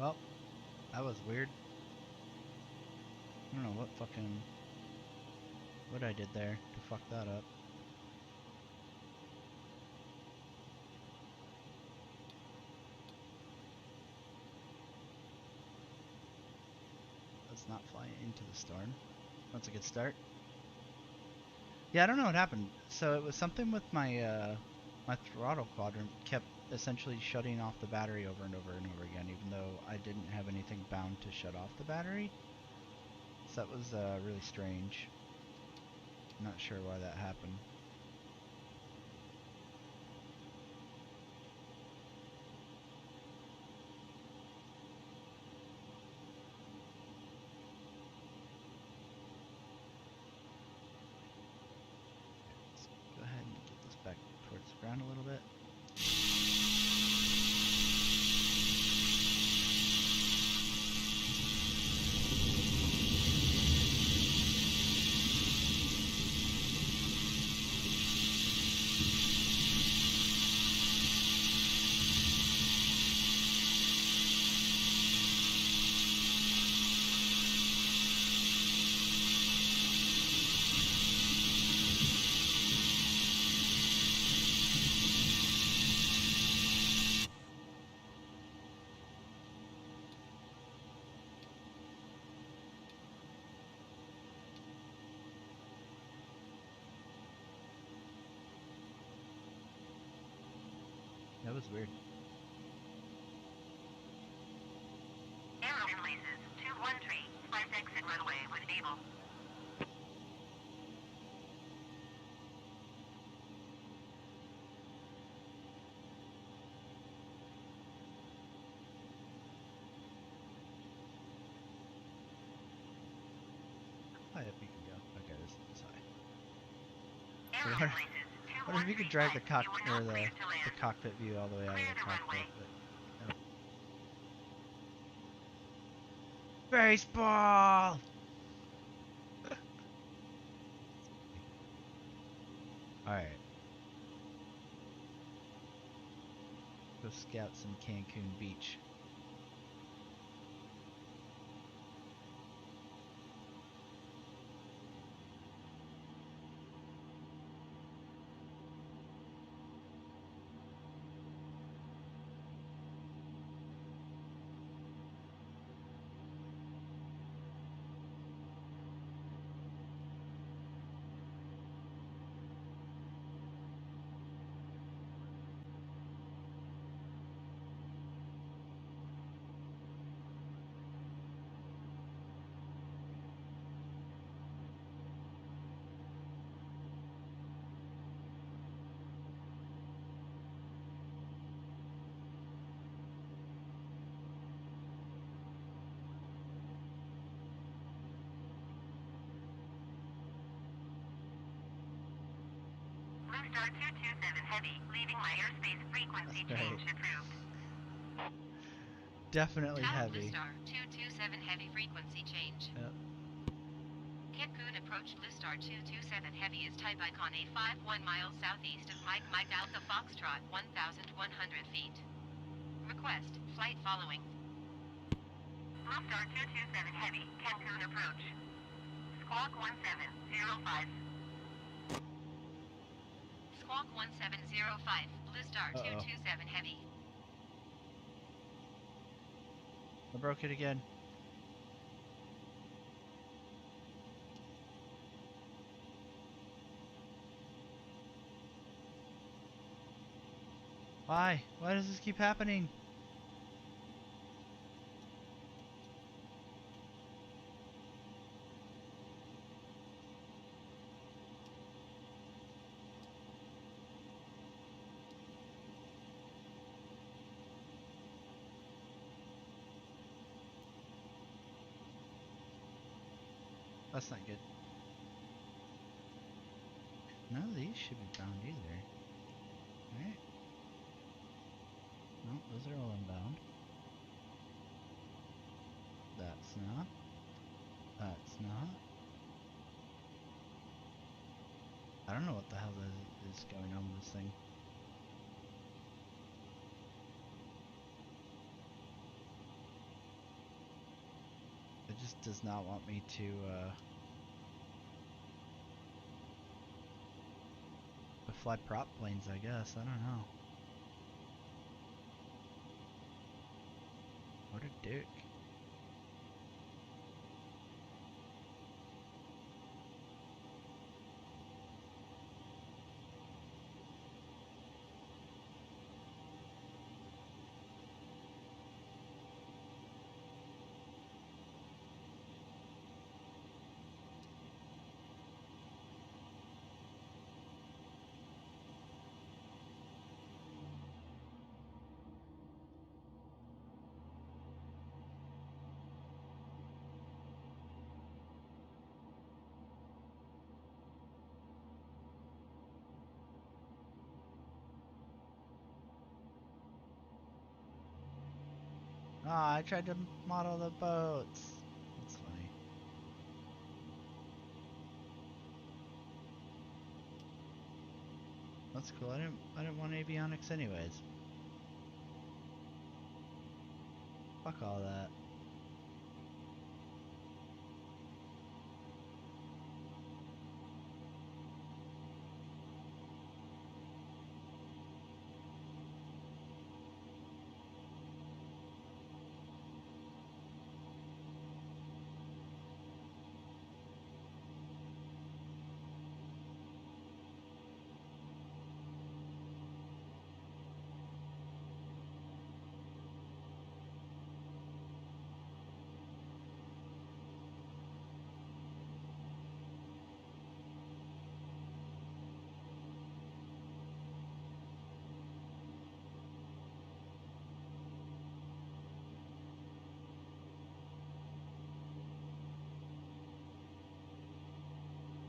Well, that was weird. I don't know what I did there to fuck that up. Let's not fly into the storm. That's a good start. Yeah, I don't know what happened. So it was something with my throttle quadrant kept essentially shutting off the battery over and over and over again, even though I didn't have anything bound to shut off the battery. So that was really strange. Not sure why that happened. Let's go ahead and get this back towards the ground a little bit. That was weird. Airline releases 213, flight exit runway when able. High up you can go. Okay, this is high. Airline releases What if you could drag the 213, you are now cleared to land. cockpit view all the way out of Clear the the runway. cockpit? But no. Baseball. All right. Go scout some Cancun Beach. BlueStar 227 Heavy, leaving my airspace frequency change approved. Definitely Tower heavy. BlueStar 227 Heavy frequency change. Yep. Cancun approach BlueStar 227 Heavy is type icon A51 miles southeast of Mike Alpha Foxtrot 1,100 feet. Request, flight following. BlueStar 227 Heavy, Cancun approach. Squawk 1705. Squawk 1705, BlueStar 227 Heavy. I broke it again. Why? Why does this keep happening? That's not good. None of these should be bound either. Right? No, those are all unbound. That's not. That's not. I don't know what the hell is going on with this thing. does not want me to fly prop planes, I guess. I don't know. What a dick. Ah, I tried to model the boats. That's funny. That's cool. I didn't want avionics anyways. Fuck all that.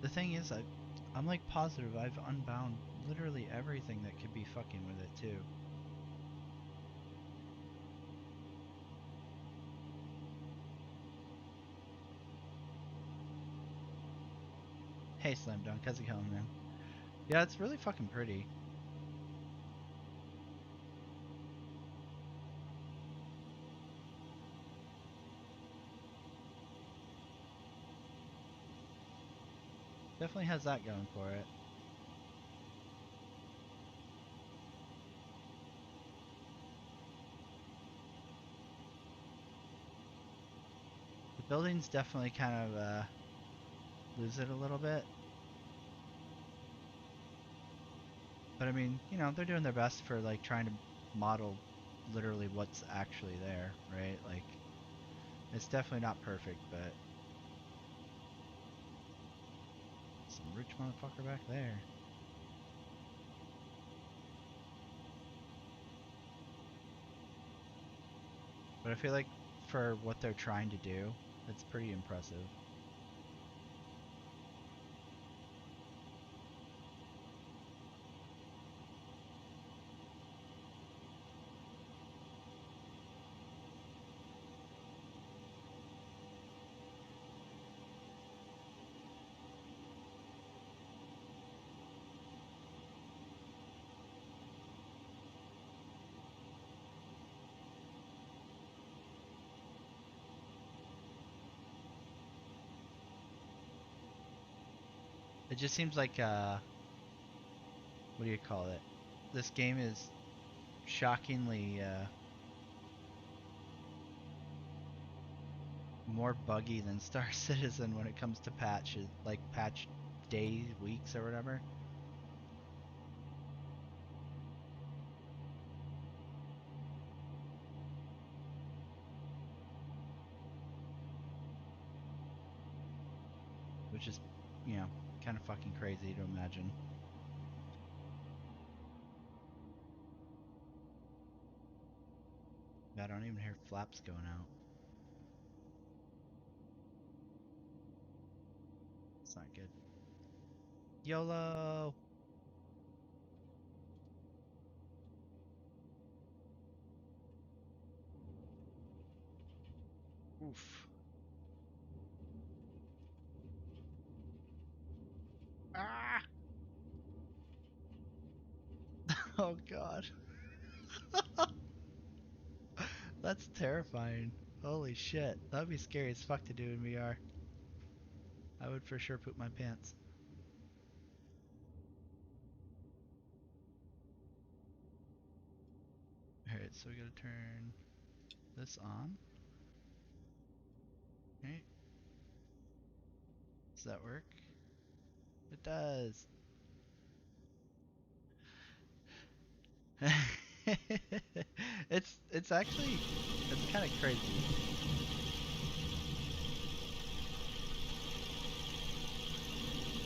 The thing is, I'm like positive I've unbound literally everything that could be fucking with it too. Hey Slam Dunk, how's it going, man? Yeah, it's really fucking pretty. Definitely has that going for it. The buildings definitely kind of lose it a little bit. But I mean, you know, they're doing their best for like trying to model literally what's actually there, right? Like, it's definitely not perfect, but some rich motherfucker back there. But I feel like for what they're trying to do, it's pretty impressive. It just seems like what do you call it? This game is shockingly more buggy than Star Citizen when it comes to patches, like patch days, weeks, or whatever. Which is, you know, kind of fucking crazy to imagine. I don't even hear flaps going out. It's not good. YOLO! Oof. Ah! Oh god. That's terrifying. Holy shit. That'd be scary as fuck to do in VR. I would for sure poop my pants. Alright, so we gotta turn this on. Right? Does that work? It does. it's actually it's kind of crazy.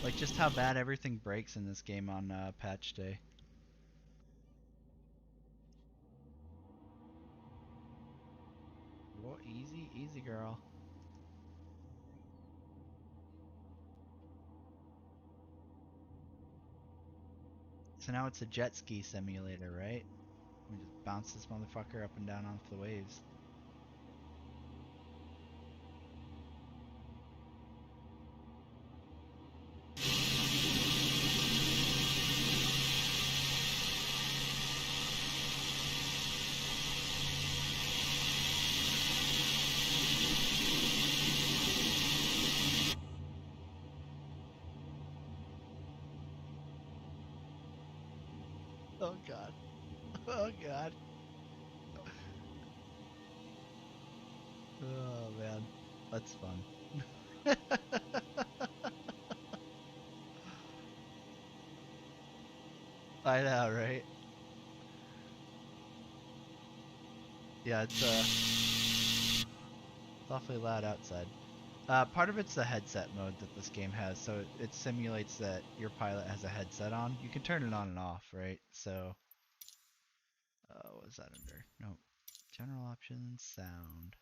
Like just how bad everything breaks in this game on patch day. Whoa, easy, easy girl. So now it's a jet ski simulator, right? We just bounce this motherfucker up and down off the waves. Oh god. Oh god. Oh man. That's fun. I know, right? Yeah, it's awfully loud outside. Part of it's the headset mode that this game has, so it simulates that your pilot has a headset on. You can turn it on and off, right? So, what is that under? No, general options, sound.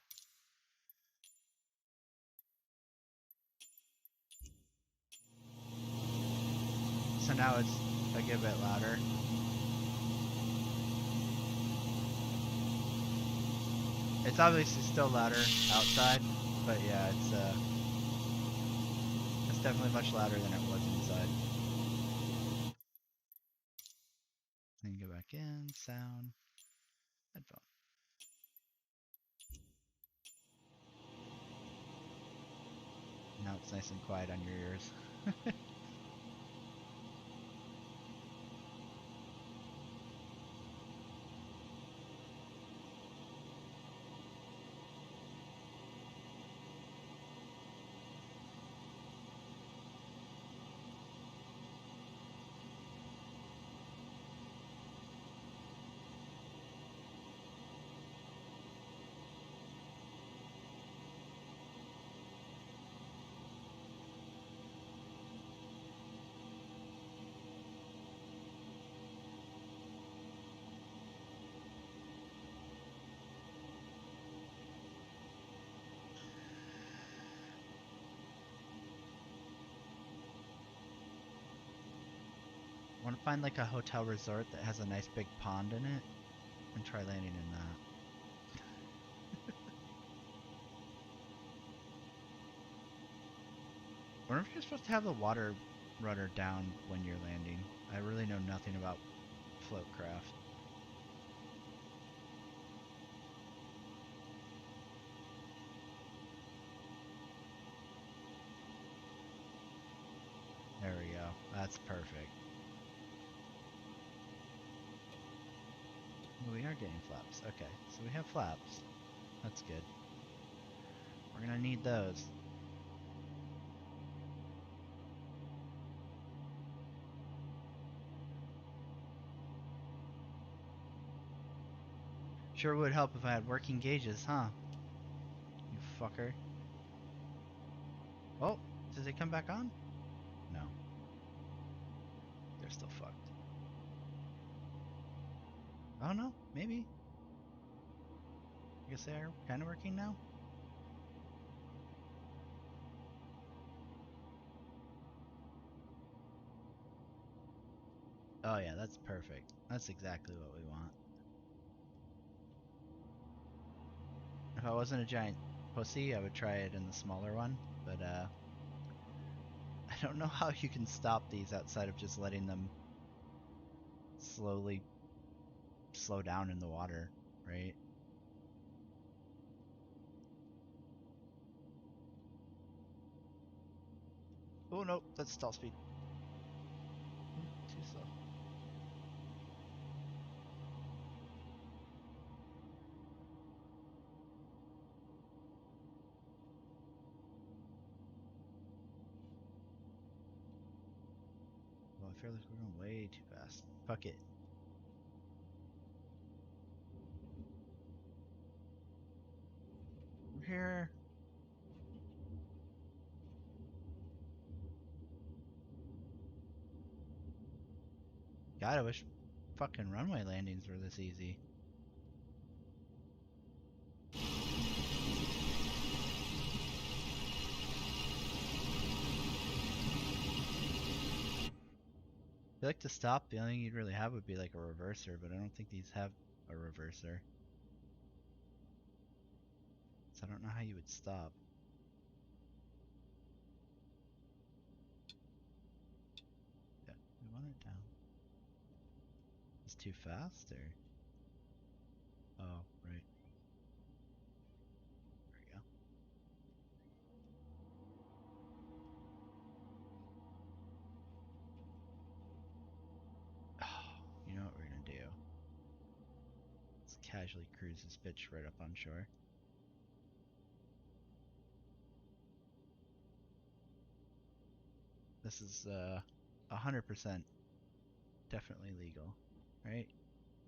So now it's a good bit louder. It's obviously still louder outside, but yeah, it's definitely much louder than it was inside. Then go back in, sound, headphone. Now it's nice and quiet on your ears. Want to find like a hotel resort that has a nice big pond in it and try landing in that. I wonder if you're supposed to have the water rudder down when you're landing. I really know nothing about float craft. There we go. That's perfect. We are getting flaps. Okay, so we have flaps. That's good. We're gonna need those. Sure would help if I had working gauges, huh? You fucker. Oh, does it come back on? No. They're still fucked. Oh no, maybe. I guess they are kind of working now. Oh yeah, that's perfect. That's exactly what we want. If I wasn't a giant pussy, I would try it in the smaller one, but I don't know how you can stop these outside of just letting them slowly slow down in the water, right? Oh no, that's stall speed. Too slow. Well, I feel like we're going way too fast. Fuck it. We're here. God, I wish fucking runway landings were this easy. I feel like to stop, the only thing you'd really have would be like a reverser, but I don't think these have a reverser. So I don't know how you would stop. Yeah, we want it down. It's too fast, or? Oh, right. There we go. Oh, you know what we're gonna do? Let's casually cruise this bitch right up on shore. This is 100% definitely legal, right?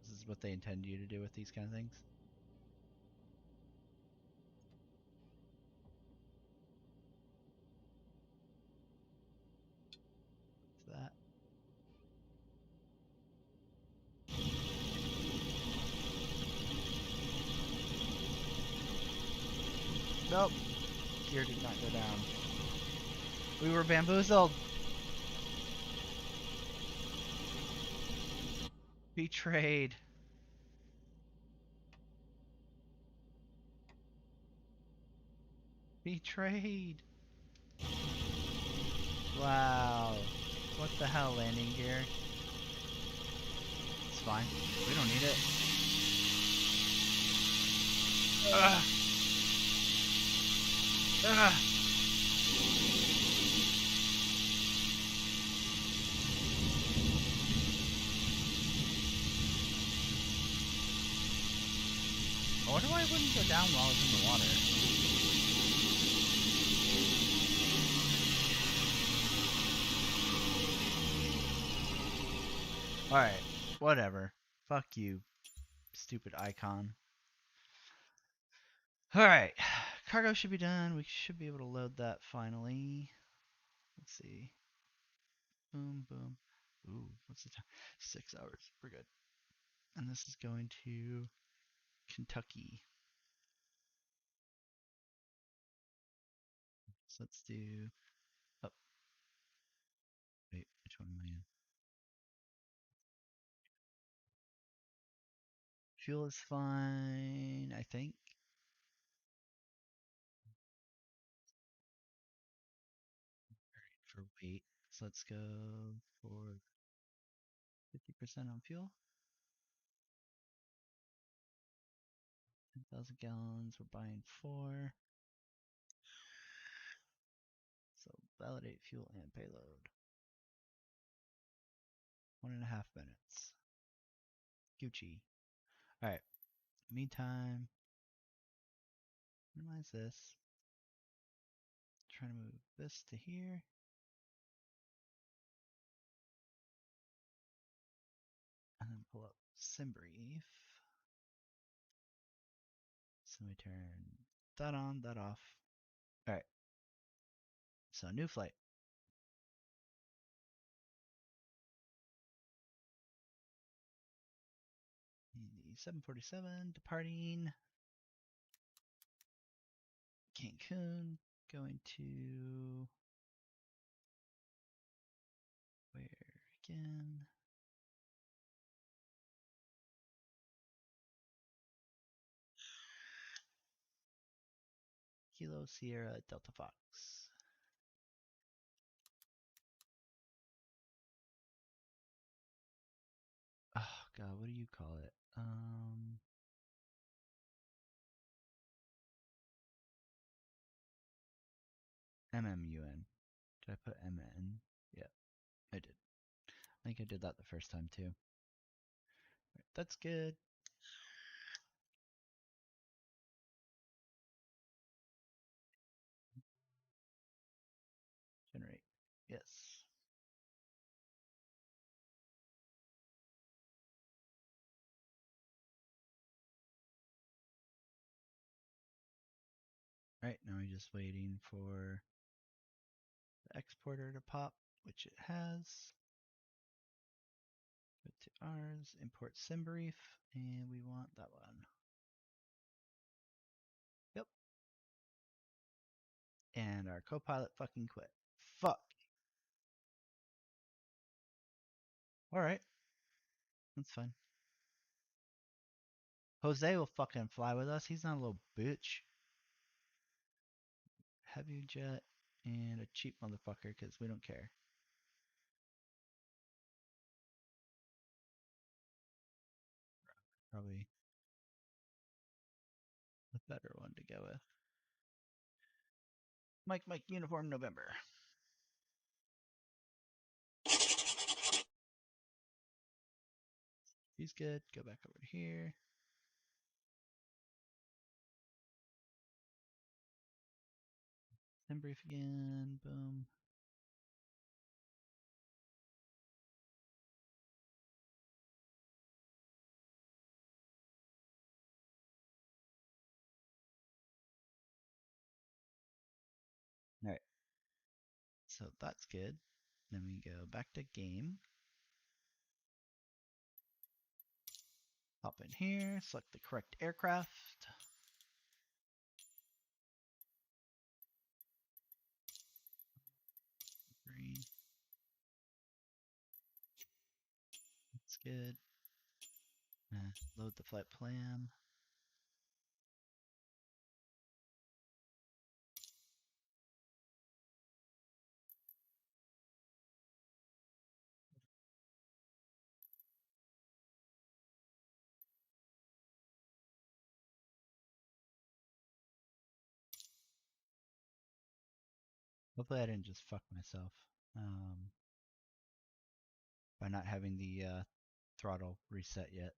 This is what they intend you to do with these kind of things. Is that? Nope. Gear did not go down. We were bamboozled. Betrayed. Betrayed. Wow. What the hell, landing gear? It's fine. We don't need it. Ugh. Ugh. I wonder why it wouldn't go down while I was in the water. Alright, whatever. Fuck you, stupid icon. Alright, cargo should be done. We should be able to load that finally. Let's see. Boom, boom. Ooh, what's the time? 6 hours. We're good. And this is going to Kentucky. So let's do. Oh, wait, which one am I in? Fuel is fine, I think. For weight. So let's go for 50% on fuel. 10,000 gallons. We're buying 4. So validate fuel and payload. 1.5 minutes. Gucci. Alright. Meantime, minimize this. Trying to move this to here. And then pull up SimBrief. So we turn that on, that off. Alright. So new flight. The 747 departing Cancun, going to where again? Kilo Sierra Delta Fox. Oh god, what do you call it? MMUN. Did I put MN? Yeah, I did. I think I did that the first time too. Right, that's good. Generate. Yes. Right, now we're just waiting for the exporter to pop, which it has. Go to ours, import SimBrief, and we want that one. Yep. And our copilot fucking quit. Fuck. Alright. That's fine. Jose will fucking fly with us. He's not a little bitch. Heavy jet and a cheap motherfucker because we don't care. Probably a better one to go with. Mike, uniform November. He's good. Go back over here. Then brief again. Boom. All right. So that's good. Then we go back to game. Hop in here. Select the correct aircraft. Green. That's good. Load the flight plan. Hopefully I didn't just fuck myself by not having the throttle reset yet.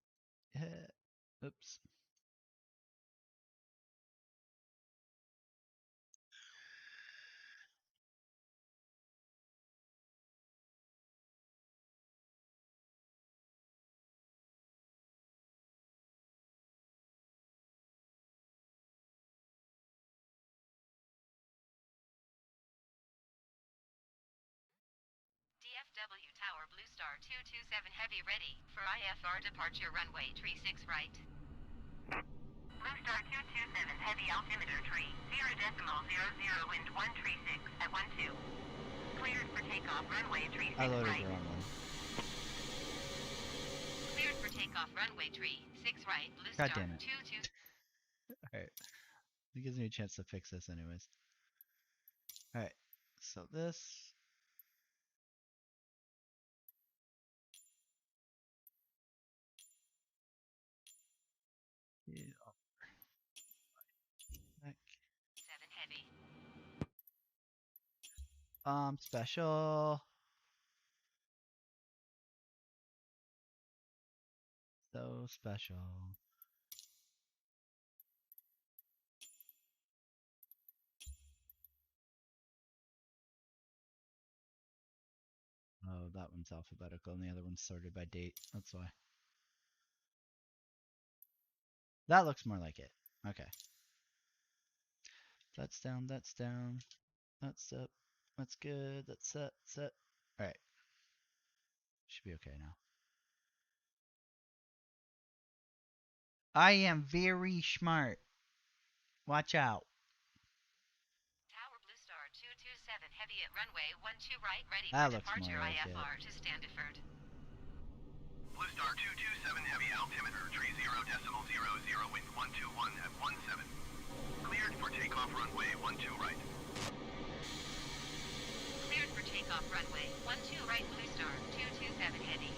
Oops. DFW Tower BlueStar 227 Heavy ready for IFR departure runway 36 right. BlueStar 227 Heavy altimeter tree 0.00 wind 136 at 12. Cleared for takeoff runway 36 I loaded right. the wrong one. Cleared for takeoff runway 36 right. God BlueStar damn it. 22. Alright. It gives me a chance to fix this anyways. Alright. So this. Yeah. 7 heavy. Special. So special. Oh, that one's alphabetical and the other one's sorted by date. That's why. That looks more like it. Okay. That's down, that's down. That's up. That's good. That's set, set. Alright. Should be okay now. I am very smart. Watch out. Tower BlueStar 227 Heavy at runway 12 right ready That for looks more departure like IFR it. to Standiford. BlueStar 227 Heavy altimeter tree 0.00 wind 121 at 17. Cleared for takeoff runway 12 right. Cleared for takeoff runway 12 right BlueStar 227 Heavy.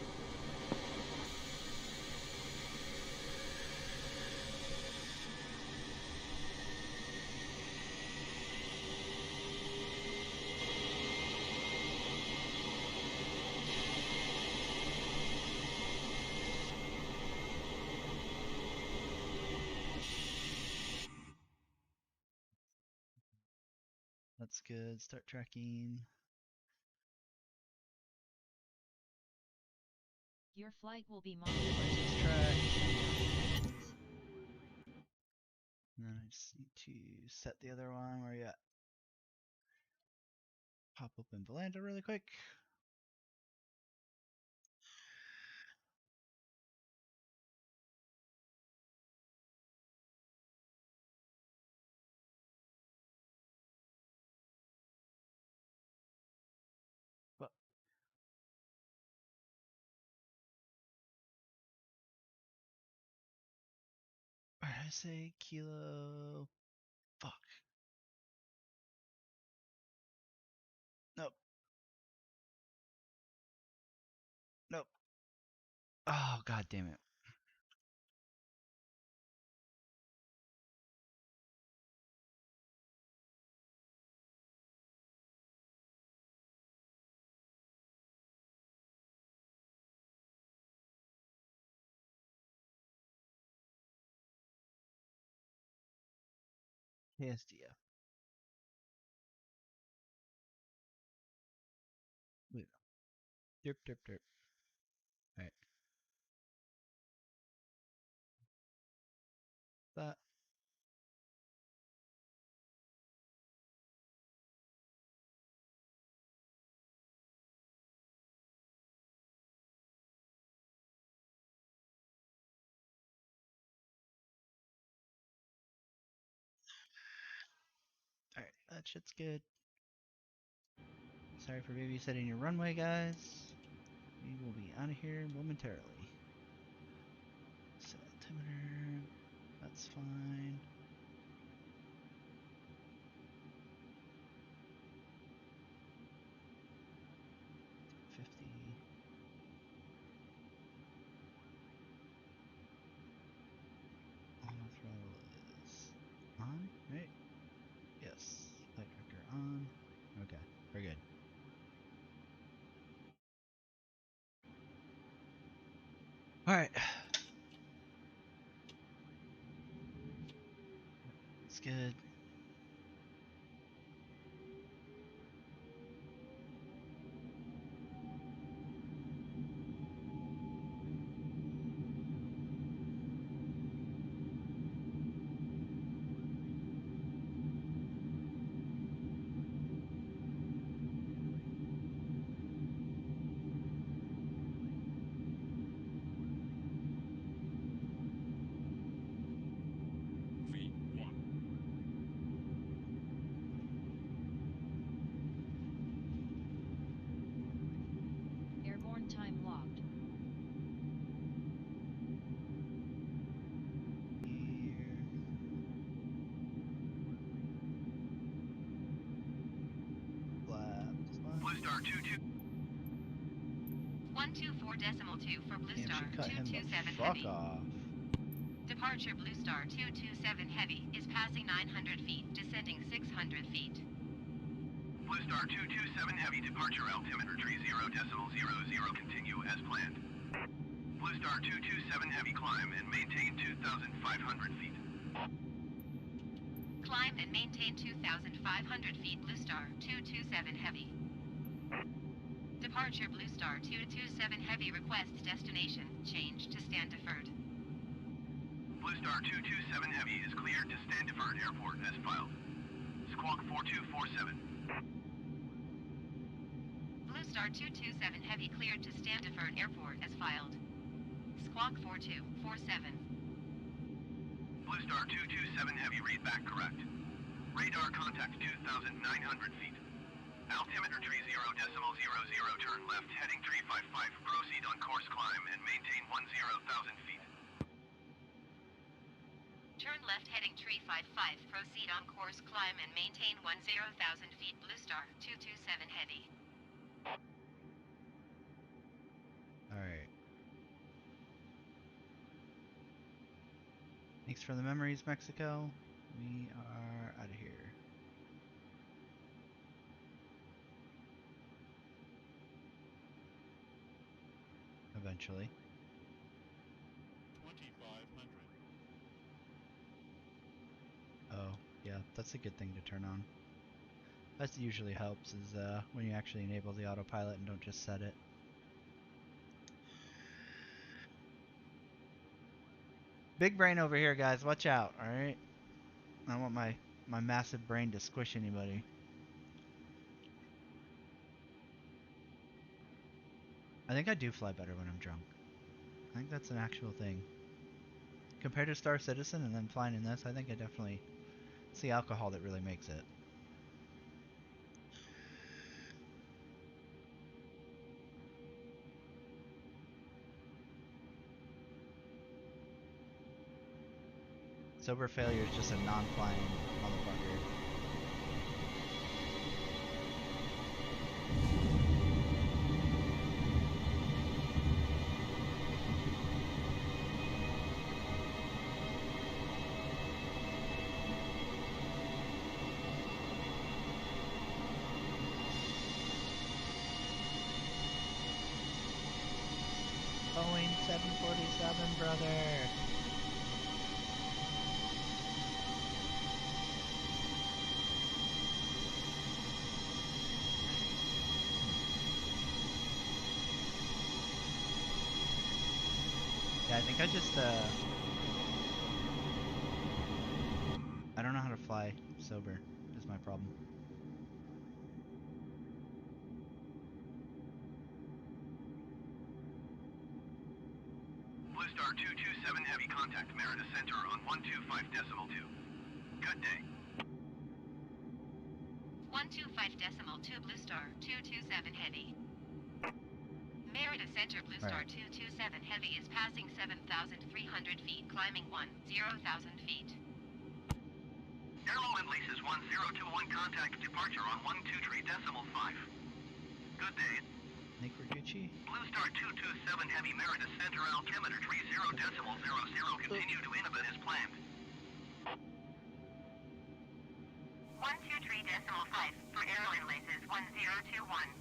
That's good. Start tracking. Your flight will be monitored. License track. And then I just need to set the other one. Where are you at? Pop open Valanda really quick. What? Where did I say kilo? Fuck. Nope. Nope. Oh, god damn it. KSDF. Wait. Derp, derp, derp. Alright. That. Alright, that shit's good. Sorry for babysitting your runway, guys. We will be out of here momentarily. Set altimeter. That's fine. 50. On throttle is on, right? Yes. Flight director on. Okay, we're good. Alright. It's good. Airborne time logged. Here. Flaps on. BlueStar 22. 124.2 for Damn, BlueStar she cut him the 227 fuck Heavy. off. Departure BlueStar 227 Heavy is passing 900 feet, descending 600 feet. BlueStar 227 Heavy departure altimeter tree 0.00 continue as planned. BlueStar 227 Heavy climb and maintain 2,500 feet. Climb and maintain 2,500 feet BlueStar 227 Heavy. Departure BlueStar 227 Heavy requests destination change to stand deferred. BlueStar 227 Heavy is cleared to stand deferred airport as filed. Squawk 4247. BlueStar 227 Heavy cleared to stand deferred airport as filed. Squawk 4247. BlueStar 227 Heavy read back correct. Radar contact 2,900 feet. Altimeter tree 0.00 turn left heading tree 55. Proceed on course climb and maintain 10,000 feet. Turn left heading tree 55. Proceed on course climb and maintain 10,000 feet BlueStar 227 Heavy. Alright. Thanks for the memories, Mexico. We are out of here. Eventually. 2,500. Oh, yeah, that's a good thing to turn on. That usually helps is when you actually enable the autopilot and don't just set it. Big brain over here, guys. Watch out, alright? I don't want my massive brain to squish anybody. I think I do fly better when I'm drunk. I think that's an actual thing. Compared to Star Citizen and then flying in this, I think I definitely... It's the alcohol that really makes it. Sober failure is just a non-flying motherfucker. Boeing 747, brother. Yeah, I think I just, I don't know how to fly sober, is my problem. BlueStar 227 Heavy contact Merida Center on 125.2. Good day. 125.2 BlueStar 227 Heavy. Merida Center BlueStar 227 Heavy is passing 7,300 feet, climbing 10,000 feet. Airlow and Leases 1021 contact departure on 123.5. Good day. Think we're Gucci? BlueStar 227 Heavy Merida Center altimeter 30.00. Continue to Innovate as planned. 123.5 for Airlow and Leases 1021.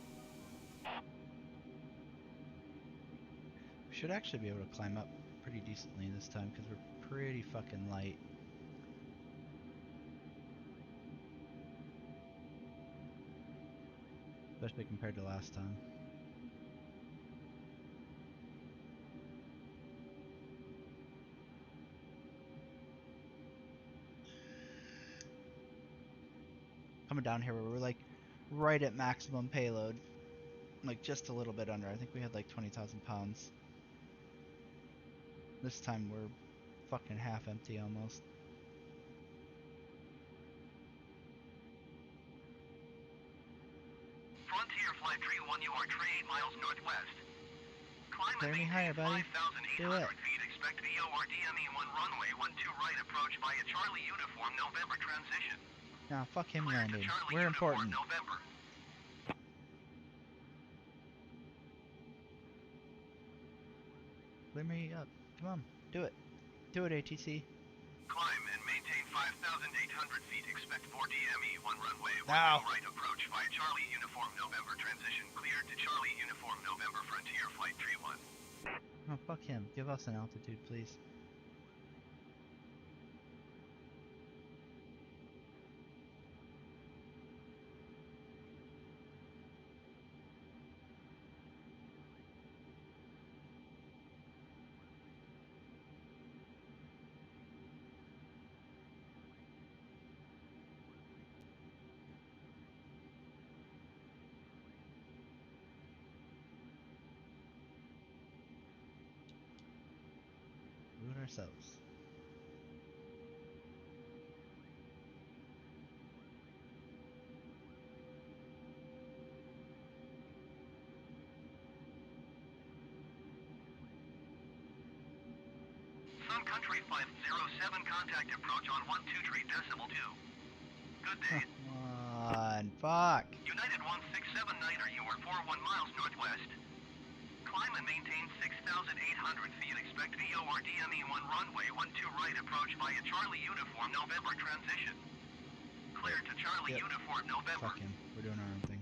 We should actually be able to climb up pretty decently this time because we're pretty fucking light. Especially compared to last time. Coming down here, we're like right at maximum payload. Like just a little bit under. I think we had like 20,000 pounds. This time we're fucking half empty almost. Frontier Flight 31, you are 8 miles northwest. Climb Clear and me maintain higher, buddy. 5,800 feet. Expect VOR DME 1 runway 12 right approach by a Charlie uniform November transition. Nah, fuck him Clear to landing. Charlie We're uniform important. November. Clear me up. Come on. Do it. Do it, ATC. Climb and maintain 5,800 feet. Expect 4 DME 1 runway 12 Ow. right approach by Charlie uniform November transition. Cleared to Charlie uniform November Frontier Flight 31. Oh, fuck him. Give us an altitude, please. Do it ourselves. Sun Country 507 contact approach on 123.2. Good day. Come on. Fuck. United 1679er, you are 41 miles northwest. Climb and maintain 6,800 feet. Expect VOR DME 1 runway 12 right approach by a Charlie uniform November transition. Clear to Charlie Yep. uniform November. Fuck him. We're doing our own thing.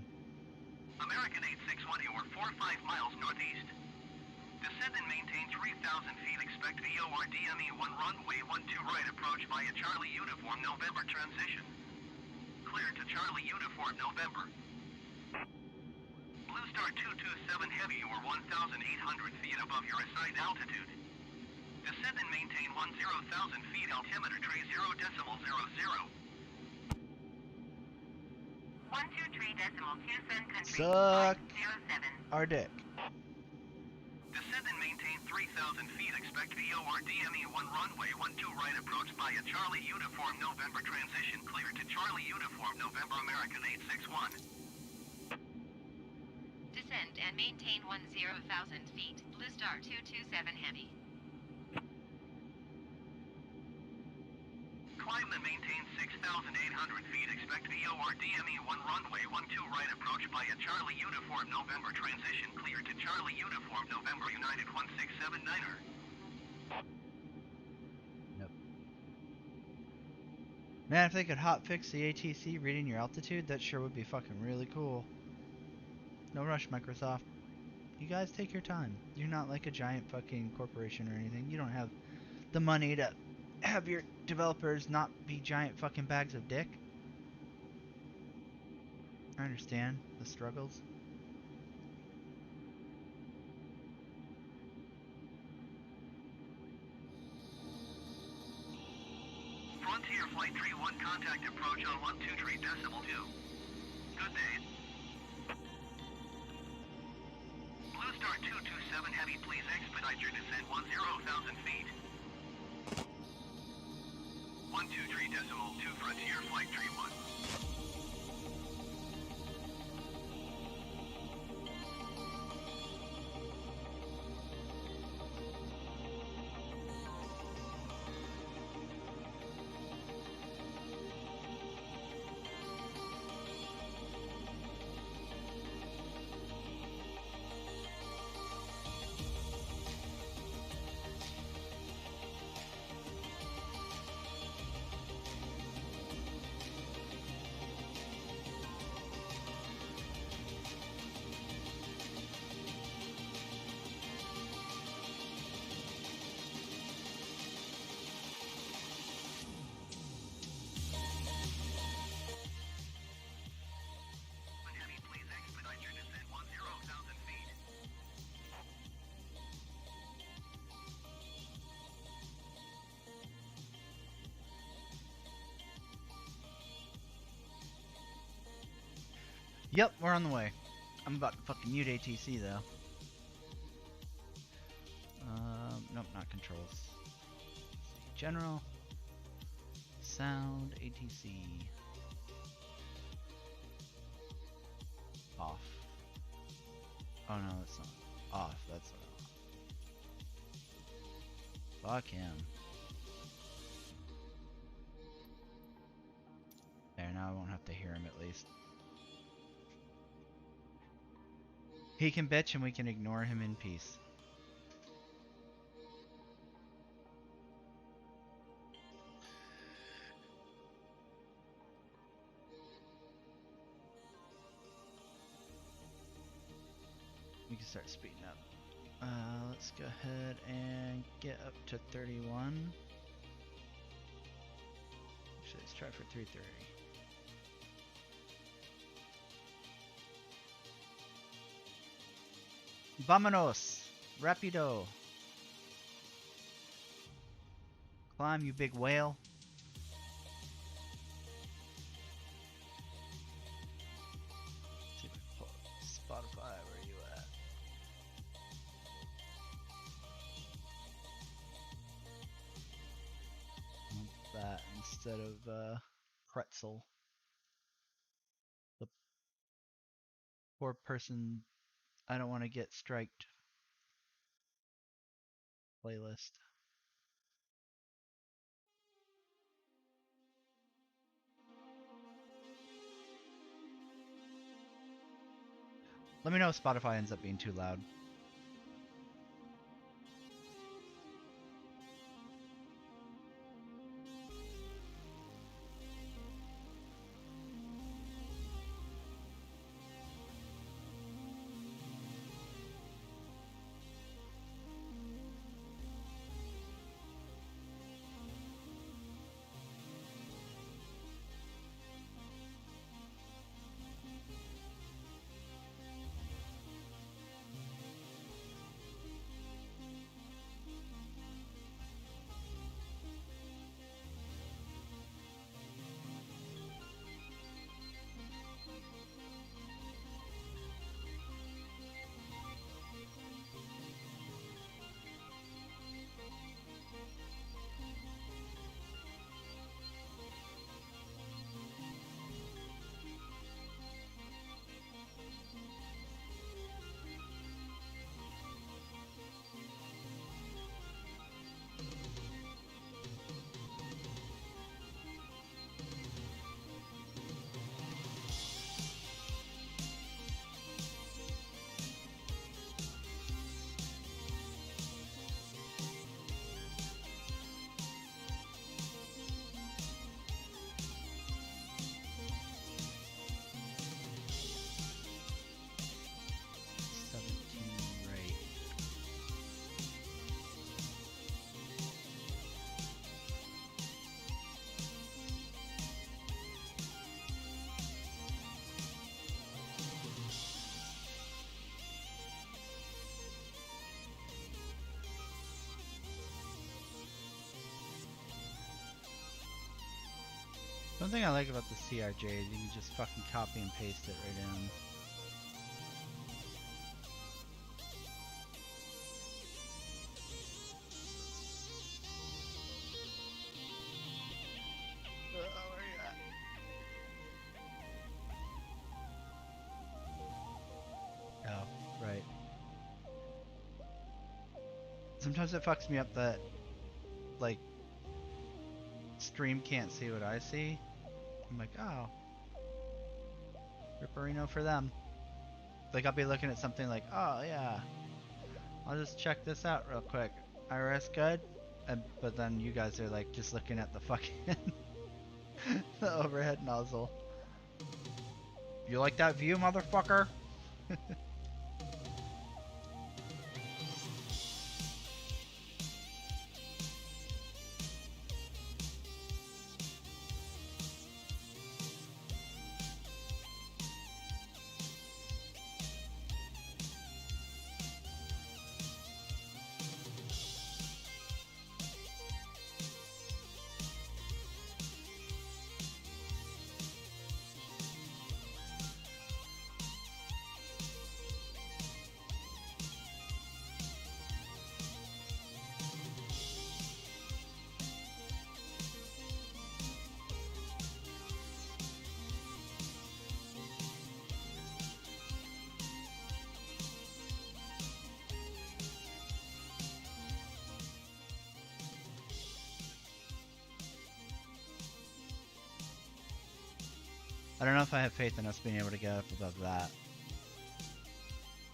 American 861, you are 45 miles northeast. Descend and maintain 3,000 feet. Expect VOR DME 1 runway 12 right approach by a Charlie uniform November transition. clear to Charlie Uniform November. BlueStar 227 Heavy, or 1,800 feet above your assigned altitude. Descend and maintain 10,000 feet, altimeter tree 0.00. 123.27 country. Suck 507. our dick. Descend and maintain 3,000 feet. Expect VOR DME 1 runway 12 right approach by a Charlie Uniform November transition clear to Charlie Uniform November American 861. Descend and maintain 10,000 feet. BlueStar 227 Heavy. Climb and maintain 6,800 feet. Expect VOR DME 1 runway 12 right approach by a Charlie Uniform November transition clear to Charlie Uniform November United 1679er. Nope. Man, if they could hotfix the ATC reading your altitude, that sure would be fucking really cool. No rush, Microsoft. You guys take your time. You're not like a giant fucking corporation or anything. You don't have the money to have your developers not be giant fucking bags of dick. I understand the struggles. Frontier Flight Tree 1 contact approach on 123.2. Good day. BlueStar 227 Heavy, please expedite your descent 10,000 feet. 123.2 Frontier Flight Tree 1. Yep, we're on the way. I'm about to fucking mute ATC though. Nope, not controls. General. Sound, ATC. Off. Oh no, it's not. Off, that's not. Fuck him. There, now I won't have to hear him at least. He can bitch and we can ignore him in peace. We can start speeding up. Let's go ahead and get up to 31. Actually, let's try for 330. Vámonos! Rapido! Climb, you big whale. See if I can pull up Spotify, where are you at? Want that instead of pretzel. The poor person, I don't want to get striked. Playlist. Let me know if Spotify ends up being too loud. One thing I like about the CRJ is you can just fucking copy and paste it right in. Where you at? Oh, right. Sometimes it fucks me up that, like, stream can't see what I see. I'm like, oh, Ripperino for them. Like, I'll be looking at something like, oh yeah, I'll just check this out real quick. IRS good? But then you guys are like just looking at the fucking the overhead nozzle. You like that view, motherfucker? I don't know if I have faith in us being able to get up above that.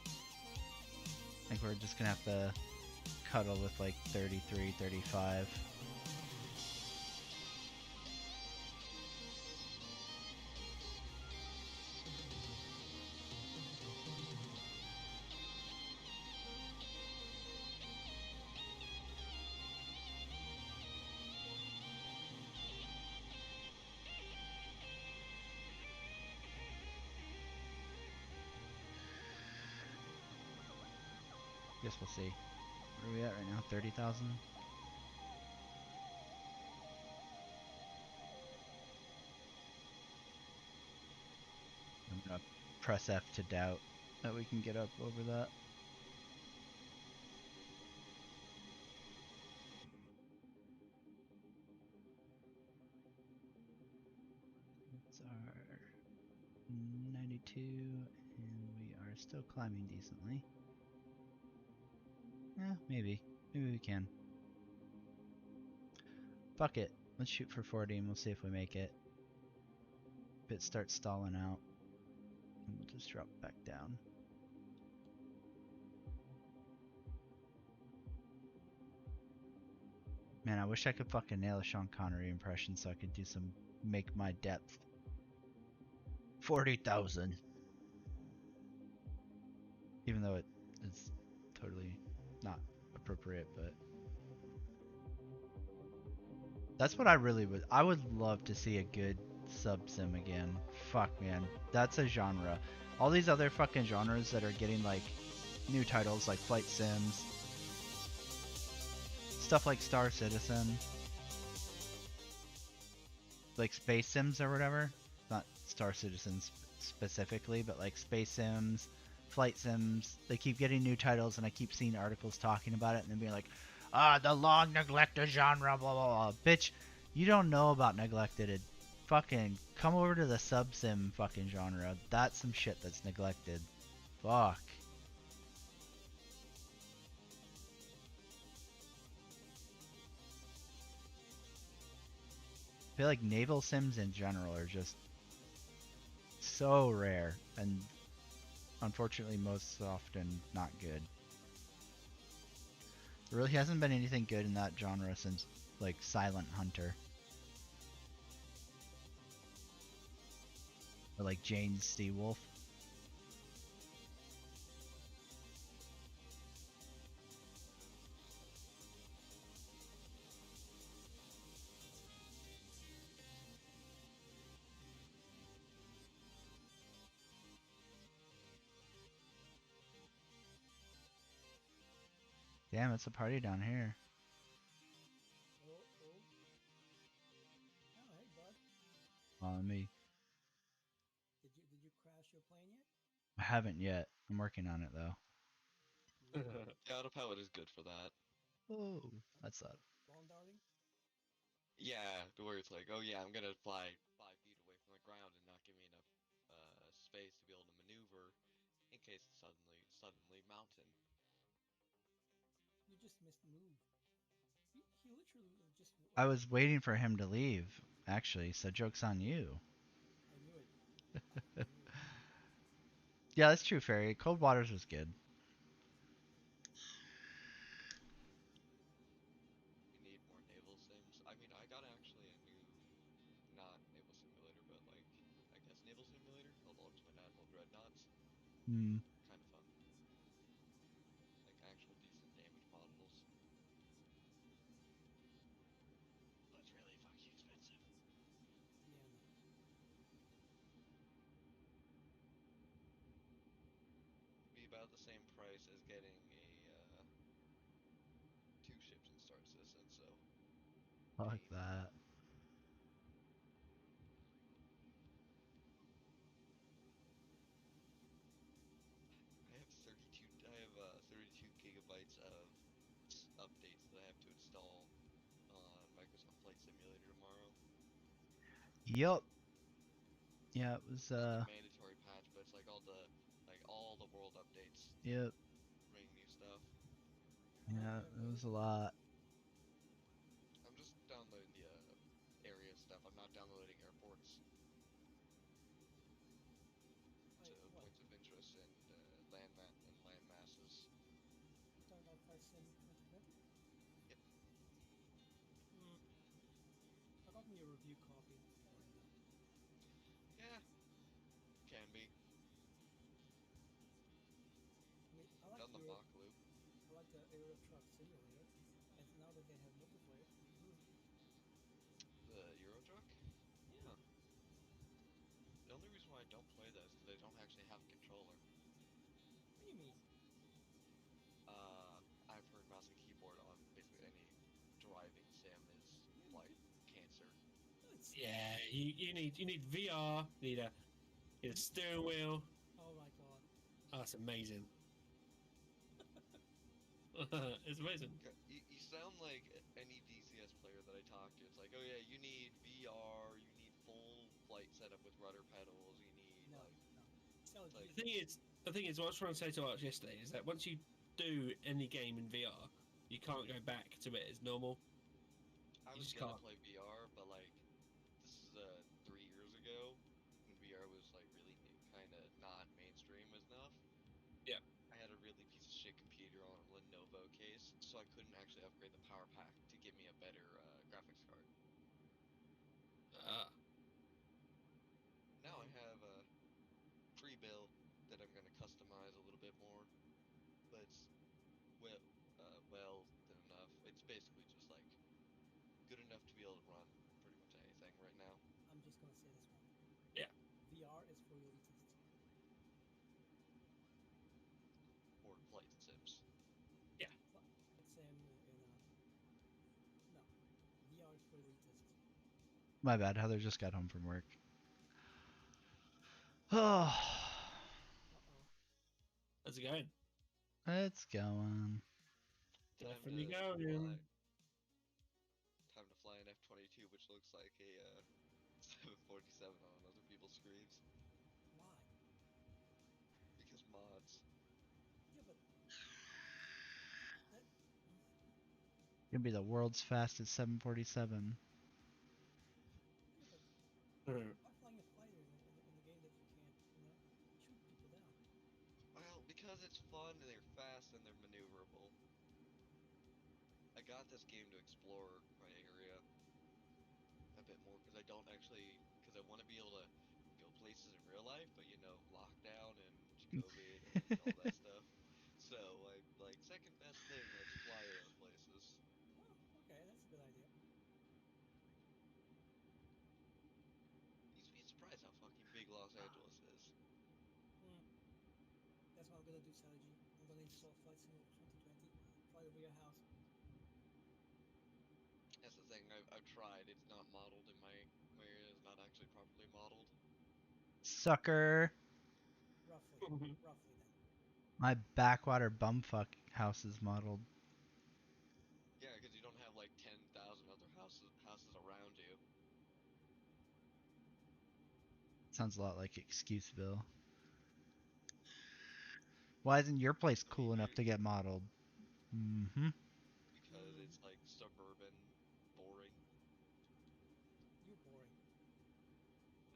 I think we're just gonna have to cuddle with like 33, 35. Guess we'll see. Where are we at right now? 30,000? I'm gonna press F to doubt that we can get up over that. It's our 92, and we are still climbing decently. Yeah, maybe. Maybe we can. Fuck it. Let's shoot for 40 and we'll see if we make it. If it starts stalling out, we'll just drop back down. Man, I wish I could fucking nail a Sean Connery impression so I could do some make my depth. 40,000. Even though it's totally not appropriate, but that's what I really would. I would love to see a good sub sim again. Fuck, man, that's a genre. All these other fucking genres that are getting like new titles like flight sims, stuff like Star Citizen, like space sims or whatever. Not Star Citizens specifically, but like space sims, flight sims. They keep getting new titles, and I keep seeing articles talking about it, and then being like, the long neglected genre, blah blah blah. Bitch, you don't know about neglected. Fucking come over to the sub sim fucking genre. That's some shit that's neglected. Fuck. I feel like naval sims in general are just so rare, and unfortunately most often not good. There really hasn't been anything good in that genre since like Silent Hunter. Or like Jane Seawolf. Damn, it's a party down here. Oh, oh. Oh, hey, bud. on me. Did you crash your plane yet? I haven't yet. I'm working on it though. Ooh, Yeah, autopilot is good for that. Oh, that's that. lawn darting? Yeah, to where it's like, oh yeah, I'm gonna fly 5 feet away from the ground and not give me enough space to be able to maneuver in case it's suddenly mountain. You just missed the move. He literally just. I was waiting for him to leave, actually, so joke's on you. I knew it. I knew it. Yeah, that's true, Fairy. Cold Waters was good. We need more naval sims. I mean, I got actually a new, not naval simulator, but like, I guess naval simulator called Ultimate Admiral Dreadnoughts. Hmm. Kind of fun. Like actual decent damage models. But it's really fucking expensive. Yeah, no. Be about the same price as getting a 2 ships in Star Citizen, so Fuck pain. that. I have 32 gigabytes of updates that I have to install on Microsoft Flight Simulator tomorrow. Yup. Yeah, it was, Not the mandatory patch, but it's like all the world updates yep. bring new stuff. How long Yeah, you it gonna play was it? a lot. I'm just downloading the area stuff. I'm not downloading airports to Wait, what? points of interest and land masses. You talking about Flight Sim 2020? Yep. Hmm. I got me a review copy. It's boring though. Yeah, can be. I mean, I like Done the Euro. mock loop. I like the Euro Truck Simulator, and now that they have multiplayer. The Euro truck? Yeah. Huh. The only reason why I don't play those is because I don't actually have a controller. What do you mean? I've heard mouse and keyboard on basically any driving sim is Yeah, like good. cancer. No, it's Yeah, you need VR, you need a steering wheel. Oh my god. Oh, that's amazing. It's amazing. You sound like any DCS player that I talk to. It's like, oh yeah, you need VR, you need full flight setup with rudder pedals, you need No, like, no. So it's like The thing is, what I was trying to say to Arch yesterday is that once you do any game in VR, you can't go back to it as normal. I You was just gonna can't. play VR, but like this is 3 years ago when VR was like really kind of not mainstream enough. Yeah. I had a really piece of shit computer on a Lenovo case, so I couldn't actually upgrade the power pack to give me a better graphics card. Ah. Now I Man, have a pre-built that I'm gonna customize a little bit more, but it's well, well than enough. It's basically just like good enough to be able to run pretty much anything right now. I'm just gonna say this one. Yeah. VR is for elitists. Or flight sims. Flight Sim in no. VR is for elitists. My bad. Heather just got home from work. Oh, Uh-oh. How's it going? it's going. Definitely Fly. going. Time to fly an F-22, which looks like a 747 on other people's screens Why? because mods. Yeah, but that Gonna be the world's fastest 747. yeah, but Mhm. why flying a fighter in a game that you can't, shoot people down? Well, because it's fun and they're fast and they're maneuverable. I got this game to explore my area a bit more because because I want to be able to go places in real life, but lockdown and COVID and all that stuff. So I like second best thing, let's fly to those places. Oh, okay, that's a good idea. You'd be surprised how fucking big Los Angeles is. Hmm. That's what I'm gonna do, Saji. I'm gonna install Flight Simulator 2020, fly over your house. That's the thing. I've tried. It's not modeled in my area. Is not actually properly sucker. Roughly then. My backwater bumfuck house is modeled. Yeah, because you don't have like 10,000 other houses around you. Sounds a lot like Excuseville. Why isn't your place I mean, cool enough to get modeled? Mm-hmm. because it's like suburban, boring. You're boring.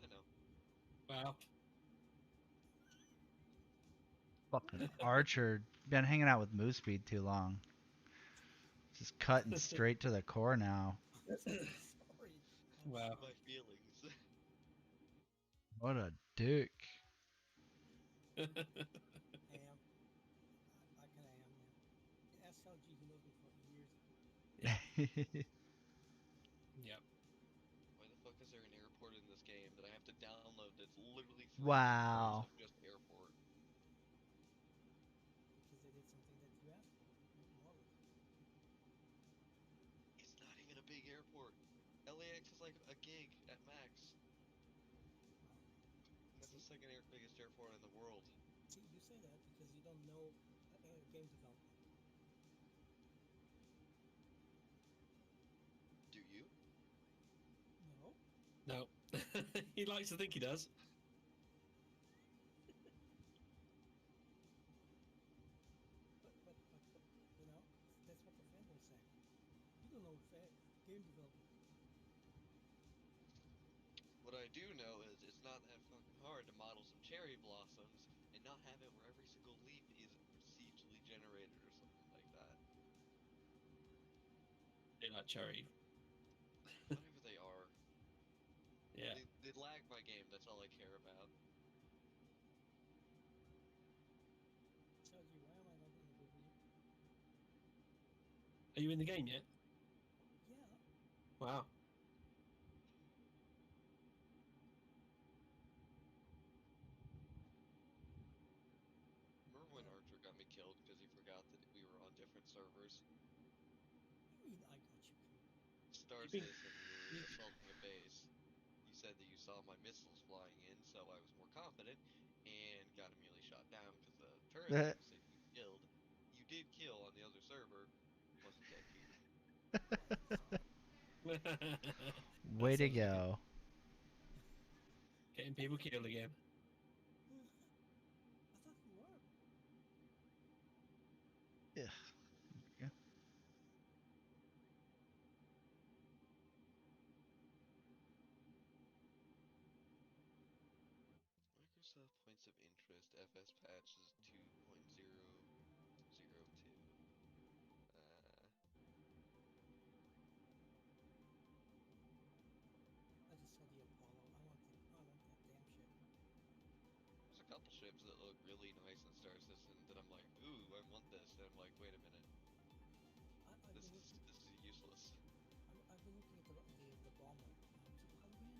I know. Wow. Fucking Archer. Been hanging out with Moose Speed too long. Just cutting straight to the core now. Sorry. I'm Wow. My sorry. feelings. What a dick. I am. I kind of am, yeah. SLG, he knows me for years. Yeah. Yep. Why the fuck is there an airport in this game that I have to download that's literally 3 gigabytes Wow. of just airport? Because they did something that you asked for. Model. It's not even a big airport. LAX is like a gig at max. Well, And that's the see, second biggest airport in the world. see, you say that because you don't know game development. Do you? No, No. He likes to think he does. but you know, that's what the fanboys say. You don't know game development. What I do know is it's not that fucking hard to model some cherry blossoms and not have it where every single leaf is procedurally generated or something like that. They like cherry. Whatever they are. Yeah. They lag my game, that's all I care about. SLG, why am I not in a group with you? Are you in the game yet? Yeah, Wow. Remember when Archer got me killed because he forgot that we were on different servers? you mean I got you killed? You think? Starsis, and we were assaulting a base. You said that you saw my missiles flying in, so I was more confident and got immediately shot down because the turret that you said you killed, you did kill on the other server, wasn't dead here. Well, I'm sorry. That Way to sounds like it. go. Getting people killed again. I thought you were. Yeah. Yeah. Microsoft Points of Interest FS patch is 2.002. I just saw the Apollo. I want that damn ship. There's a couple ships that look really nice in Star Citizen that I'm like, ooh, I want this. And I'm like, wait a minute, I've been looking. this is useless. I've been looking at the bomber. What's it called again?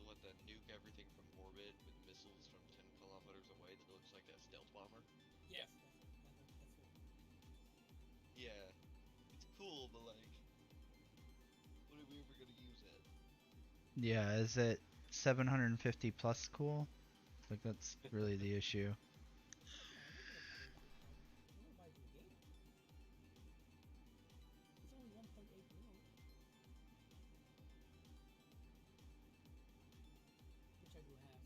What the nuke everything from orbit with missiles from 10 kilometers away that looks like a stealth bomber? Yeah. Yes, that's it. Yeah, it's cool, but like, when are we ever gonna use it? Yeah, is it 750 plus cool? Like, that's really the issue. No, they're gonna buy it. They're gonna buy it in the game. It's only 1.8 mil, which I do have.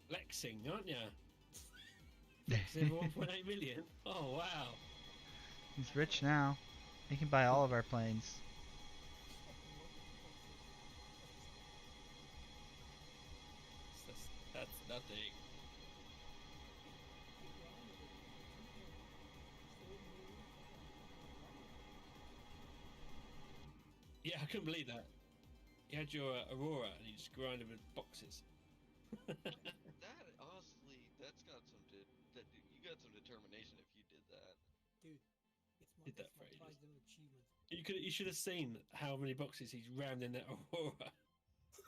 So Flexing, aren't you? Flexing 1.8 million. Oh wow. He's rich now. He can buy all of our planes. fucking low 2.6. That's nothing. I grinded it for 2.4 million fucking grinded it. Yeah, I couldn't believe that. You had your Aurora and you just grinded with boxes. That honestly, that's got some you got some determination if you did that. Dude, Did that it's for my ages. prized achievement. You should have seen how many boxes he's rammed in that Aurora.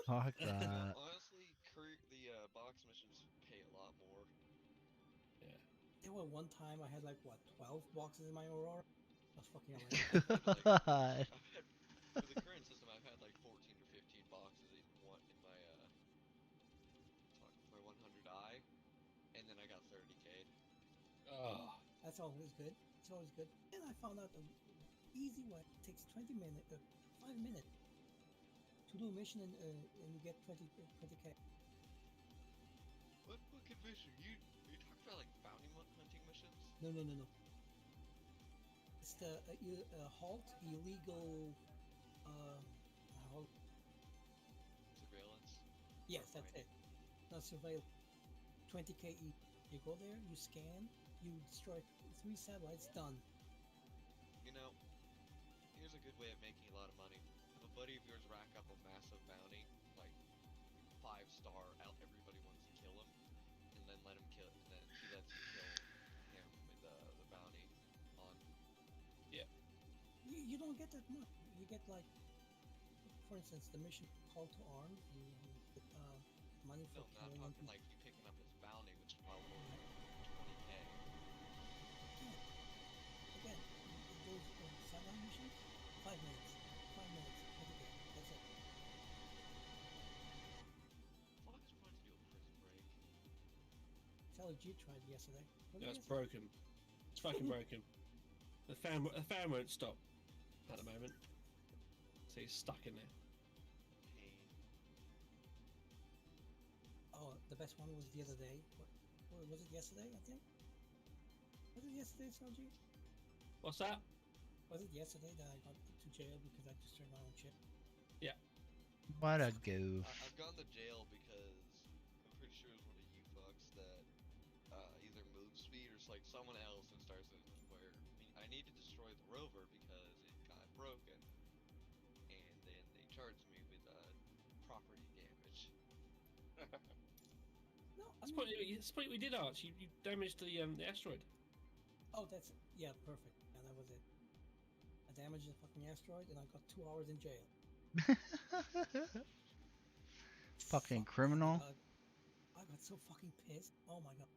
Fuck No, that. honestly, the box missions pay a lot more. Yeah. There was one time I had like what 12 boxes in my Aurora. That was fucking hilarious. Like, God. For the current system, I've had like 14 or 15 boxes in my my 100i, and then I got 30K'd. Oh, That's always good. It's always good. And I found out an easy way. It takes 5 minutes to do a mission, and you get 20K. What fucking mission? You talking about like bounty hunting missions? No, no, no, no. It's the halt illegal. Halt. Surveillance? Yes, Or that's finding? it. Not surveillance. 20K each. You go there, you scan, you destroy 3 satellites. Done. You know, here's a good way of making a lot of money. Have a buddy of yours rack up a massive bounty, like 5-star. Everybody wants to kill him, and then let him kill. And then he lets you kill him with the bounty on. You don't get that much. You get like, for instance, the mission Call to Arms. You get money for No, I'm killing. talking like you picking up his bounty, which is probably 20K. Again, those satellite missions, 5 minutes. 5 minutes. 20K. That's it. Fuck is trying to do a prison break? Sally G tried yesterday. Was it no, it's yesterday? broken. It's fucking broken. The fan won't stop at the moment, so he's stuck in there. Pain. Oh, the best one was the other day. What was it yesterday? I think. Was it yesterday, Sally G? What's that? Was it yesterday that I got to jail because I destroyed my own ship? What a goof. I've gone to jail because I'm pretty sure it was one of you fucks that either moved speed or like someone else that starts to where I need to destroy the rover because it got broken, and then they charged me with property damage. No, I That's mean, what we did, Arch. You damaged the asteroid. oh, that's yeah, perfect. Yeah, that was it. I damaged the fucking asteroid, and I got 2 hours in jail. Fucking Fuck, criminal. I got so fucking pissed. Oh my god.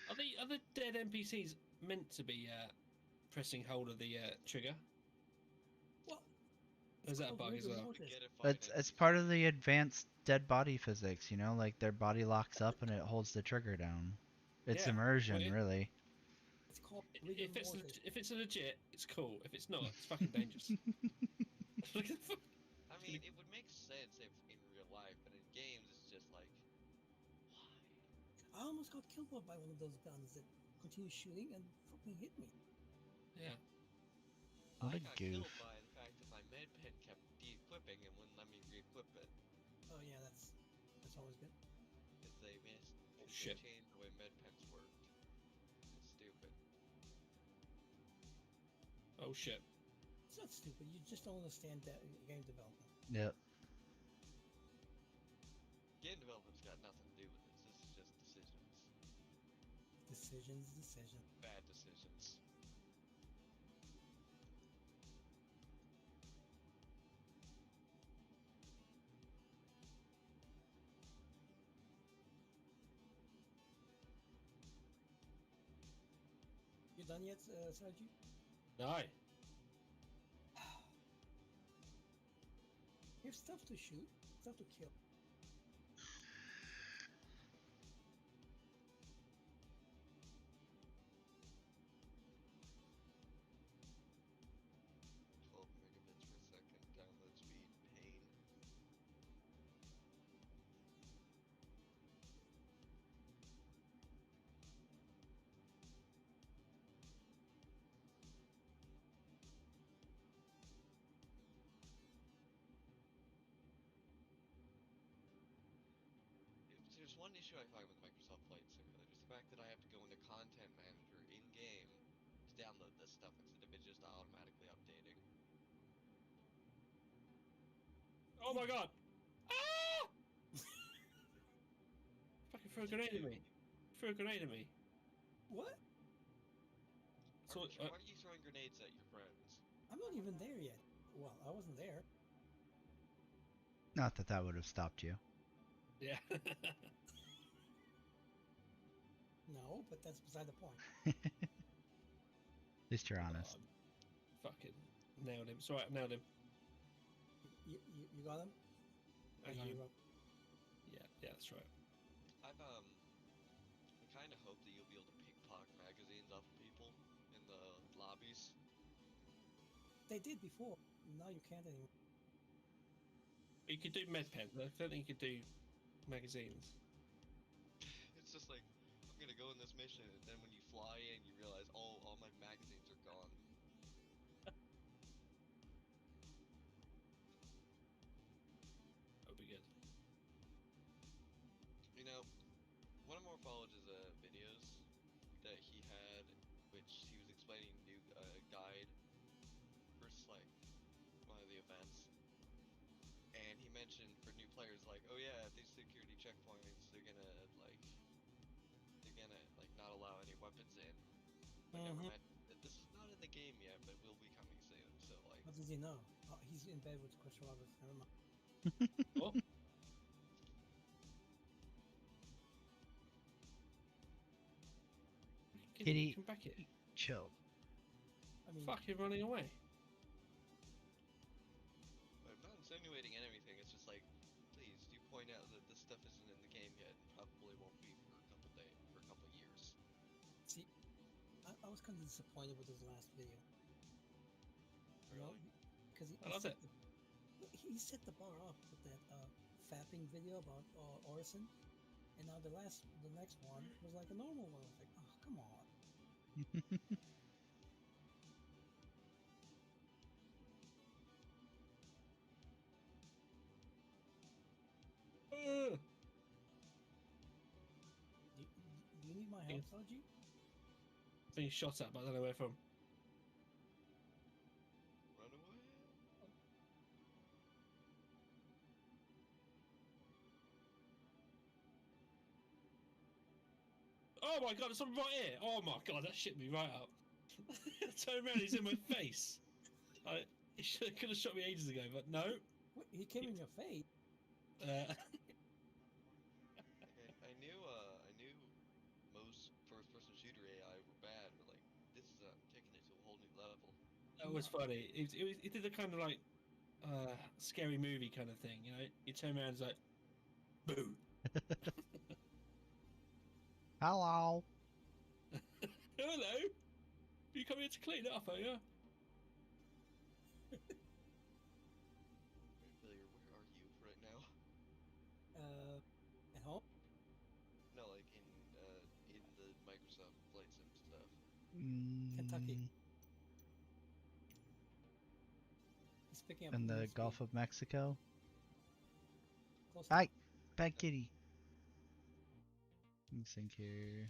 Are the dead NPCs meant to be pressing hold of the trigger? Well, Or is that a called bug as rigor well? mortis. Forget if I It's part of the advanced dead body physics, you know, like their body locks up and it holds the trigger down. It's Yeah, immersion, well, really. It's called rigor mortis. If it's legit, it's cool. If it's not, it's fucking dangerous. Look at the fuck. I mean, it would make sense if in real life, but in games, it's just like, why? I almost got killed by one of those guns that continued shooting and fucking hit me. Yeah. What I a got goof. killed by the fact that my med pen kept de-equipping and wouldn't let me re-equip it. Oh yeah, that's always good. Because they missed. Oh, They shit. changed the way med pens worked. It's stupid. Oh shit. It's not stupid. You just don't understand that game development. Yep. Game development's got nothing to do with this. This is just decisions. Decisions. Bad decisions. You done yet, Sergi? No. You have stuff to shoot, stuff to kill. Megabits per second download speed. Pain. If there's one issue I find with Microsoft Flight Simulator, it's the fact that I have to go into Content Manager in-game to download this stuff instead of it just automatically updating. Oh my god. Ah! Fucking threw a grenade at me. Threw a grenade at me. What? So, Why are you throwing grenades at your friends? I'm not even there yet. Well, I wasn't there. Not that that would have stopped you. yeah. No, but that's beside the point. At least you're honest. God. nailed him. It's alright, I've nailed him. You got him? I Or got you him. wrote- Yeah, that's right. I kind of hope that you'll be able to pickpocket magazines off of people in the lobbies. They did before. Now you can't anymore. You could do med pens. I don't think you could do magazines. It's just like, I'm gonna go in this mission, and then when you fly in, you realize, oh, all my magazines are gone. That would be good. You know, one of Morphology's videos that he had, which he was explaining new guide versus like one of the events, and he mentioned for new players like, oh yeah, at these security checkpoints, they're gonna not allow any weapons in. But never Mhm. mind. This is not in the game yet, but will be coming soon. So like, What does he know? Oh, he's in bed with Chris Roberts. Never mind. Oh, Kitty. come back here. Chill. I mean, Fucking running away. I'm not insinuating anything. It's just like, please do point out that this stuff isn't in the game yet, and probably won't be for a couple days, for a couple years. see, I was kind of disappointed with his last video. You know, Really? because I loved it. He set the bar up with that fapping video about Orison, and now the next one was like a normal one. I was like, oh, come on. Ugh. Do you need my help, Saji? Being shot at, but I don't know where from. Run away. Oh my god, there's something right here! Oh my god, that shit me right up. Turn around, he's in my face. He could have shot me ages ago, but no. Wait, he came in your face. Like I knew most first-person shooter AI were bad, but like this is taking it to a whole new level. That was funny. It did a kind of like scary movie kind of thing, you know? You turn around and it's like, boo. Hello. Hello. You come here to clean it up, are you? Failure, where are you right now? At home. No, like in the Microsoft Flight Sim stuff. Kentucky. He's picking up In the movement speed. Gulf of Mexico. Close Hi, enough. bad kitty. Let me think here.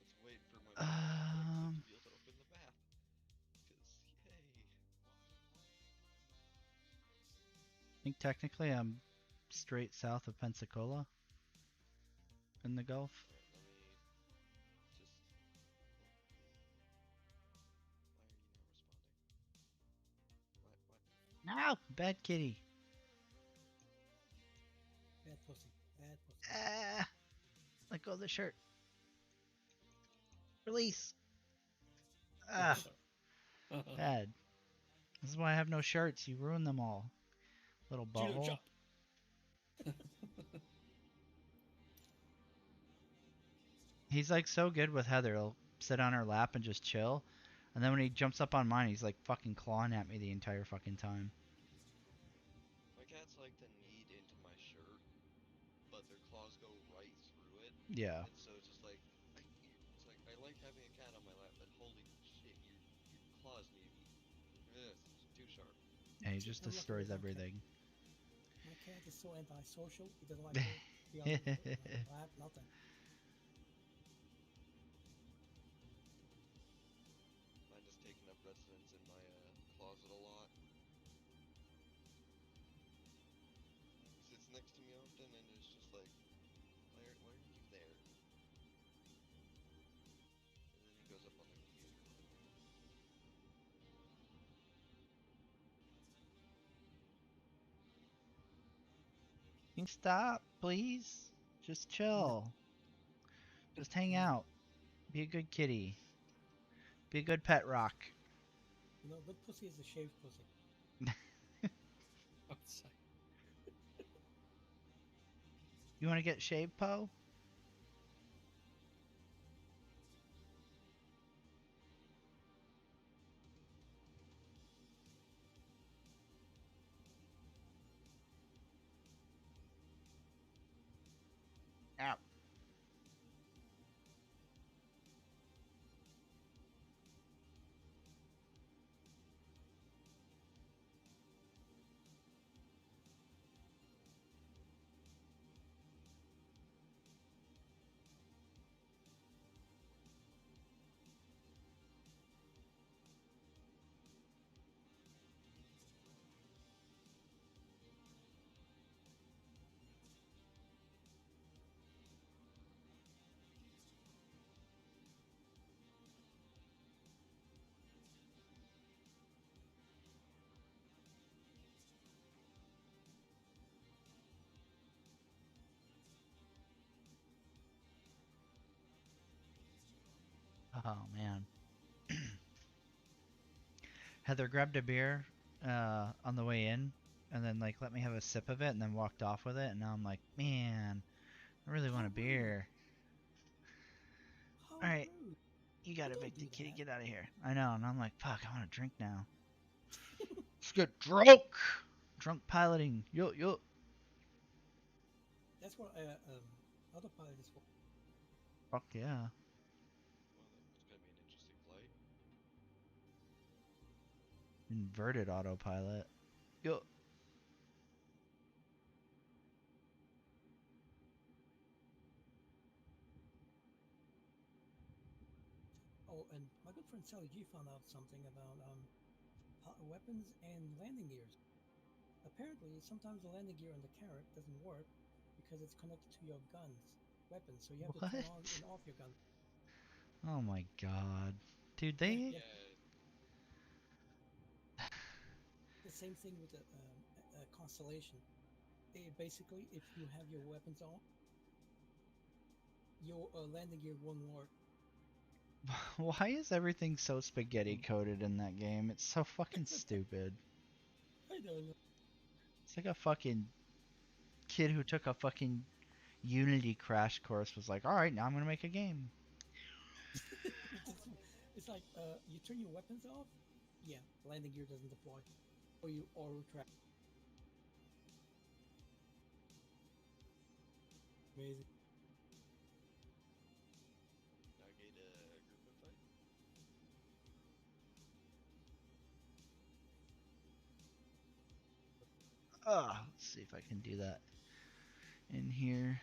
Let's wait for my to be able to open the map. Cause yay. I think technically I'm straight south of Pensacola in the Gulf. Alright, let me just. Why are you not responding? What? No, bad kitty. Bad pussy. Bad pussy. Ah, let go of the shirt. Release. Ah, bad. This is why I have no shirts. You ruined them all. Little Judo butthole. chop. He's like so good with Heather. He'll sit on her lap and just chill. And then when he jumps up on mine, he's like fucking clawing at me the entire fucking time. My cats like to knead into my shirt, but their claws go right through it. Yeah. And so it's just like, it's like I like having a cat on my lap, but holy shit, your claws need it's too sharp. And he just I'm lucky destroys with my cat. everything. My cat is so antisocial. He doesn't like to be on the lap. Nothing. Mine is taking up residence in my closet a lot. He sits next to me often, and it's just like, why are you there? And then he goes up on the computer. Can you stop, please? Just chill. Just hang out. Be a good kitty. Be a good pet rock. You know, good pussy is a shaved pussy. I'd say. You want to get shaved, Poe? Ow. Oh man. Heather grabbed a beer on the way in, and then like let me have a sip of it, and then walked off with it. And now I'm like, man, I really want How a rude! beer. How All right, rude! you got You don't do evicted, kitty. that. Get out of here. I know, and I'm like, fuck, I want to drink now. Let's get drunk. Drunk piloting. Yo yo. That's what autopilot is for. Fuck yeah. Well, it's gonna be an interesting flight. Inverted autopilot. Yo. Oh, and my good friend Sally G found out something about weapons and landing gears. Apparently, sometimes the landing gear on the carrot doesn't work because it's connected to your weapons. So you have to turn on What? and off your gun. Oh my god. Dude, Yeah, they. yeah. Yeah, The same thing with the Constellation. Basically, if you have your weapons on, your landing gear won't work. Why is everything so spaghetti coated in that game? It's so fucking stupid. I don't know. It's like a fucking kid who took a fucking Unity crash course was like, all right, now I'm gonna make a game. It's like you turn your weapons off. Yeah, landing gear doesn't deploy, or you auto track. Amazing. navigate a group of fight. Let's see if I can do that in here.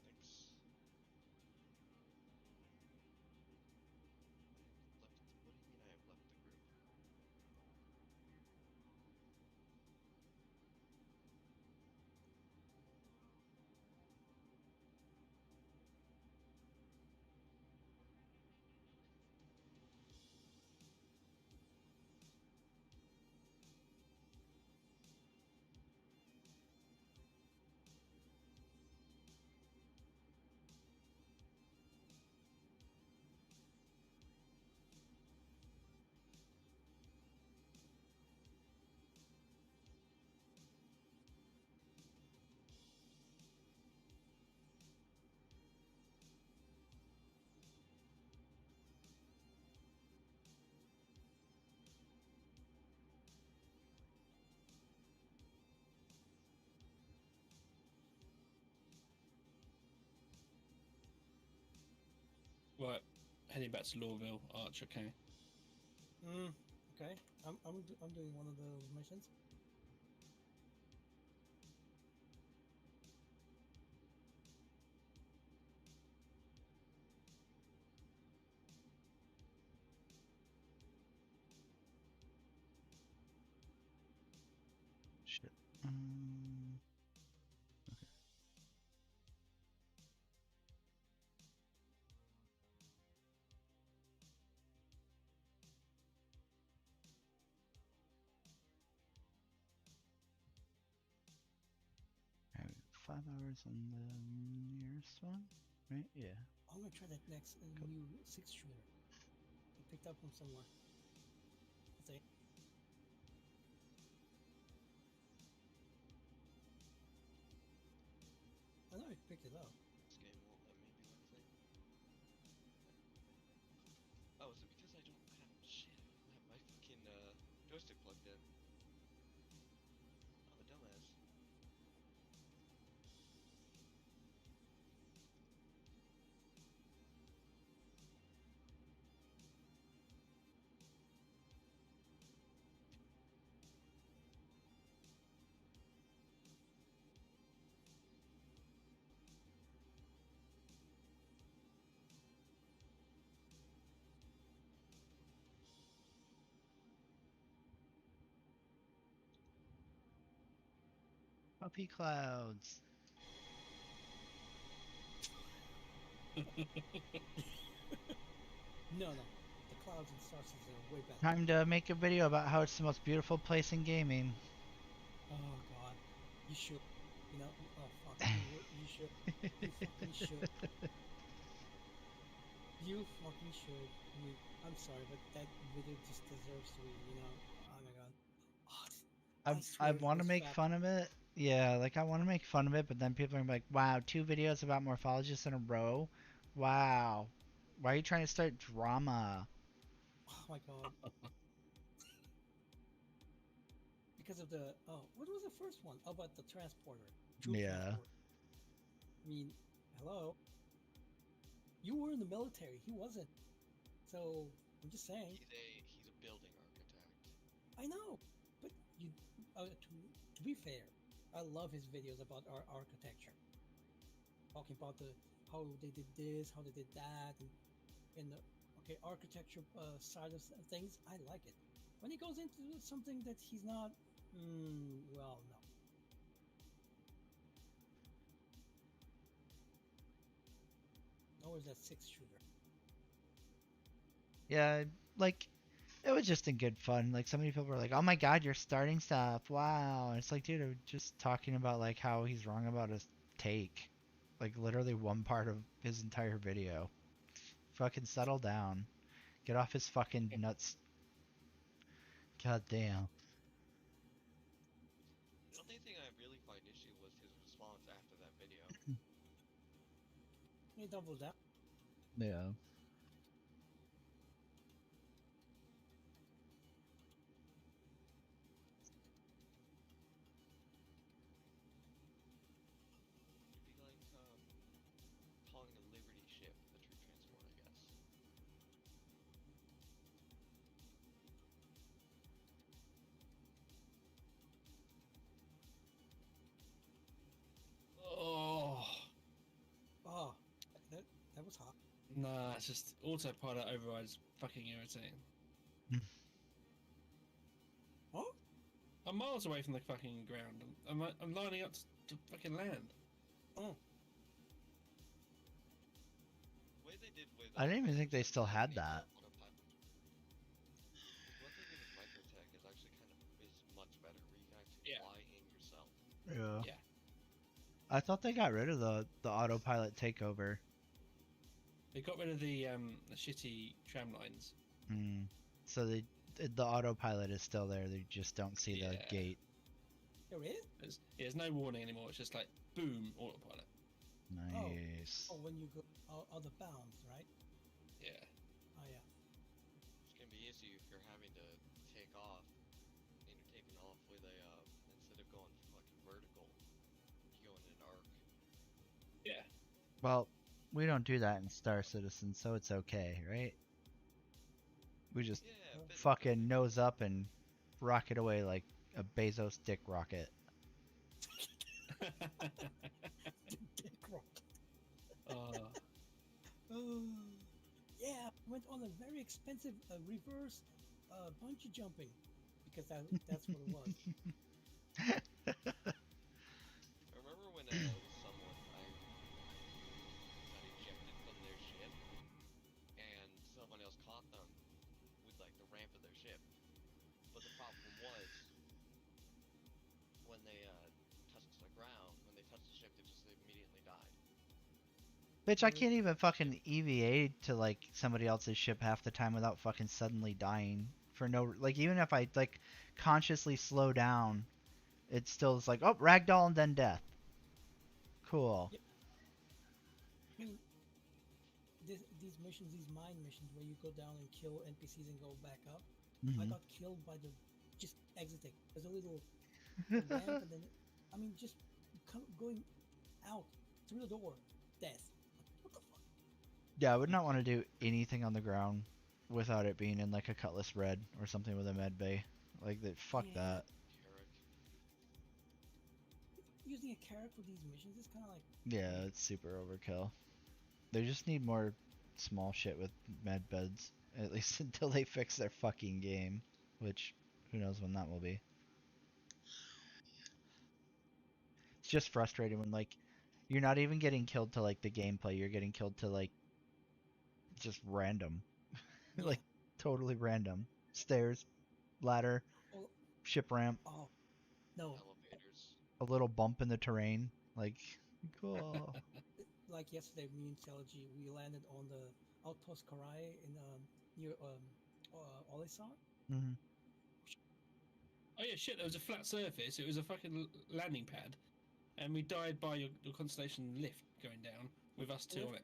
Thanks. Left. What do you mean I have left the group? Right, heading back to Lawville, Arch. Okay. Okay, I'm doing one of those missions. Shit. Okay. 5 hours on the nearest one, right? Yeah. I'm gonna try that next Cool. new 6-shooter. I picked up from somewhere. I think. I know I picked it up. This game won't let me do anything. Oh, is it because I don't have shit? I don't have my fucking joystick plugged in. I'm a dumbass. Puppy clouds. No, the clouds in Star Citizen are way better. Time to make a video about how it's the most beautiful place in gaming. Oh God, you should. You know, oh fuck, you should. You fucking should. You fucking should. I'm sorry, but that video just deserves to be. You know, oh my God. Oh, I swear want to those make fat- fun of it. Yeah, like I want to make fun of it, but then people are like, "Wow, 2 videos about morphologists in a row. Wow, why are you trying to start drama?" Oh my God. Because of the what was the first one? Oh, about the transporter, troop Yeah. transport. I mean, hello. You were in the military. He wasn't. So I'm just saying. He's a building architect. I know, but you. To be fair, I love his videos about our architecture. Talking about how they did this, how they did that, and the architecture side of things. I like it. When he goes into something that he's not, well, no. Nor is that 6-shooter. Yeah, like it was just in good fun. Like so many people were like, "Oh my God, you're starting stuff! Wow!" And it's like, dude, I'm just talking about like how he's wrong about his take. Like literally one part of his entire video. Fucking settle down. Get off his fucking nuts. God damn. The only thing I really find issue was his response after that video. He doubles down. Yeah. It'd be like calling a Liberty ship the troop transport, I guess. Oh. Oh, that was hot. Nah, it's just autopilot overrides fucking irritating. Huh? I'm miles away from the fucking ground. I'm lining up to fucking land. Oh, The way they did with I didn't even think they still had autopilot- that. What they did with Microtech is actually is much better, where you can actually Yeah. fly in yourself. Yeah. Yeah. I thought they got rid of the autopilot takeover. They got rid of the shitty tram lines. So the autopilot is still there. They just don't see the Yeah. gate. there is? There's no warning anymore. It's just like boom, autopilot. Nice. Oh, when you go out of bounds, right? Yeah. Oh yeah. It's gonna be easy if you're having to take off, and you're taking off with a instead of going fucking vertical, you go in an arc. Yeah. Well, we don't do that in Star Citizen, so it's okay, right? We just Yeah, but fucking nose up and rocket away like a Bezos dick rocket. Dick rock. Oh. Oh, yeah, went on a very expensive reverse bungee jumping because that's what it was. I remember when someone got ejected from their ship, and someone else caught them with like the ramp of their ship. But the problem was when they touched the ground, when they touched the ship, they immediately died. Bitch, I can't even fucking EVA to like somebody else's ship half the time without fucking suddenly dying for no like even if I like consciously slow down, it still is like oh ragdoll and then death. Cool. Yep. I mean, these missions, these mine missions where you go down and kill NPCs and go back up. I got killed by the just exiting. There's a little ramp and then, I mean, just going out through the door, death. What the fuck? Yeah, I would not want to do anything on the ground without it being in like a Cutlass Red or something with a med bay. Like that. Fuck Yeah. that. Carrick. Using a carrot for these missions is kind of like. Yeah, it's super overkill. They just need more small shit with med beds, at least until they fix their fucking game, which who knows when that will be. It's just frustrating when like you're not even getting killed to like the gameplay, you're getting killed to like just random. Yeah. Like totally random. Stairs, ladder, Oh, ship ramp, oh no. Elevators. a little bump in the terrain. Like cool. Like yesterday, me and Celaji, we landed on the Outpost Karai in near Olisar. Mm-hmm. Oh yeah, shit! There was a flat surface. It was a fucking landing pad, and we died by your constellation lift going down with us two on it.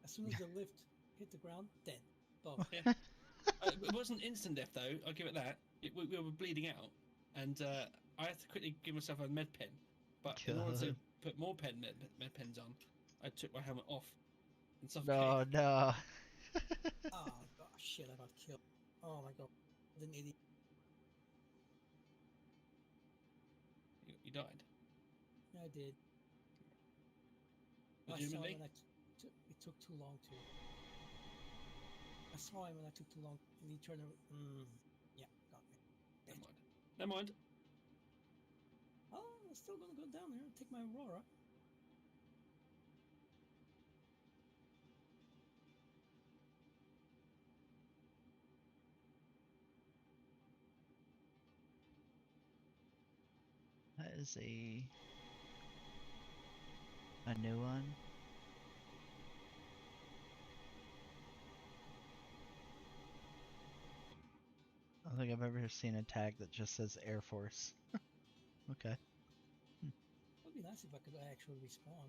As soon as the lift hit the ground, dead. Both. Yeah. It wasn't instant death though. I'll give it that. We were bleeding out, and I had to quickly give myself a med pen. But in order to God. put more med pens on, I took my helmet off and No, suffocated. no. Oh god, shit! I got killed. Oh my god, what an idiot. You died. I did. I saw him Legitimately? and it took too long to. I saw him and I took too long, and he turned around. Yeah, got me. Never mind. Never mind. Oh, I'm still gonna go down there and take my Aurora. That is a new one. I don't think I've ever seen a tag that just says Air Force. Okay. It would be nice if I could actually respawn.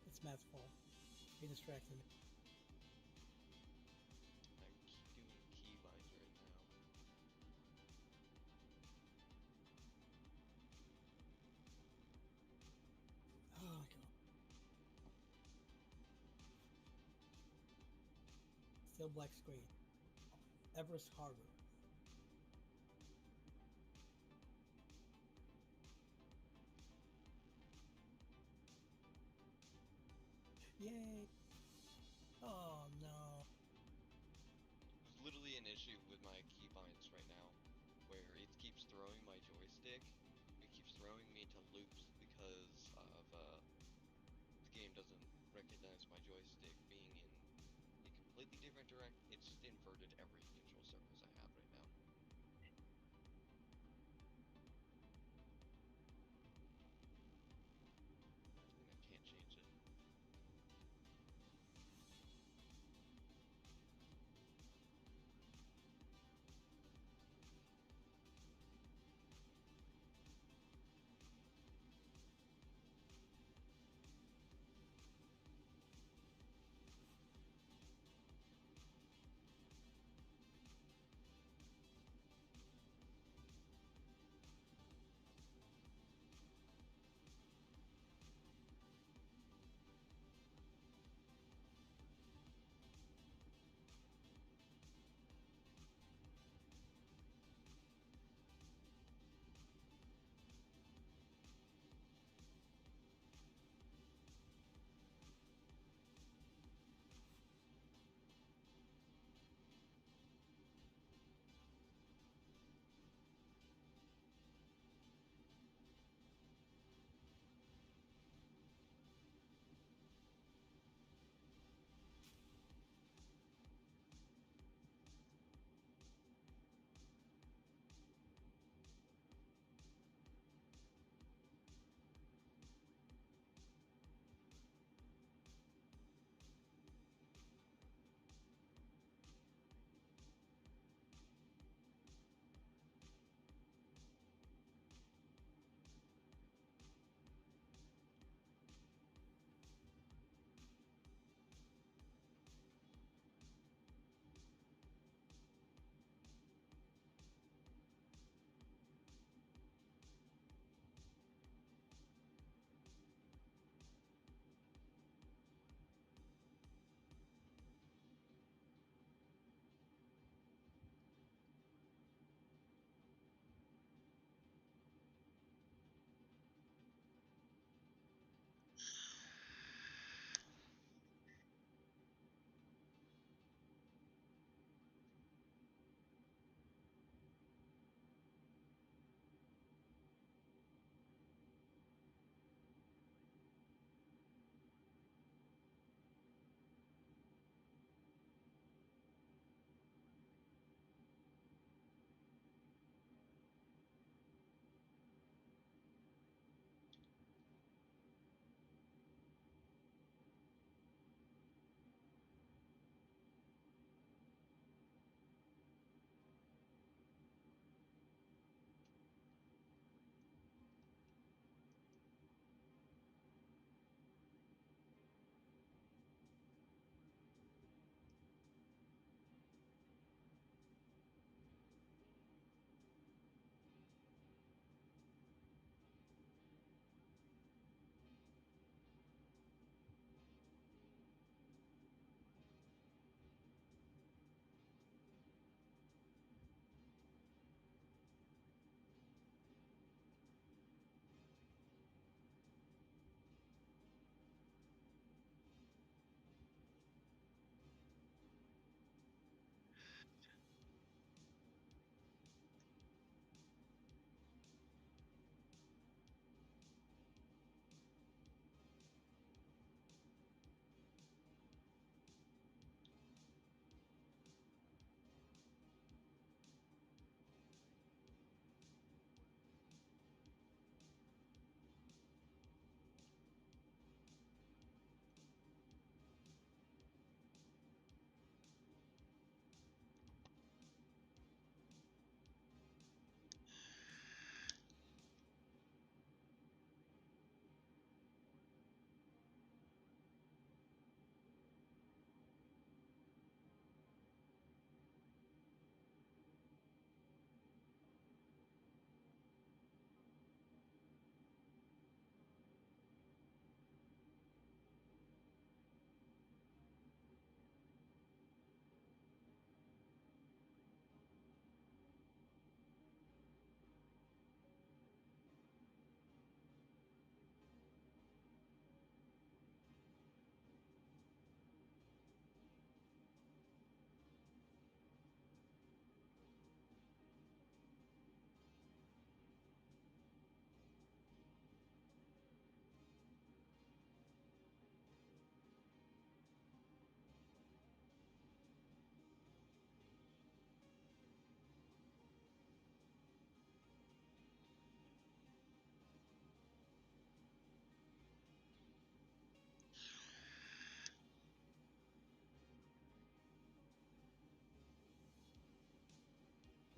It's Matt's fault. He distracted me. I'm doing keybinds right now. Oh my god. Still black screen. Everest Harbor. Yay! Oh no. There's literally an issue with my keybinds right now, where it keeps throwing my joystick. It keeps throwing me to loops because of the game doesn't recognize my joystick being in a completely different direct. It's just inverted every neutral surface I have right now. And I can't change it.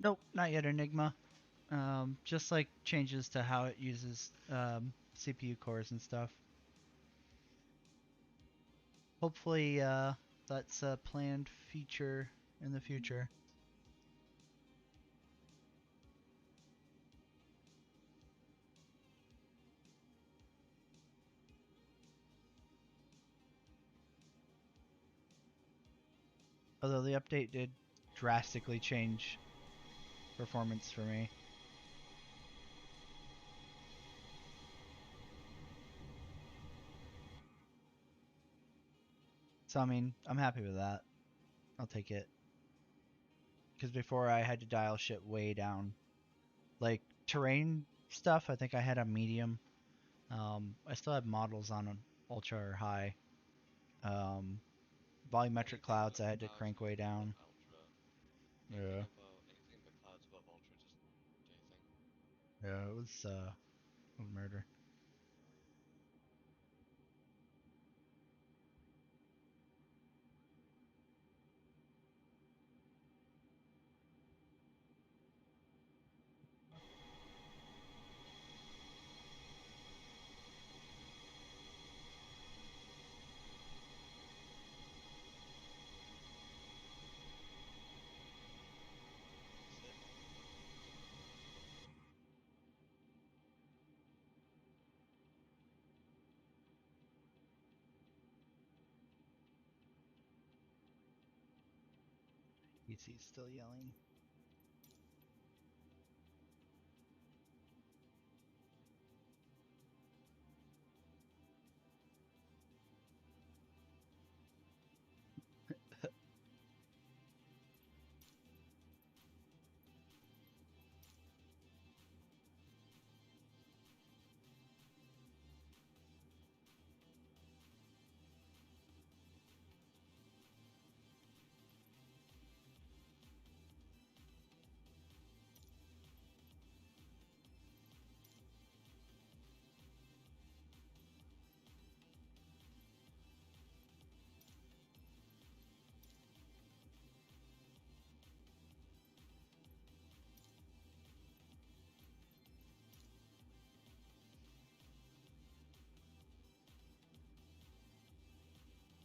Nope, not yet Enigma. Just like changes to how it uses CPU cores and stuff. Hopefully, that's a planned feature in the future. Although the update did drastically change performance for me. So, I mean, I'm happy with that. I'll take it. Because before I had to dial shit way down. Like, terrain stuff, I think I had a medium. I still have models on an ultra or high. Volumetric clouds, I had to crank way down. Yeah. Anything but clouds above ultra, just anything. Yeah, it was murder. PC's still yelling.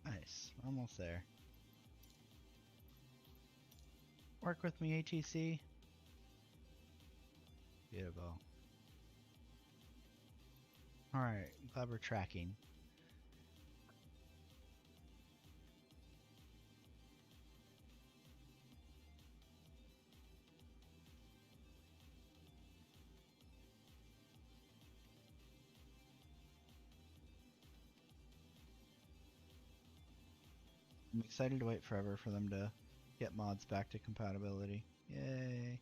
Nice, almost there. Work with me, ATC. Beautiful. Alright, glad we're tracking. I'm excited to wait forever for them to get mods back to compatibility. Yay.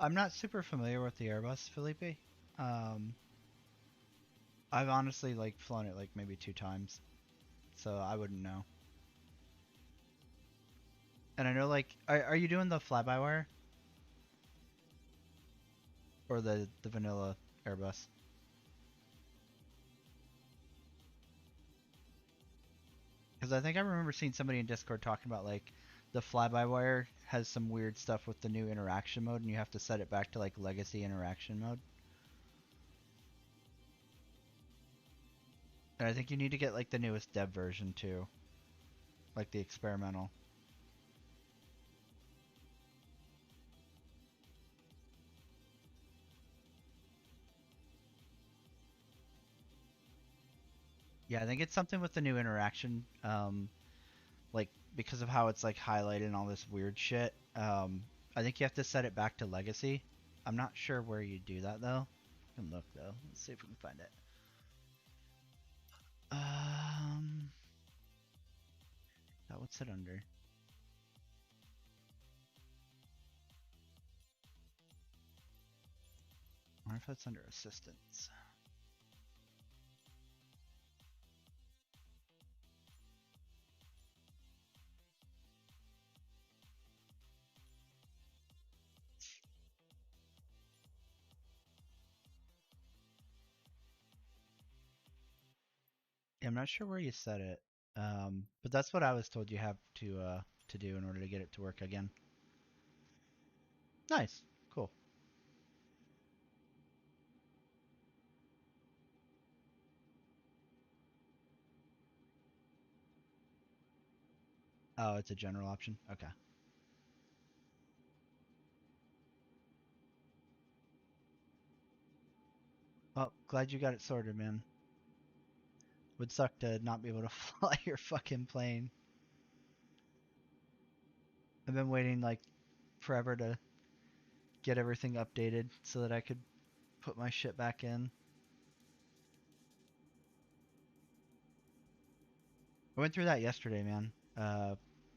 I'm not super familiar with the Airbus, Felipe. Um, I've honestly like flown it like maybe 2 times, so I wouldn't know. And I know like, are you doing the fly-by-wire or the vanilla Airbus? Because I think I remember seeing somebody in Discord talking about like the fly-by-wire has some weird stuff with the new interaction mode, and you have to set it back to like legacy interaction mode. And I think you need to get like the newest dev version too, like the experimental. Yeah, I think it's something with the new interaction. Like because of how it's like highlighted and all this weird shit. I think you have to set it back to legacy. I'm not sure where you do that though. I can look though. Let's see if we can find it. That what's it under? I wonder if that's under assistance. Yeah, I'm not sure where you set it. But that's what I was told you have to do in order to get it to work again. Nice. Cool. Oh, it's a general option. Okay. Well, glad you got it sorted, man. Would suck to not be able to fly your fucking plane. I've been waiting like forever to get everything updated so that I could put my shit back in. I went through that yesterday, man.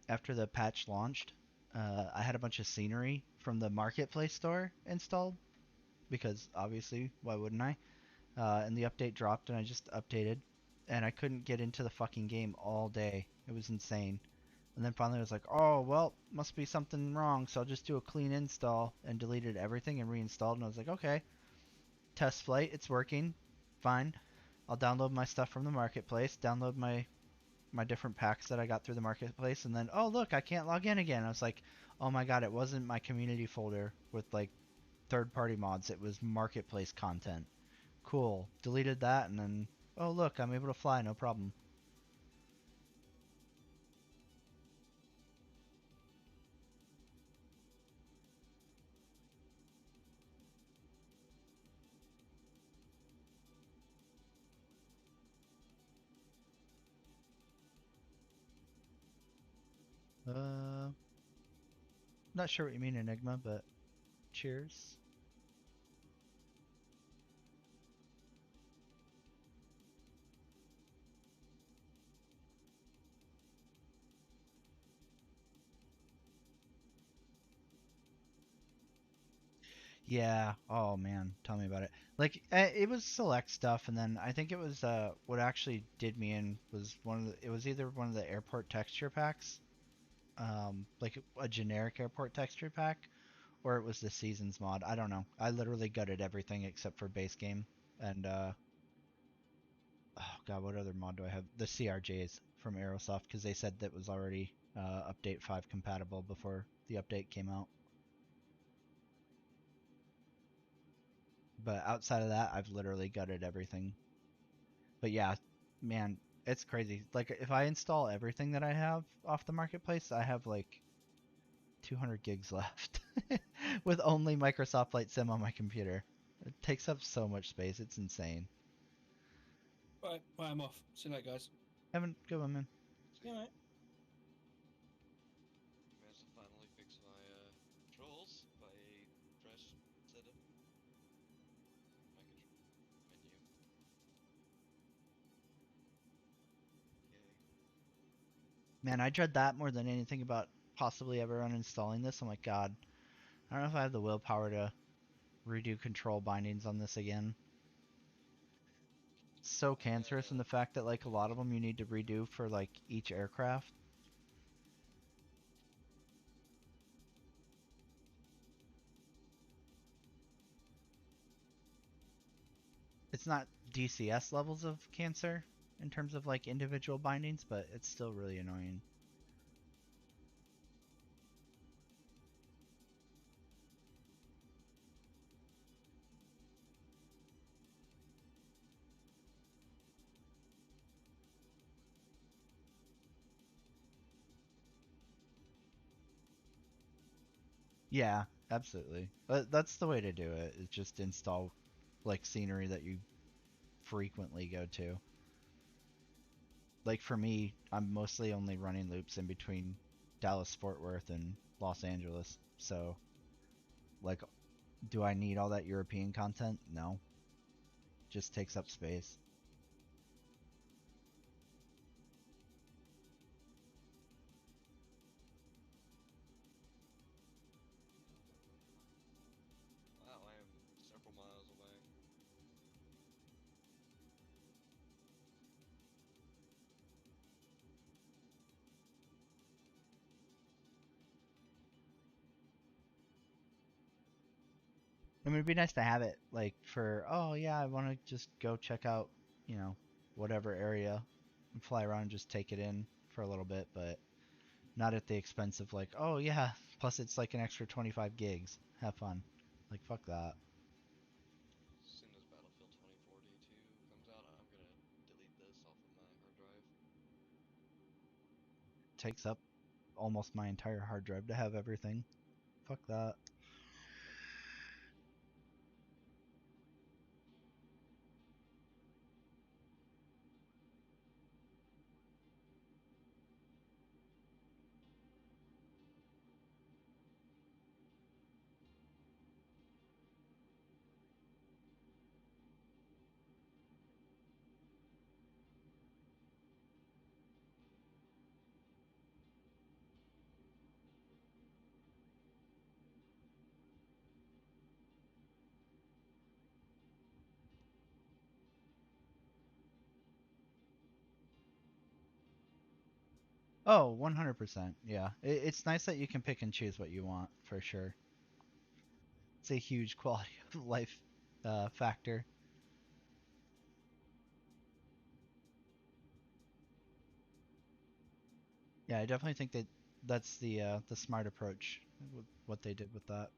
After the patch launched, I had a bunch of scenery from the marketplace store installed because obviously, why wouldn't I? And the update dropped, and I just updated, and I couldn't get into the fucking game all day. It was insane. And then finally I was like, oh, well, must be something wrong, so I'll just do a clean install and deleted everything and reinstalled. And I was like, okay, test flight, it's working, fine. I'll download my stuff from the marketplace, download my different packs that I got through the marketplace, and then, oh, look, I can't log in again. I was like, oh my god, it wasn't my community folder with like third-party mods, it was marketplace content. Cool. Deleted that, and then, oh look, I'm able to fly, no problem. Not sure what you mean, Enigma, but cheers. Yeah. Oh man, tell me about it. Like it was select stuff, and then I think it was what actually did me in was one of the. It was either one of the airport texture packs, like a generic airport texture pack, or it was the seasons mod. I don't know. I literally gutted everything except for base game, and oh god, what other mod do I have? The CRJs from Aerosoft because they said that was already update 5 compatible before the update came out. But outside of that, I've literally gutted everything. But yeah, man, it's crazy. Like if I install everything that I have off the marketplace, I have like 200 gigs left with only Microsoft Flight Sim on my computer. It takes up so much space. It's insane. Right, I'm off. See you later, guys. Have a good one, man. See, Yeah, right. I managed to finally fix my controls by fresh setup. My control menu. Yay. Man, I dread that more than anything about possibly ever uninstalling this. I'm like, God, I don't know if I have the willpower to redo control bindings on this again. It's so cancerous in the fact that like a lot of them you need to redo for like each aircraft. It's not DCS levels of cancer in terms of like individual bindings, but it's still really annoying. Yeah, absolutely. But that's the way to do it. Is just install like scenery that you frequently go to. like for me, I'm mostly only running loops in between Dallas Fort Worth and Los Angeles. So like, do I need all that European content? No, just takes up space. Wow, I am several miles away. I mean, it'd be nice to have it like for, oh yeah, I want to just go check out, you know, whatever area and fly around and just take it in for a little bit, but not at the expense of like, oh yeah, plus it's like an extra 25 gigs. Have fun. Like fuck that. As soon as Battlefield 2042 comes out, I'm gonna delete this off of my hard drive. Takes up almost my entire hard drive to have everything. Fuck that. Oh, 100%. Yeah. It's nice that you can pick and choose what you want, for sure. It's a huge quality of life factor. Yeah, I definitely think that that's the smart approach with what they did with that.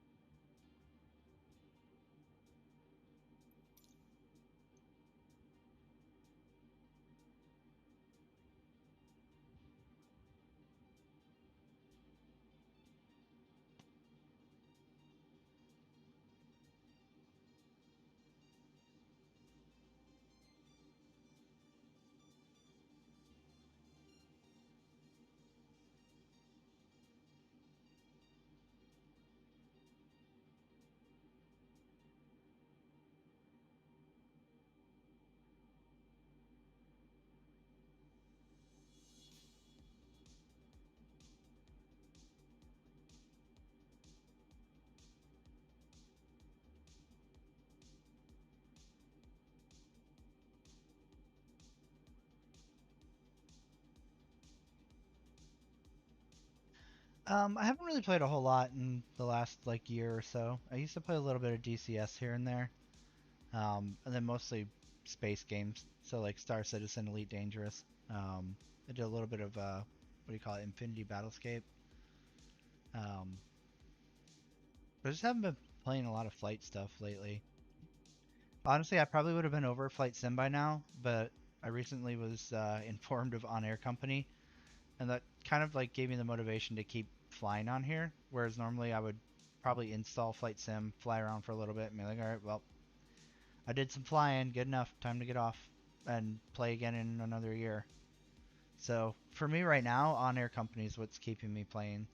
I haven't really played a whole lot in the last like year or so. I used to play a little bit of DCS here and there, and then mostly space games. So like Star Citizen, Elite Dangerous. I did a little bit of what do you call it, Infinity Battlescape. Um, but I just haven't been playing a lot of flight stuff lately. Honestly, I probably would have been over Flight Sim by now, but I recently was informed of OnAir Company, and that kind of like gave me the motivation to keep flying on here. Whereas normally I would probably install Flight Sim, fly around for a little bit, and be like, all right, well, I did some flying, good enough, time to get off and play again in another year. So for me right now, OnAir Company is what's keeping me playing.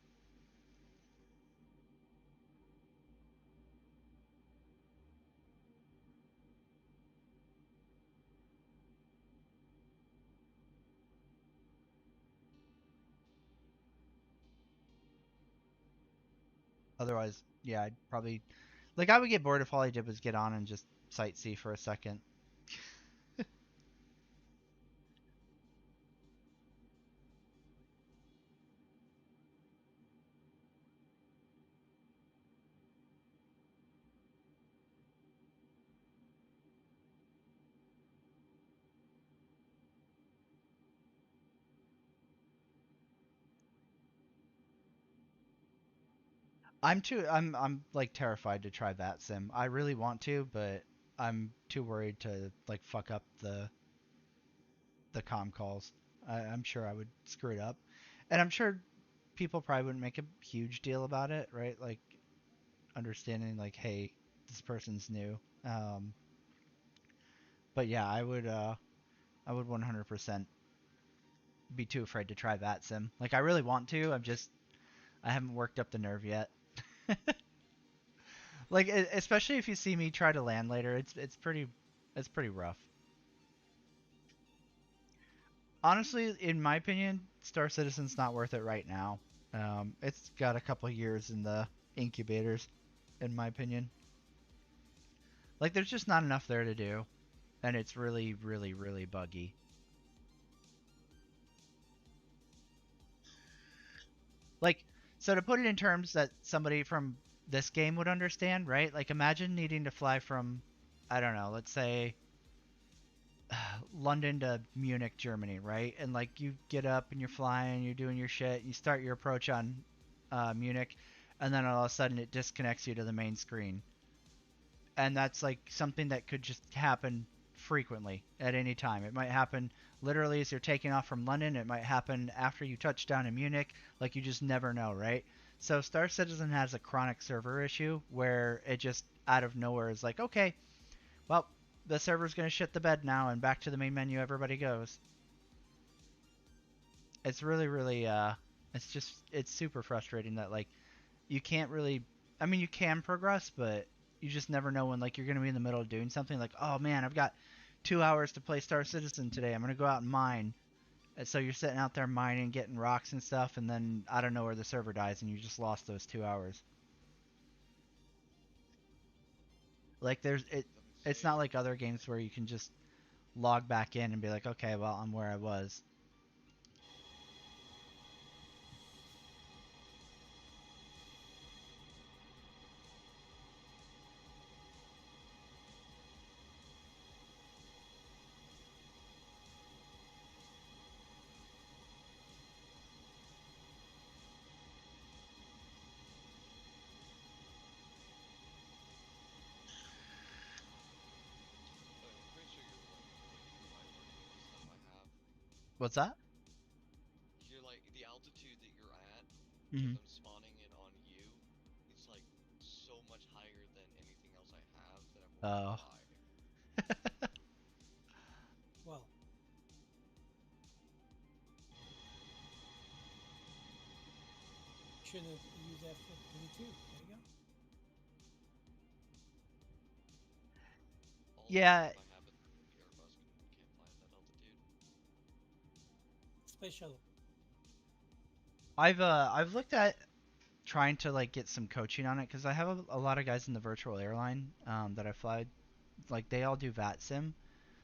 Otherwise, yeah, I'd probably like I would get bored if all I did was get on and just sightsee for a second. I'm like terrified to try that sim. I really want to, but I'm too worried to like fuck up the comm calls. I'm sure I would screw it up. And I'm sure people probably wouldn't make a huge deal about it, right? Like understanding like, hey, this person's new. But yeah, I would 100% be too afraid to try that sim. Like I really want to. I haven't worked up the nerve yet. Like especially if you see me try to land later, it's pretty rough. Honestly, in my opinion, Star Citizen's not worth it right now. It's got a couple years in the incubators, in my opinion. Like there's just not enough there to do, and it's really, really, really buggy. Like, so to put it in terms that somebody from this game would understand, right? Like imagine needing to fly from, I don't know, let's say London to Munich, Germany, right? And like you get up and you're flying, you're doing your shit, you start your approach on Munich, and then all of a sudden it disconnects you to the main screen. And that's like something that could just happen frequently at any time. It might happen literally as you're taking off from London. It might happen after you touch down in Munich. Like you just never know, right? So Star Citizen has a chronic server issue where it just out of nowhere is like, okay, well, the server's gonna shit the bed now, and back to the main menu everybody goes. It's really, really, it's super frustrating that like you can't really, I mean, you can progress, but you just never know when like you're gonna be in the middle of doing something. Like, oh man, I've got 2 hours to play Star Citizen today. I'm gonna go out and mine. And so you're sitting out there mining, getting rocks and stuff, and then I don't know where the server dies, and you just lost those 2 hours. Like it's not Insane. like other games where you can just log back in and be like, okay, well I'm where I was. I'm pretty sure you're like way too high for any of the stuff I have. What's that? You're like the altitude that you're at, because Hmm. I'm spawning it on you. It's like so much higher than anything else I have that I'm wondering Oh. why. Well, shouldn't have used that for 32. There you go. All of the Yeah, stuff I have at the Airbus can't fly at that altitude. Space shuttle. I've looked at trying to like get some coaching on it because I have a lot of guys in the virtual airline that I fly. Like they all do VAT sim,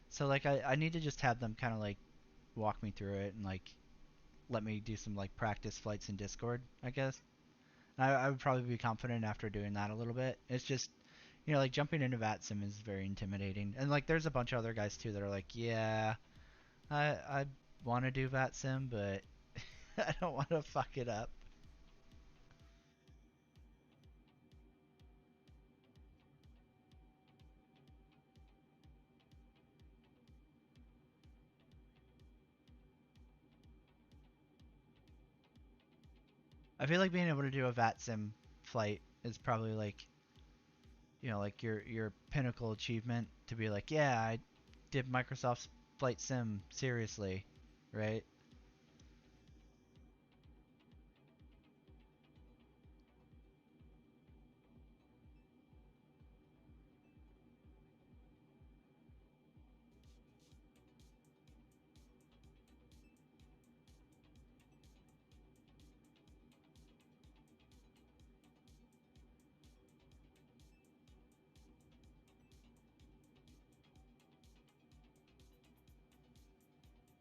so like I need to just have them kind of like walk me through it and like let me do some like practice flights in Discord, I guess. I would probably be confident after doing that a little bit. It's just like jumping into VAT sim is very intimidating, and like there's a bunch of other guys too that are like, yeah, I want to do VAT sim, but I don't want to fuck it up. I feel like being able to do a VAT sim flight is probably like like your pinnacle achievement to be like, yeah, I did Microsoft's flight sim seriously, right?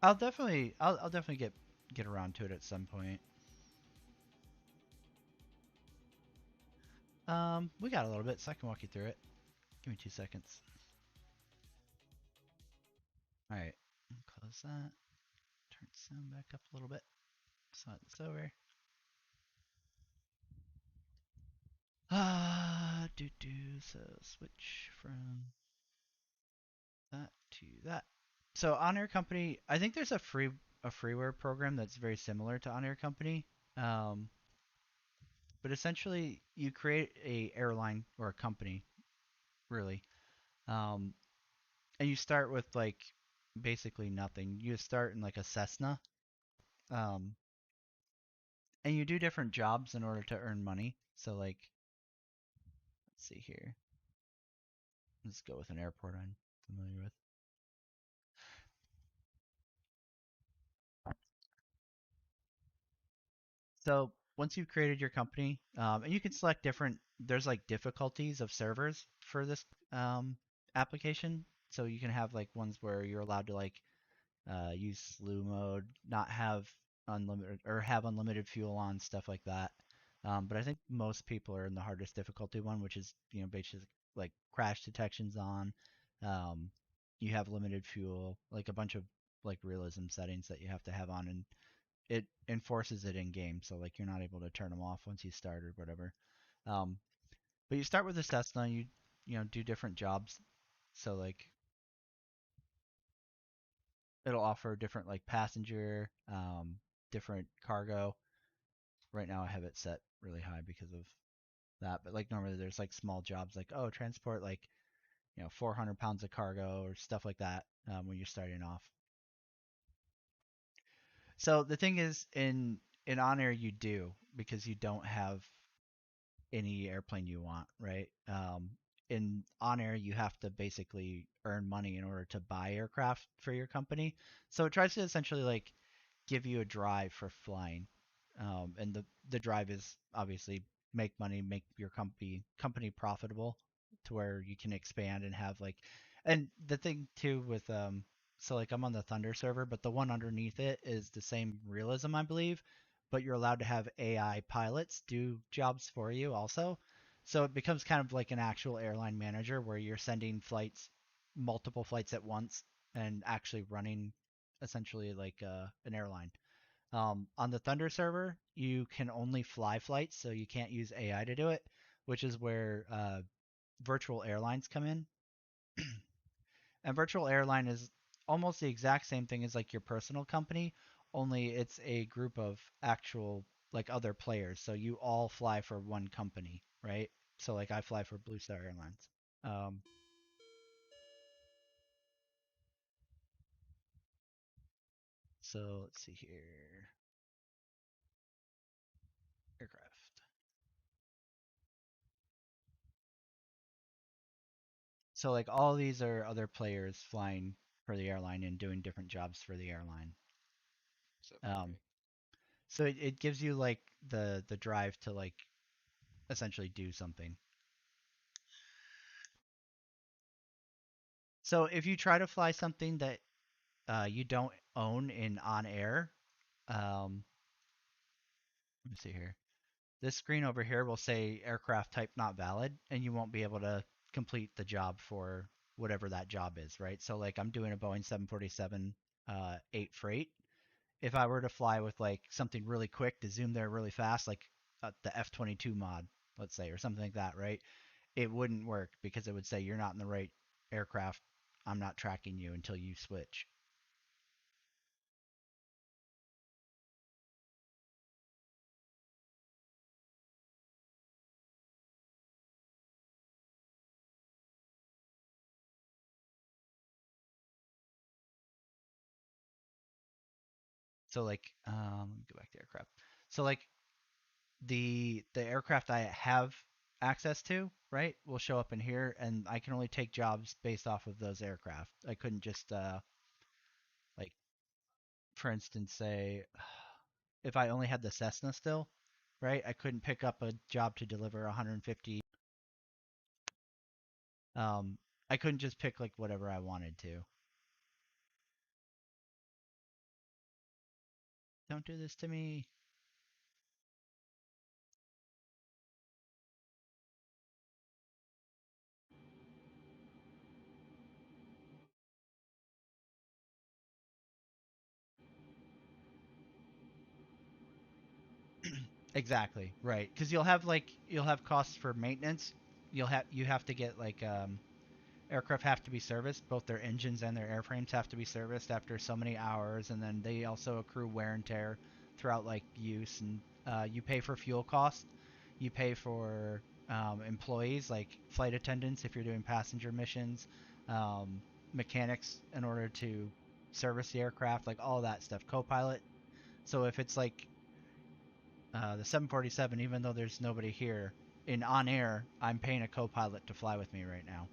I'll definitely get around to it at some point. We got a little bit, so I can walk you through it. Give me 2 seconds. All right, close that. Turn sound back up a little bit. Slide this over. So switch from that to that. So OnAir Company, I think there's a freeware program that's very similar to OnAir Company. Um, but essentially you create a airline or a company, really. Um, and you start with like basically nothing. You start in like a Cessna, Um, and you do different jobs in order to earn money. So like, let's see here. Let's go with an airport I'm familiar with. So once you've created your company, and you can select different, there's like difficulties of servers for this application. So you can have like ones where you're allowed to like use slew mode, not have unlimited or have unlimited fuel on, stuff like that. But I think most people are in the hardest difficulty one, which is basically like crash detections on. Um, you have limited fuel, like a bunch of like realism settings that you have to have on, and it enforces it in game. So like you're not able to turn them off once you start or whatever. Um, but you start with a Cessna, you do different jobs. So like it'll offer different like passenger, different cargo. Right now I have it set really high because of that. But like normally there's like small jobs like transport like 400 pounds of cargo or stuff like that when you're starting off. So the thing is in OnAir you do because you don't have any airplane you want, right? In OnAir, you have to basically earn money in order to buy aircraft for your company. So it tries to essentially like give you a drive for flying, and the drive is obviously make money, make your company profitable to where you can expand and have like, and the thing too with so like I'm on the Thunder server, but the one underneath it is the same realism, I believe, but you're allowed to have AI pilots do jobs for you also. So it becomes kind of like an actual airline manager where you're sending flights, multiple flights at once, and actually running essentially like an airline. On the Thunder server, you can only fly flights, so you can't use AI to do it, which is where virtual airlines come in. And virtual airline is almost the exact same thing as like your personal company, only it's a group of actual like other players. So you all fly for one company, right? So like I fly for BlueStar Airlines. Um, so let's see here, aircraft. So like all these are other players flying for the airline and doing different jobs for the airline. Except for me. Um, so it gives you like the drive to like essentially do something. So if you try to fly something that you don't own in OnAir, let me see here. This screen over here will say aircraft type not valid, and you won't be able to complete the job for whatever that job is, right? So like I'm doing a Boeing 747 8 freight. If I were to fly with like something really quick to zoom there really fast, like the F-22 mod, let's say, or something like that, right? It wouldn't work because it would say you're not in the right aircraft. I'm not tracking you until you switch. So like, let me go back to aircraft. So like the aircraft I have access to, right, will show up in here, and I can only take jobs based off of those aircraft. I couldn't just like, for instance, say if I only had the Cessna still, right, I couldn't pick up a job to deliver 150. Um, I couldn't just pick like whatever I wanted to. Don't do this to me. Exactly, right. Because you'll have costs for maintenance. You have to get like aircraft have to be serviced. Both their engines and their airframes have to be serviced after so many hours, and then they also accrue wear and tear throughout like use. And you pay for fuel costs. You pay for employees like flight attendants if you're doing passenger missions, mechanics in order to service the aircraft, like all that stuff. Co-pilot. So if it's like the 747, even though there's nobody here, in on air, I'm paying a co-pilot to fly with me right now.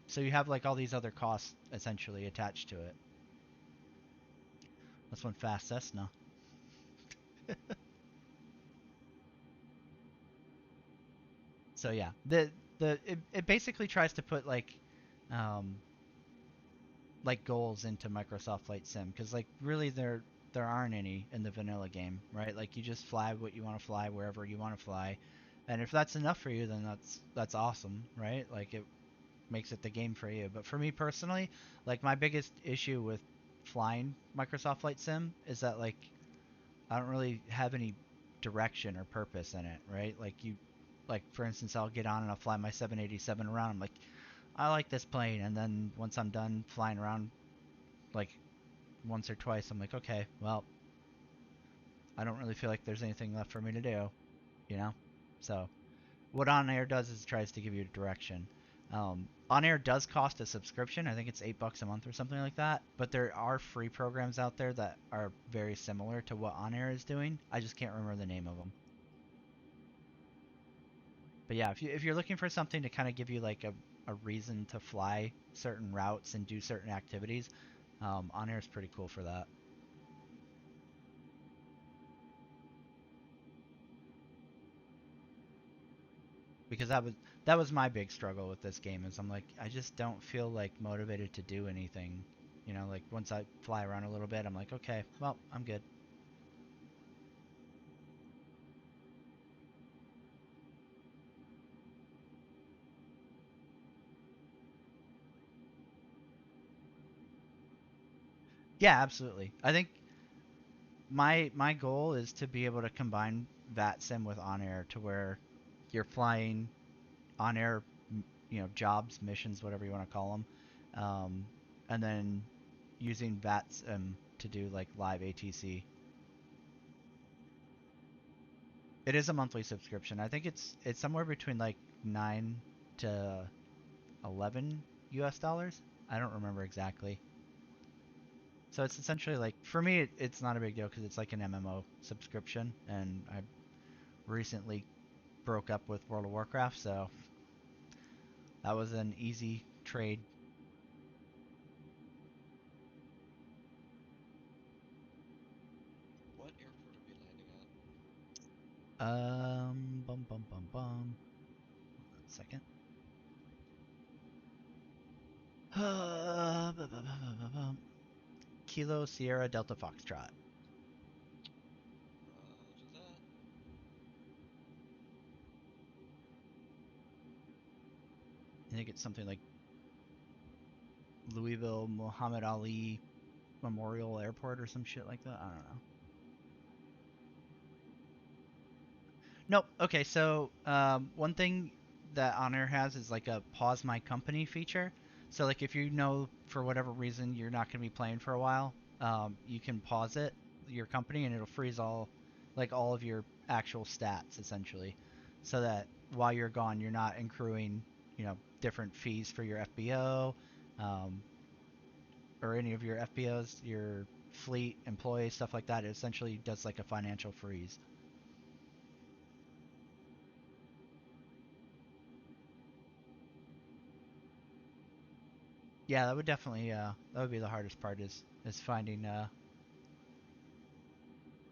So you have like all these other costs essentially attached to it. That's one fast Cessna. So yeah, it basically tries to put um, like goals into Microsoft Flight Sim because like really there aren't any in the vanilla game, right? Like you just fly what you want to fly wherever you want to fly, and if that's enough for you, then that's awesome, right? Like it makes it the game for you. But for me personally, like my biggest issue with flying Microsoft Flight Sim is that like I don't really have any direction or purpose in it, right? Like for instance, I'll get on and I'll fly my 787 around. I'm like, I like this plane, and then once I'm done flying around, like once or twice, I'm like, okay, well, I don't really feel like there's anything left for me to do, you know? So what On Air does is it tries to give you direction. On Air does cost a subscription. I think it's $8 a month or something like that. But there are free programs out there that are very similar to what On Air is doing. I just can't remember the name of them. But yeah, if you're looking for something to kind of give you like a reason to fly certain routes and do certain activities, On Air is pretty cool for that. Because that was my big struggle with this game is I'm like I just don't feel like motivated to do anything. You know, like once I fly around a little bit, I'm like, okay, well, I'm good. Yeah, absolutely. I think my goal is to be able to combine VATSIM with On Air to where you're flying On Air, you know, jobs, missions, whatever you want to call them, and then using VATSIM to do like live ATC. It is a monthly subscription. I think it's somewhere between like 9 to 11 US dollars. I don't remember exactly. So it's essentially like for me it's not a big deal because it's like an MMO subscription, and I recently broke up with World of Warcraft, so that was an easy trade. What airport are we landing at? Bum bum bum bum. Hold on a second. Kilo Sierra Delta Foxtrot. Roger that. I think it's something like Louisville Muhammad Ali Memorial Airport or some shit like that. I don't know. Nope. Okay, so one thing that Honor has is like a pause my company feature. So like if you know for whatever reason you're not going to be playing for a while, you can pause it, your company, and it'll freeze all of your actual stats essentially, so that while you're gone, you're not accruing, different fees for your FBO, um, or any of your FBOs, your fleet, employees, stuff like that. It essentially does like a financial freeze. Yeah, that would definitely that would be the hardest part is finding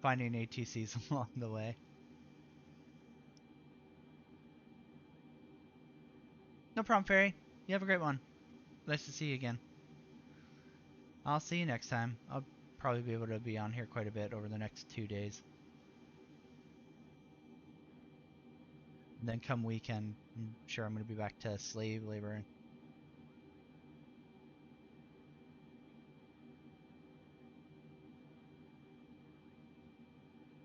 ATCs along the way. No problem, Ferry. You have a great one. Nice to see you again. I'll see you next time. I'll probably be able to be on here quite a bit over the next 2 days. And then come weekend, I'm sure I'm going to be back to slave labor.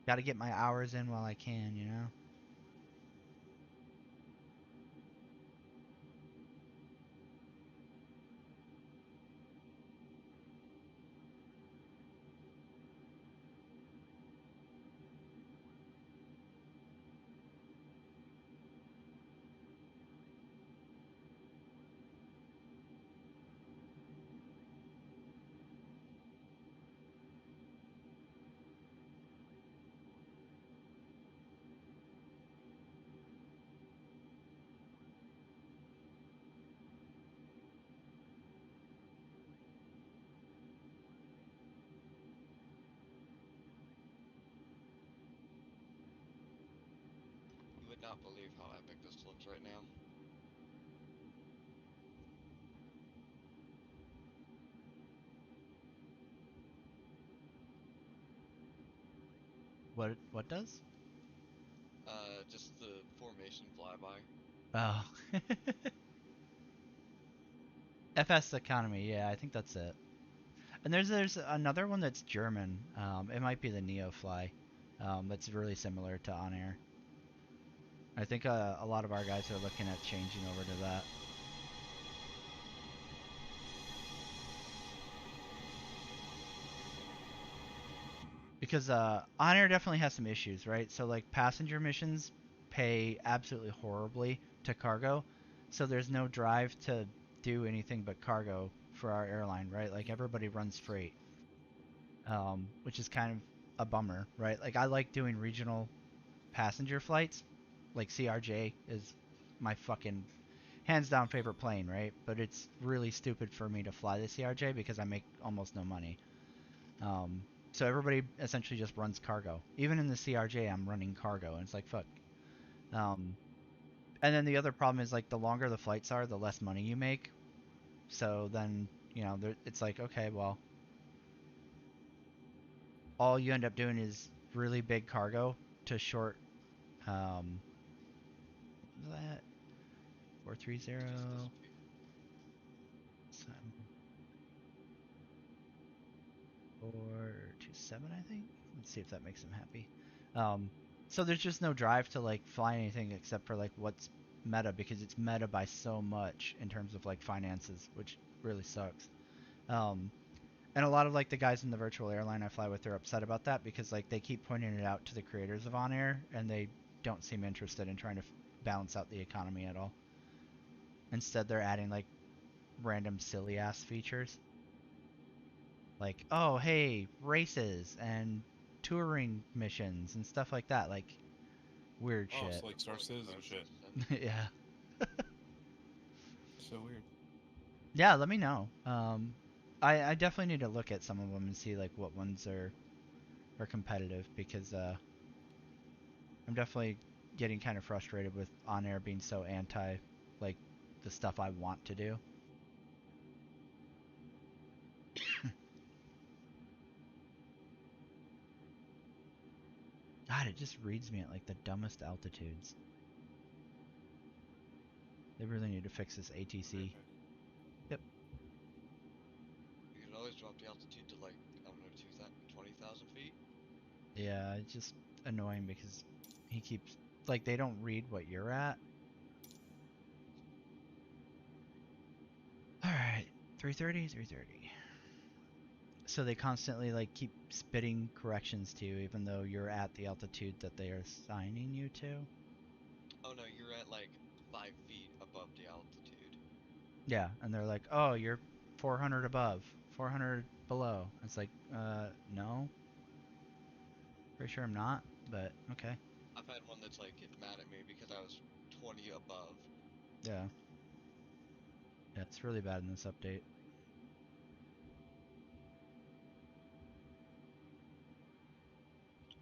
Got to get my hours in while I can, you know? cannot believe how epic this looks right now. What does? Just the formation flyby. Oh. FS economy, yeah, I think that's it. And there's another one that's German. It might be the Neofly. That's really similar to OnAir. I think a lot of our guys are looking at changing over to that. Because OnAir definitely has some issues, right? So like passenger missions pay absolutely horribly to cargo, so there's no drive to do anything but cargo for our airline, right? Like everybody runs freight, which is kind of a bummer, right? Like I like doing regional passenger flights, like CRJ is my fucking hands down favorite plane, right? But it's really stupid for me to fly the CRJ because I make almost no money. Um, so everybody essentially just runs cargo. Even in the CRJ, I'm running cargo, and it's like fuck. Um, and then the other problem is like the longer the flights are, the less money you make. So then it's like okay, well, all you end up doing is really big cargo to short. What was that 430? Just disappear. 427, I think. Let's see if that makes him happy. Um, so there's just no drive to like fly anything except for like what's meta because it's meta by so much in terms of like finances, which really sucks. Um, and a lot of like the guys in the virtual airline I fly with are upset about that because like they keep pointing it out to the creators of On Air and they don't seem interested in trying to balance out the economy at all. Instead, they're adding like random silly ass features. Like, oh, hey, races and touring missions and stuff like that. Like, weird Oh, shit. so like Star Citizen shit. Yeah. So weird. Yeah, let me know. I definitely need to look at some of them and see like what ones are competitive because I'm definitely getting kind of frustrated with On Air being so anti like the stuff I want to do. God, it just reads me at like the dumbest altitudes. They really need to fix this ATC. Okay. Yep. You could always drop the altitude to like, I don't know, 20,000 feet. Yeah, it's just annoying because he keeps like they don't read what you're at. All right, 330, 330. So they constantly like keep spitting corrections to you even though you're at the altitude that they are assigning you to. Oh no, you're at like 5 feet above the altitude. Yeah, and they're like, "Oh, you're 400 above, 400 below." It's like, no. Pretty sure I'm not, but okay. I've had one that's like get mad at me because I was 20 above. Yeah. Yeah, it's really bad in this update.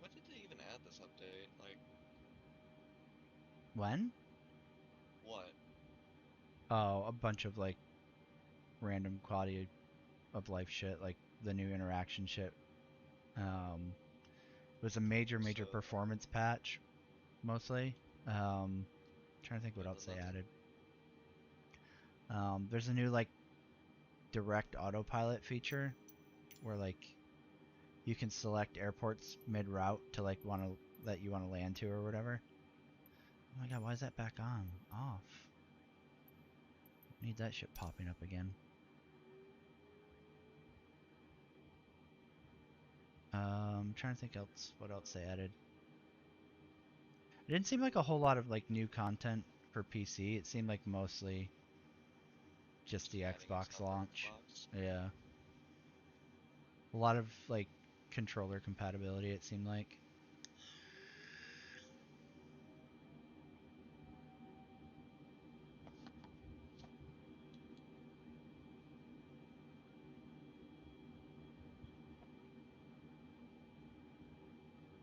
When did they even add this update? Like, When? what? Oh, a bunch of like random quality of life shit, like the new interaction shit. It was a So, major performance patch, mostly. Trying to think what yeah, else they nothing. added. There's a new like direct autopilot feature where like you can select airports mid route to like want to that you want to land to or whatever. Oh my god, why is that back on? Off. Need that shit popping up again. Trying to think else what else they added. It didn't seem like a whole lot of like new content for PC. It seemed like mostly just Just the adding Xbox stuff for launch. Xbox. Yeah. A lot of like controller compatibility it seemed like.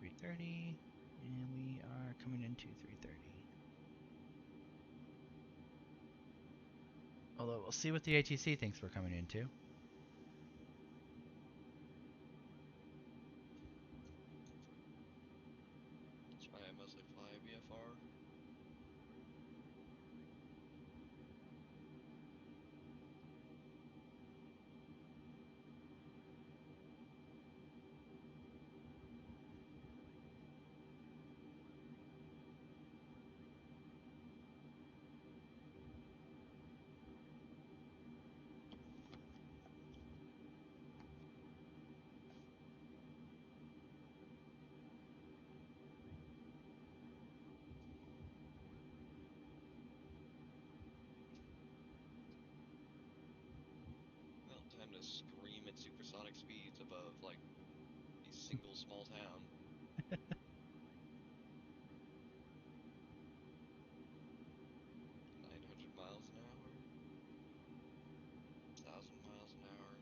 .330 and we are coming into 330. Although we'll see what the ATC thinks we're coming into. That's why I mostly fly VFR. Well, time to scream at supersonic speeds above, like, a single small town. 900 miles an hour. 1,000 miles an hour.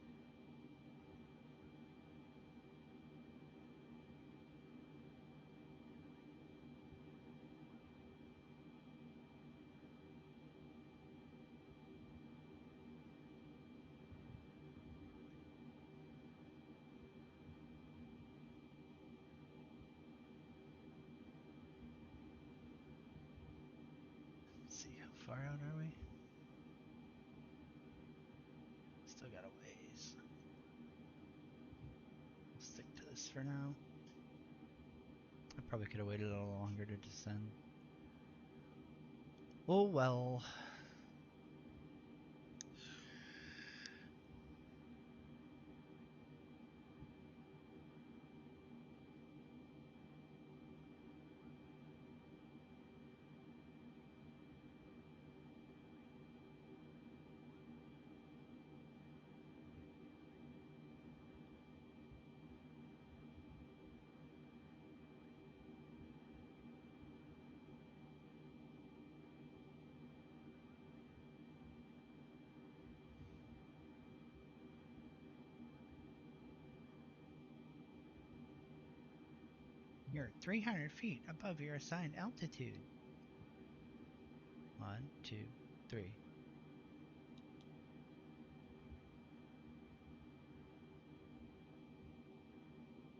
Let's see, how far out are we? Still got a ways. We'll stick to this for now. I probably could have waited a little longer to descend. Oh well. You're 300 feet above your assigned altitude. 1, 2, 3.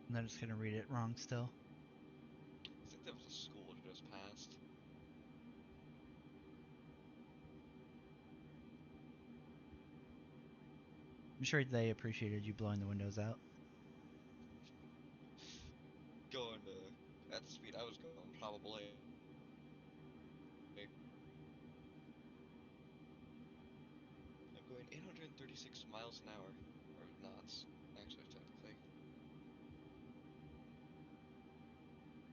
And I'm just gonna read it wrong still. I think there was a school just passed. I'm sure they appreciated you blowing the windows out. Going at the speed I was going, probably. I'm going 836 miles an hour. Or knots, actually, technically.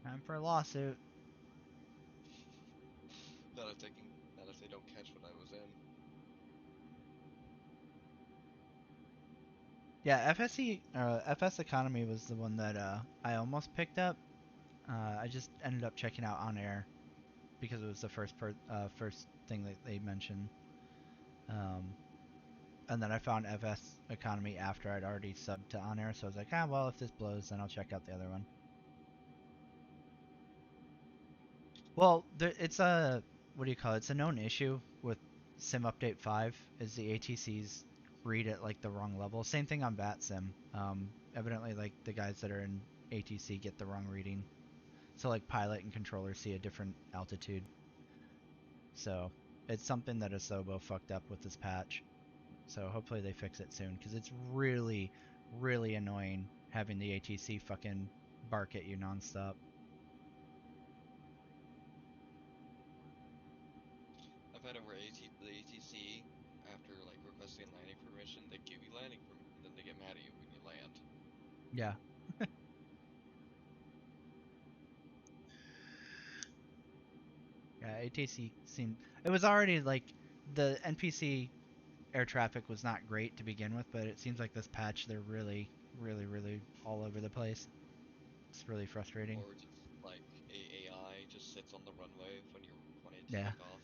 Time for a lawsuit. Not if they don't catch what I was in. Yeah, FS Economy was the one that I almost picked up. I just ended up checking out OnAir because it was the first thing that they mentioned. Um, and then I found FS Economy after I'd already subbed to OnAir, so I was like, well, if this blows, then I'll check out the other one. Well, it's a what do you call it? It's a known issue with SimUpdate 5 is the ATCs read at like the wrong level. Same thing on VATSIM. Evidently, like the guys that are in ATC get the wrong reading. So like pilot and controller see a different altitude. So it's something that Asobo fucked up with this patch. So hopefully they fix it soon because it's really, really annoying having the ATC fucking bark at you nonstop. I've had it where the ATC, after like requesting landing permission, they give you landing permission, then they get mad at you when you land. Yeah. Yeah, ATC seemed it was already like the NPC air traffic was not great to begin with, but it seems like this patch they're really, really, really all over the place. It's really frustrating. Or just like AI just sits on the runway when you're wanting to Yeah. take off.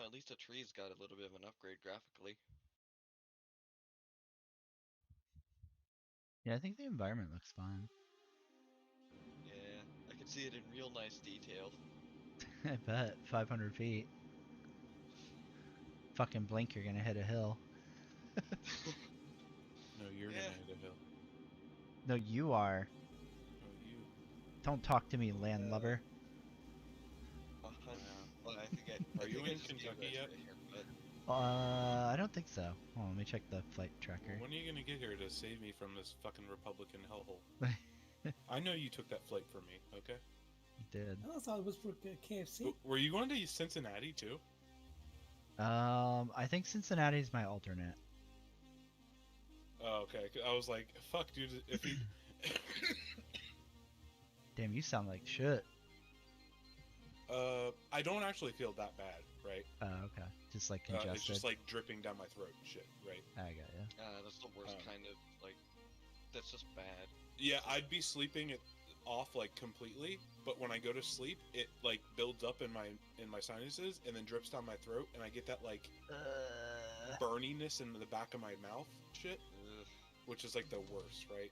at least the trees got a little bit of an upgrade graphically. Yeah, I think the environment looks fine. Yeah, I can see it in real nice detail. I bet. 500 feet. Fucking blink, you're gonna hit a hill. No, you're Yeah. gonna hit a hill. No, you are. No, you. Don't talk to me, landlubber. Well, I think Are I you think I in just gave Kentucky that yet? a haircut. I don't think so. Hold on, let me check the flight tracker. Well, when are you gonna get here to save me from this fucking Republican hellhole? I know you took that flight for me, okay? You did. I thought it was for KFC. Were you going to Cincinnati too? I think Cincinnati's my alternate. Oh, okay. I was like, fuck, dude. If you, Damn, you sound like shit. I don't actually feel that bad, right? Okay. Just like congested. It's just like dripping down my throat, and shit, right? I got ya. That's the worst kind of like. That's just bad. Yeah, I'd be sleeping it off like completely, but when I go to sleep, it like builds up in my sinuses and then drips down my throat, and I get that like burniness in the back of my mouth, shit, Ugh. which is like the worst, right?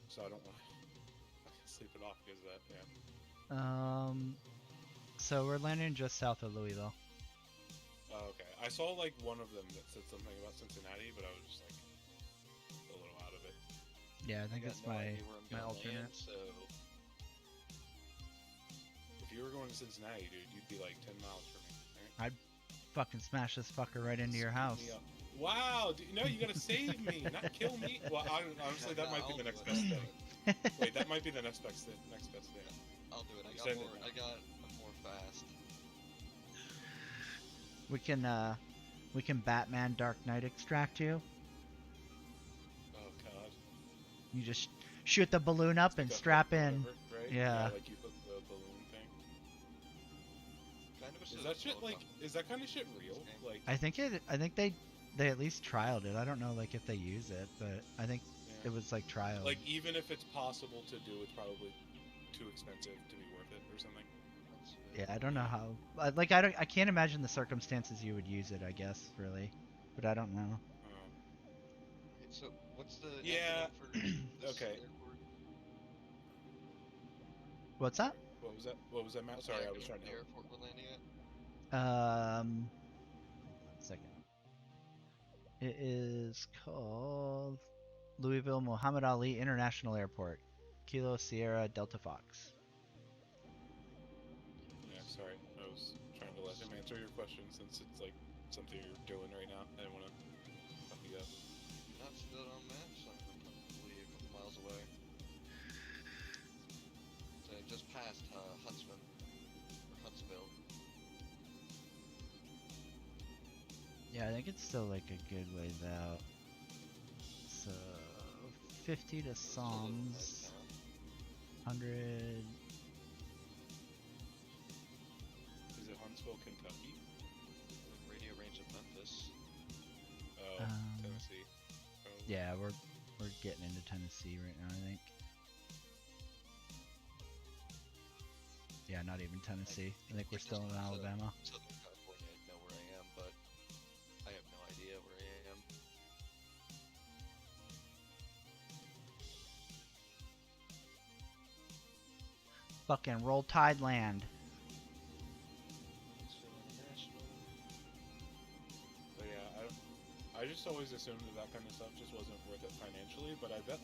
So I don't want to sleep it off because of that. Yeah. So we're landing just south of Louisville. Okay. I saw like one of them that said something about Cincinnati, but I was just like a little out of it. Yeah, I think got it's no my idea where I'm gonna alternate. land, so If you were going to Cincinnati, dude, you'd be like 10 miles from me. Right? I'd fucking smash this fucker right into your house. Me up. Wow, dude, no, you gotta save me, not kill me. Well, honestly, that might be the next best thing. Wait, that might be the next best thing. I'll do it. You said it now. I got more fast. We can Batman Dark Knight extract you. Oh god. You just shoot the balloon up and Like a strap hook or in. whatever, right? Yeah. Like you hook the balloon thing. Kind of a Is that shit like? Is that kind of shit real? Like, I think they at least trialed it. I don't know like if they use it, but I think yeah. it was like trial. Like even if it's possible to do, it's probably too expensive to be worth it or something. Yeah, I don't know how. I can't imagine the circumstances you would use it. I guess really, but I don't know. So what's the Yeah. acronym for this Okay. airport? What's that? What was that? What was that, Matt? What's Sorry, the I was acronym trying for to the help. airport we're landing at? 1 second. It is called Louisville Muhammad Ali International Airport, Kilo Sierra Delta Fox. Yeah, sorry. I was trying to let him answer your question since it's like something you're doing right now. I didn't want to fuck you up. Not still on maps. I'm probably a couple miles away. So just past Huntsman or Huntsville. Yeah, I think it's still like a good ways out. So 50 to It's a little nice Psalms, town. 100. Is it Huntsville, Kentucky? Radio range of Memphis. Oh, Um, Tennessee. Oh. Yeah, we're getting into Tennessee right now. I think. Yeah, not even Tennessee. I think we're still in Alabama. Southern California, I know where I am, but I have no idea where I am. Fucking roll tide land. So international. But yeah, I just always assumed that kind of stuff just wasn't worth it financially. But I bet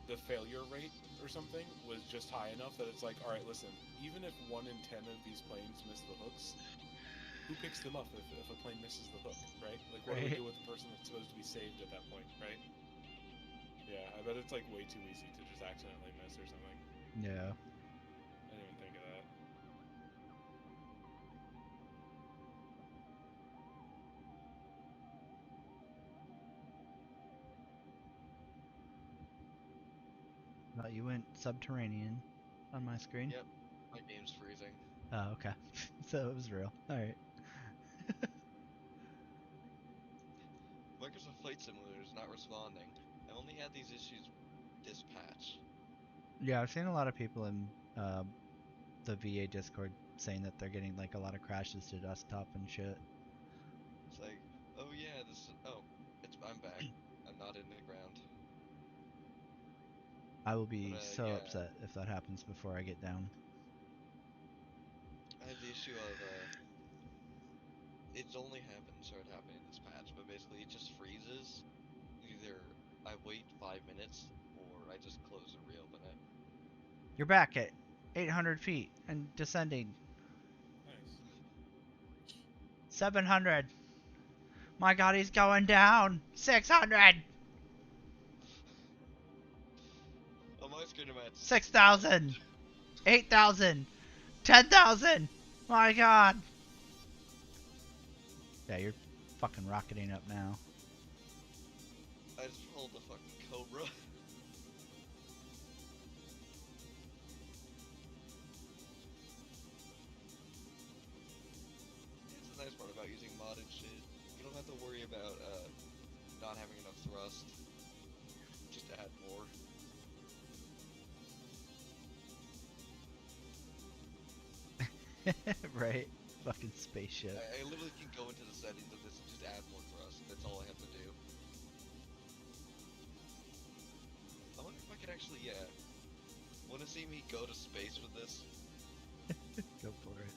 the failure rate or something was just high enough that it's like, all right, listen, even if 1 in 10 of these planes miss the hooks, who picks them up if a plane misses the hook, right? Like, what do we Right. do with the person that's supposed to be saved at that point, right? Yeah, I bet it's like way too easy to just accidentally miss or something. Yeah. I didn't even think of that. Well, you went subterranean on my screen. Yep, my game's freezing. Oh, okay. So it was real. All right. Microsoft Flight Simulator is not responding. I only had these issues dispatch. Yeah, I've seen a lot of people in the VA Discord saying that they're getting like a lot of crashes to desktop and shit. It's like, oh yeah, I'm back. I'm not in the ground. I will be But so yeah, upset if that happens before I get down. I have the issue of it's only started happening in this patch, but basically it just freezes. Either I wait 5 minutes or I just close and reopen it. You're back at 800 feet and descending. Nice. 700. My god, he's going down. 600. On my screen I'm at 6,000. 8,000. 10,000. My god. Yeah, you're fucking rocketing up now. I just rolled the fucking Cobra. It's the nice part about using modded shit. You don't have to worry about not having enough thrust. Just add more. Right? Fucking spaceship. I literally can go into the settings of this and just add more thrust. That's all I have to do. I wonder if I could actually, want to see me go to space with this? Go for it.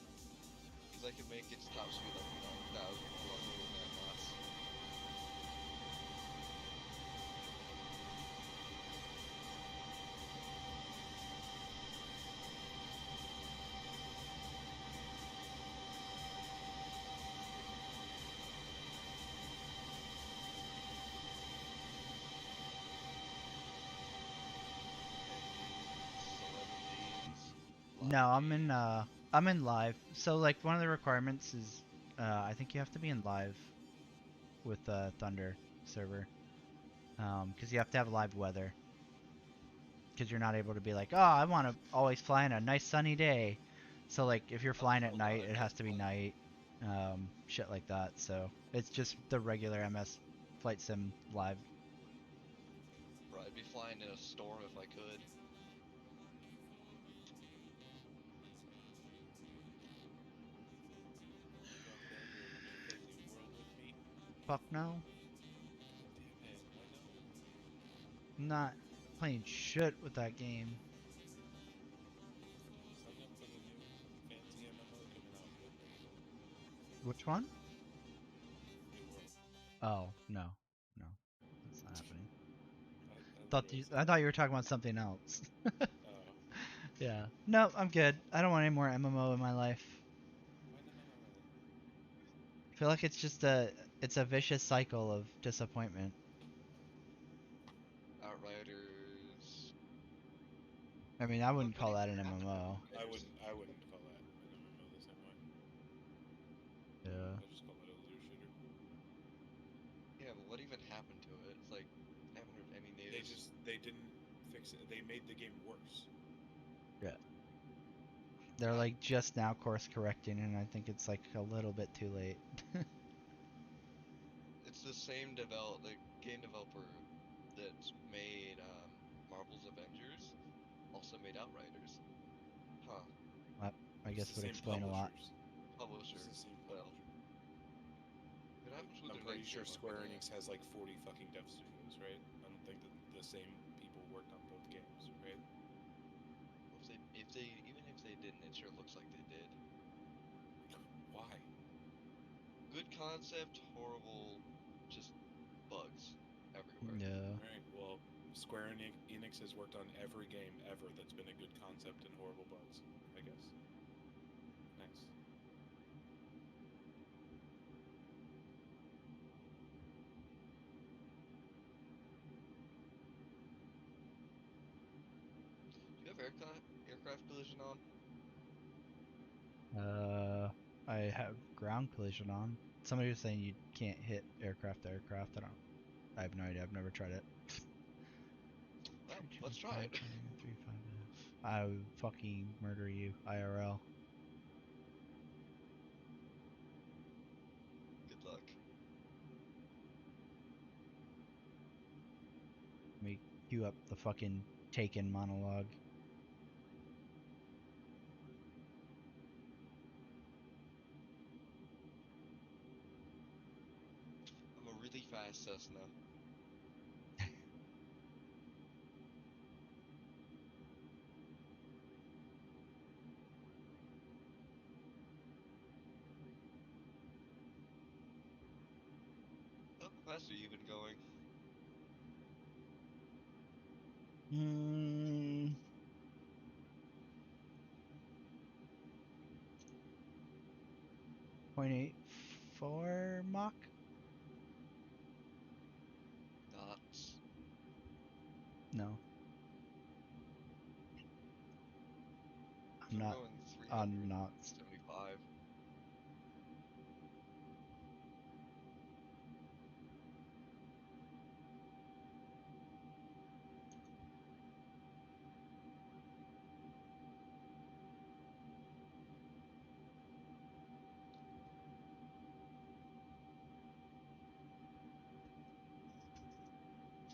Because I can make its top speed like 9,000 knots. No, I'm in live. So like one of the requirements is I think you have to be in live with Thunder server. Cuz you have to have live weather. Cuz you're not able to be like, "Oh, I want to always fly on a nice sunny day." So like if you're flying at night, it has to be night. Shit like that. So it's just the regular MS Flight Sim live. Bro, I'd be flying in a storm if I could. Fuck no. Damn it, why no? I'm not playing shit with that game. Sign up for the new fancy MMO coming out. Which one? New World. Oh, no. No. That's not happening. I literally I thought you were talking about something else. oh. Yeah. No, I'm good. I don't want any more MMO in my life. Why not? I feel like it's just it's a vicious cycle of disappointment. Outriders. I mean, I What wouldn't call even that an happened to MMO. I Outriders? wouldn't call that an MMO the same way. Yeah. I just call it a looter shooter. Yeah, but what even happened to it? It's like, I haven't heard any news. They didn't fix it. They made the game worse. Yeah. They're like just now course correcting, and I think it's like a little bit too late. It's the same the game developer that made Marvel's Avengers also made Outriders. Huh. I It's guess the would same explain a lot. publishers. Publisher. It's the same Well, publisher. what happens with I'm their pretty next sure game? Square Enix has like 40 fucking dev studios, right? I don't think that the same people worked on both games, right? Even if they didn't, it sure looks like they did. Why? Good concept, horrible, just bugs everywhere. Yeah. Alright, well, Square Enix has worked on every game ever that's been a good concept and horrible bugs, I guess. Nice. Do you have aircraft collision on? I have ground collision on. Somebody was saying you can't hit aircraft to aircraft. I have no idea. I've never tried it. Well, let's try it. I would fucking murder you, IRL. Good luck. Let me cue up the fucking Taken monologue. really fast Cessna. How fast are you even going? Hmm. 0.84 Mach? Knots. No, So I'm I'm not going on knots. 375.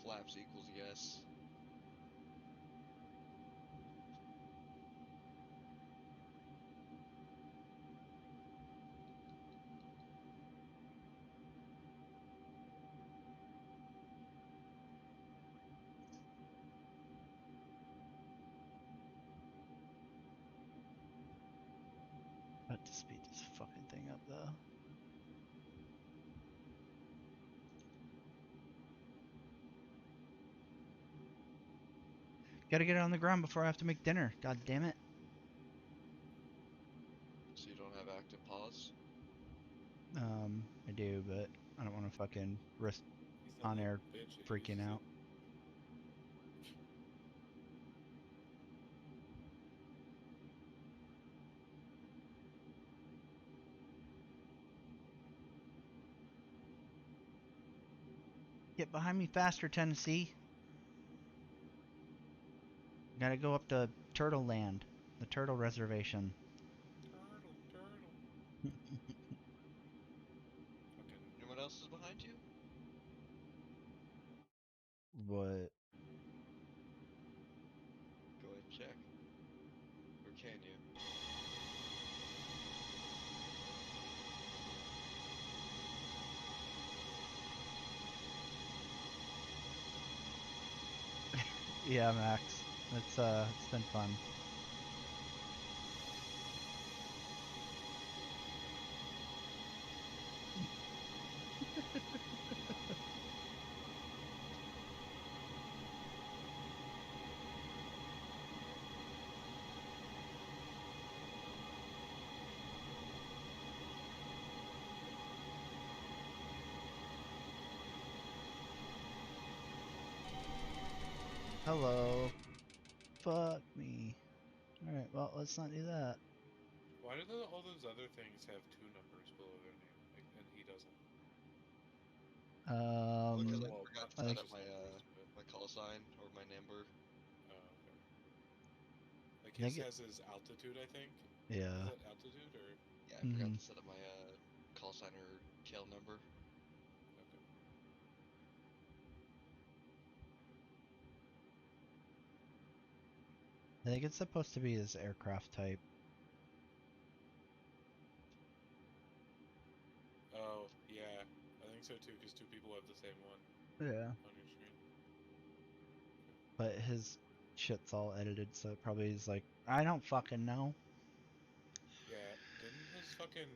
Flaps equals yes. About to speed this fucking thing up though. Gotta get it on the ground before I have to make dinner. God damn it. So you don't have active pause? I do, but I don't want to fucking risk He's the on little air bitch that freaking uses out. it. Get behind me faster, Tennessee. Gotta go up to Turtle Land, the turtle reservation. Turtle. Fucking Anyone else is behind you? What? Go ahead and check. Or can you? Yeah, Max. It's been fun. Hello. Fuck me. Alright, well, let's not do that. Why do all those other things have 2 numbers below their name, like, and he doesn't? Because I Um, Well, forgot to I set think, up just numbers, but my call sign or my number. oh, okay. Like I think his it, has his altitude, I think. Is yeah. it altitude or Yeah, I forgot Hmm. to set up my call sign or tail number. okay? I think it's supposed to be his aircraft type. Oh, yeah, I think so too, because 2 people have the same one Yeah. on your screen. But his shit's all edited, so it probably is like, I don't fucking know. Yeah, didn't his fucking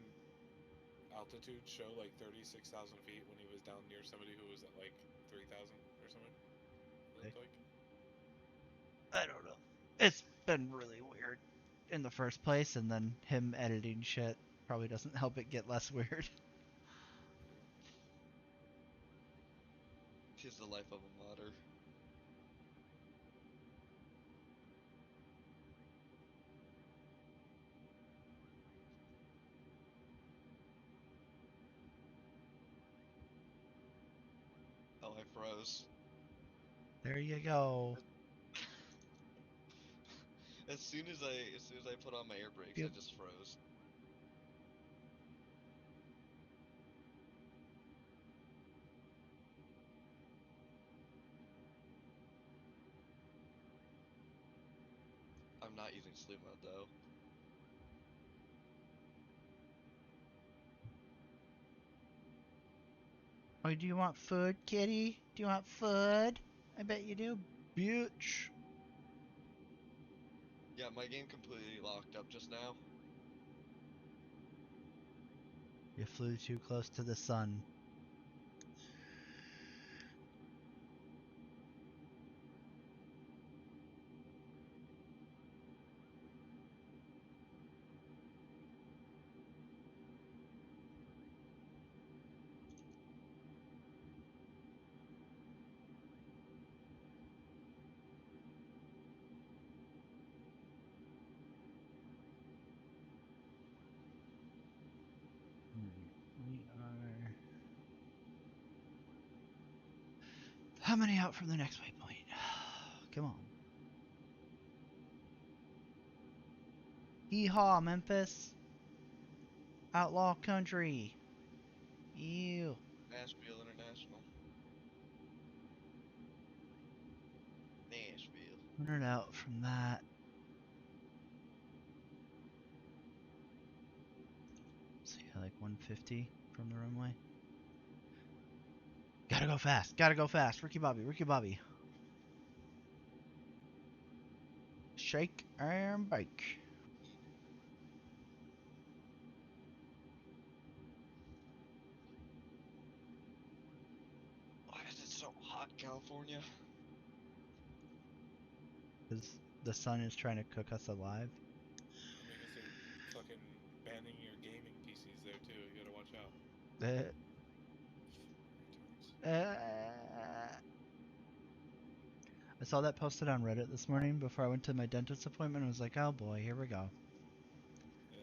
altitude show like 36,000 feet when he was down near somebody who was at like 3,000 or something? It looked like. I don't know. It's been really weird in the first place, and then him editing shit probably doesn't help it get less weird. Tis the life of a modder. Oh, I froze. There you go. As soon as I put on my air brakes, I Yep. just froze. I'm not using slew mode though. Oh, do you want food, kitty? Do you want food? I bet you do, bitch. Yeah, my game completely locked up just now. You flew too close to the sun. We are... How many out from the next waypoint? Come on. Hee-haw, Memphis. Outlaw country. Ew. Nashville International. Nashville. 100 out from that. So yeah, like 150 from the runway. Gotta go fast. Gotta go fast. Ricky Bobby. Ricky Bobby. Shake and bake. Why is it so hot in California? Because the sun is trying to cook us alive. Because they're fucking banning your gaming PCs there too. You gotta watch out. Uh, Retards. I saw that posted on Reddit this morning before I went to my dentist appointment. I was like, oh boy, here we go. Yeah.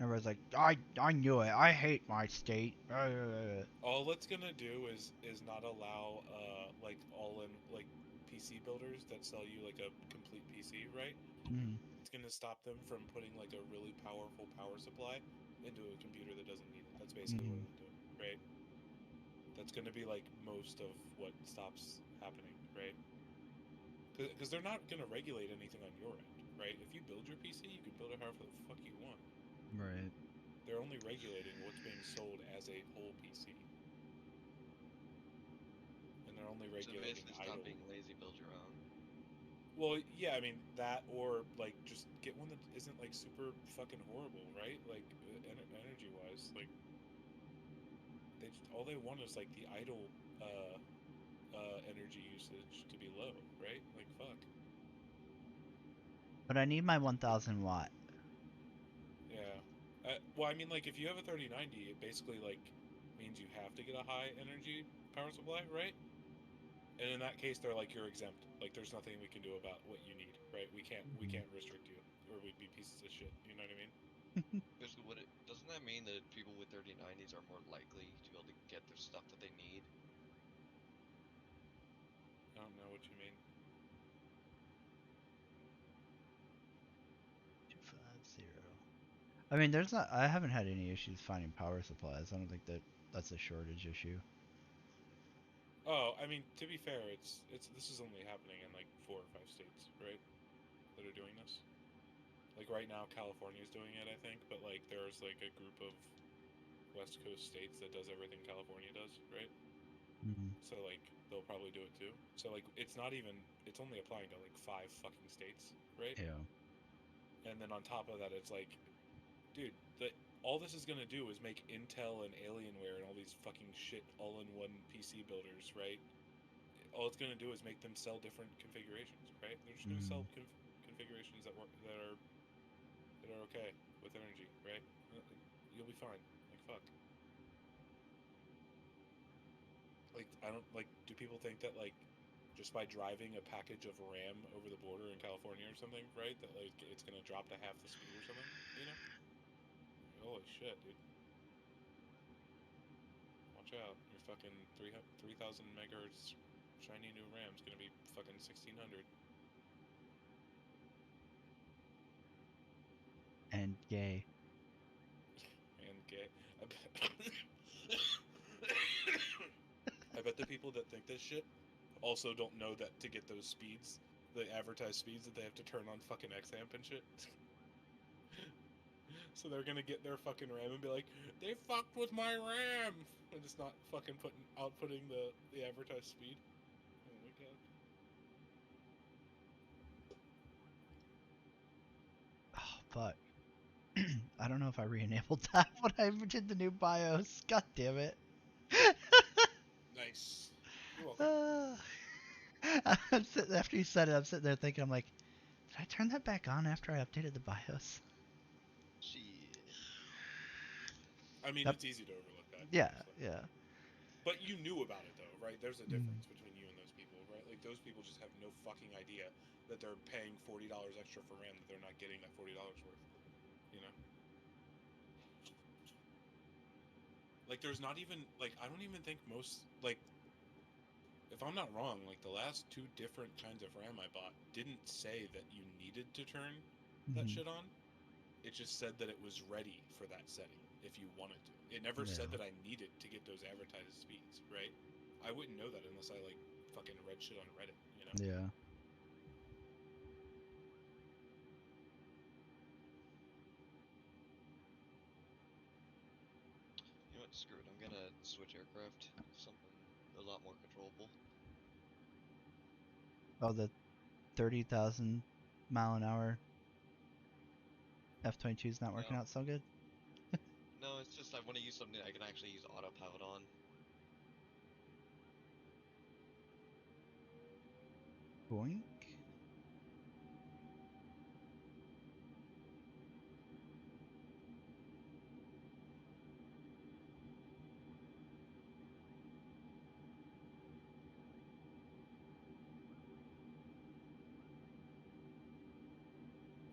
Everyone's like, I knew it. I hate my state. All it's gonna do is not allow like all in like PC builders that sell you like a complete PC, right? Mm, It's gonna stop them from putting like a really powerful power supply into a computer that doesn't need it. That's basically what mm, it'll do, right? That's gonna be like most of what stops happening, right? Because they're not gonna regulate anything on your end, right? If you build your PC, you can build it however the fuck you want. right. They're only regulating what's being sold as a whole PC. And they're only So regulating basically, stop idle. being lazy, build your own. Well, yeah, I mean that, or like just get one that isn't like super fucking horrible, right? Like energy wise, like all they want is like the idle energy usage to be low, right? Like fuck. But I need my 1000 watt. Yeah. Well, I mean, like if you have a 3090, it basically like means you have to get a high energy power supply, right? And in that case, they're like you're exempt. Like there's nothing we can do about what you need, right? We can't restrict you, or we'd be pieces of shit. You know what I mean? Basically, doesn't that mean that people with 3090s are more likely to be able to get the stuff that they need? I don't know what you mean. 250. I mean, there's not. I haven't had any issues finding power supplies. I don't think that's a shortage issue. Oh, I mean, to be fair, it's this is only happening in like 4 or 5 states, right? That are doing this. Like right now, California's doing it, I think, but like there's like a group of West Coast states that does everything California does, right? Mm-hmm. So like they'll probably do it too. So like it's not even it's only applying to like 5 fucking states, right? Yeah. And then on top of that, it's like, dude, all this is gonna do is make Intel and Alienware and all these fucking shit all-in-one PC builders, right? All it's gonna do is make them sell different configurations, right? They're just gonna Mm-hmm. sell configurations that work that are okay with energy, right? You'll be fine. Like fuck. Like I don't like. Do people think that like just by driving a package of RAM over the border in California or something, right? That like it's gonna drop to half the speed or something, you know? Holy shit, dude. Watch out. Your fucking 3,000 megahertz shiny new RAM's gonna be fucking 1600. And gay. And gay. I bet the people that think this shit also don't know that to get those speeds, the advertised speeds, that they have to turn on fucking XAMP and shit. So they're gonna get their fucking RAM and be like, they fucked with my RAM, and it's not fucking outputting the advertised speed. Oh my god. Oh, fuck. I don't know if I re-enabled that when I did the new BIOS. God damn it. Nice. You're welcome. After you said it, I'm sitting there thinking, I'm like, did I turn that back on after I updated the BIOS? Shit. I mean, Yep. it's easy to overlook that. Yeah, So. yeah. But you knew about it though, right? There's a Mm. difference between you and those people, right? Like those people just have no fucking idea that they're paying $40 extra for RAM that they're not getting that $40 worth. You know? Like there's not even like I don't even think most like if I'm not wrong, like the last two different kinds of RAM I bought didn't say that you needed to turn that Mhm. shit on. It just said that it was ready for that setting if you wanted to. It never Yeah. said that I needed to get those advertised speeds, right? I wouldn't know that unless I like fucking read shit on Reddit, you know? Yeah. You know what? Screw it. I'm gonna switch aircraft. Something a lot more controllable. Oh, the 30,000 mile an hour F-22 is not working No, out so good? no. It's just I want to use something I can actually use autopilot on. Boink.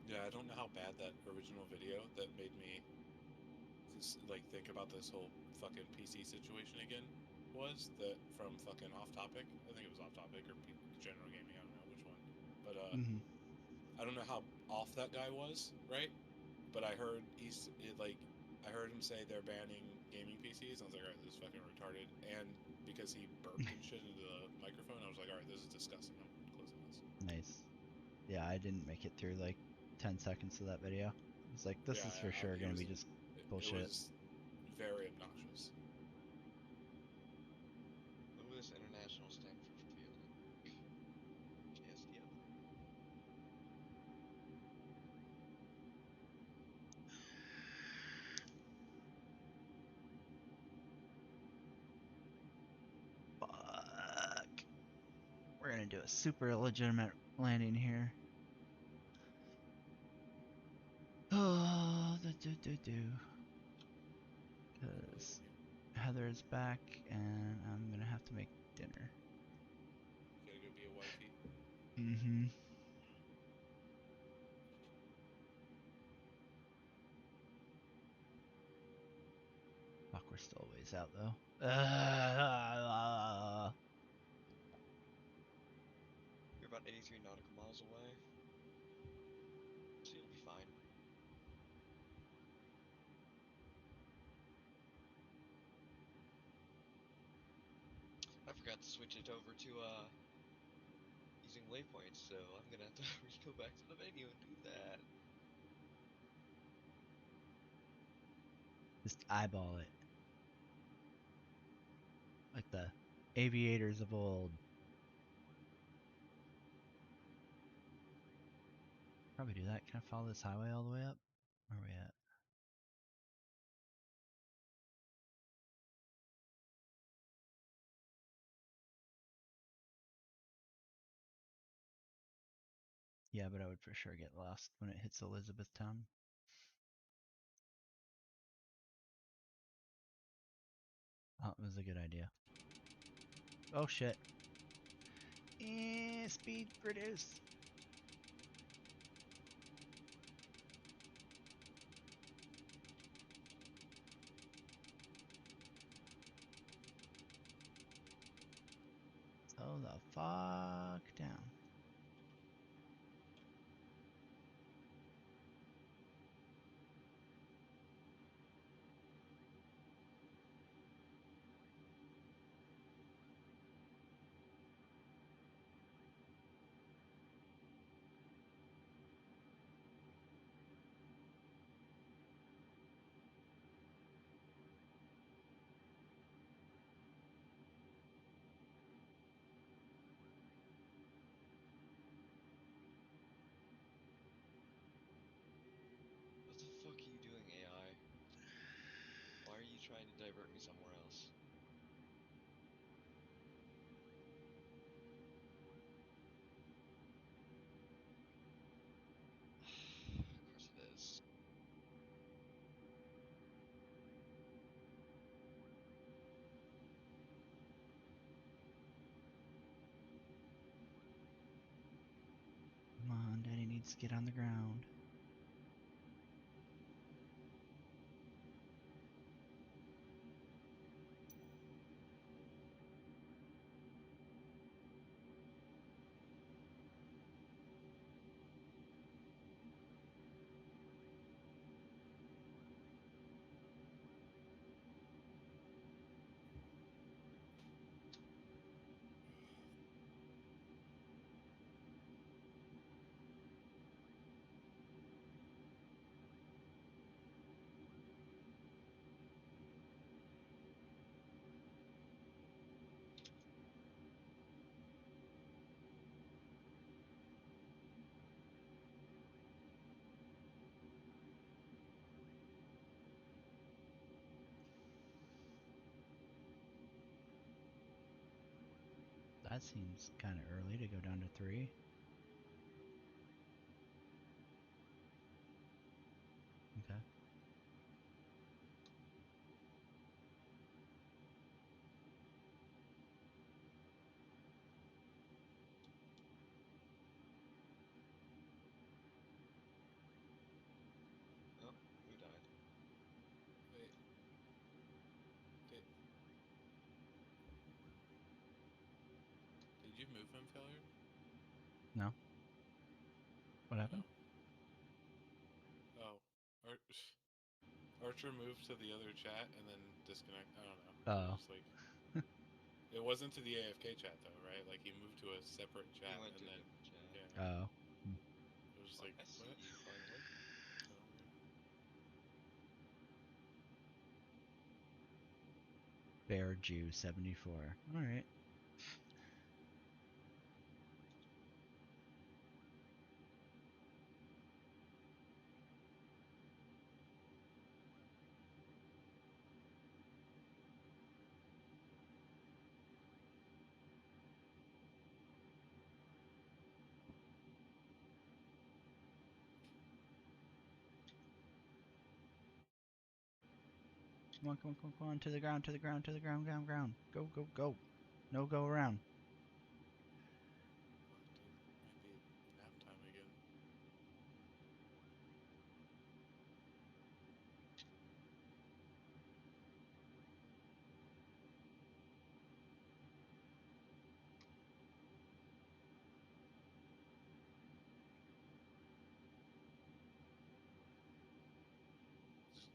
Yeah, I don't know how bad that original video that made me just like think about this whole fucking PC situation again was that from fucking off topic. I think it was off topic or general gaming. I don't know which one, but Mhm. I don't know how off that guy was, right? But I heard I heard him say they're banning gaming PCs. And I was like, all right, this is fucking retarded. And because he burped and shit into the microphone, I was like, all right, this is disgusting. I'm closing this. Nice. Yeah, I didn't make it through like 10 seconds of that video. I was like, this Yeah, is for sure it gonna was be just it bullshit. was very obnoxious. What will this international stand for feel like? JSDF. Fuck. We're gonna do a super illegitimate landing here. Oh, because Heather is back and I'm gonna have to make dinner. You gotta go be a wifey. Mm-hmm. Fuck, we're still a ways out though. You're about 83 nautical miles away, so you'll be fine. I forgot to switch it over to using waypoints, so I'm gonna have to go back to the menu and do that. Just eyeball it. Like the aviators of old. Probably do that. Can I follow this highway all the way up? Where are we at? Yeah, but I would for sure get lost when it hits Elizabethtown. Oh, it was a good idea. Oh shit. Speed reduce. Slow the fuck down. trying to divert me somewhere else. Of course it is. Come on, Daddy needs to get on the ground. That seems kind of early to go down to 3. Okay. Oh, who died? Wait. Did you move him, failure? No. What happened? Oh. Archer moved to the other chat and then disconnect. I don't know. Oh. It was just like it wasn't to the AFK chat though, right? Like he moved to a separate chat He went and to a then different chat. yeah, Oh. it was just Well, like I see what? you finally. Oh, okay. Bear Jew 74. All right. Come on, come on, come on, come on, to the ground, to the ground, to the ground, ground, ground. Go, go, go. No go around. Fuck, dude. Might be nap time again.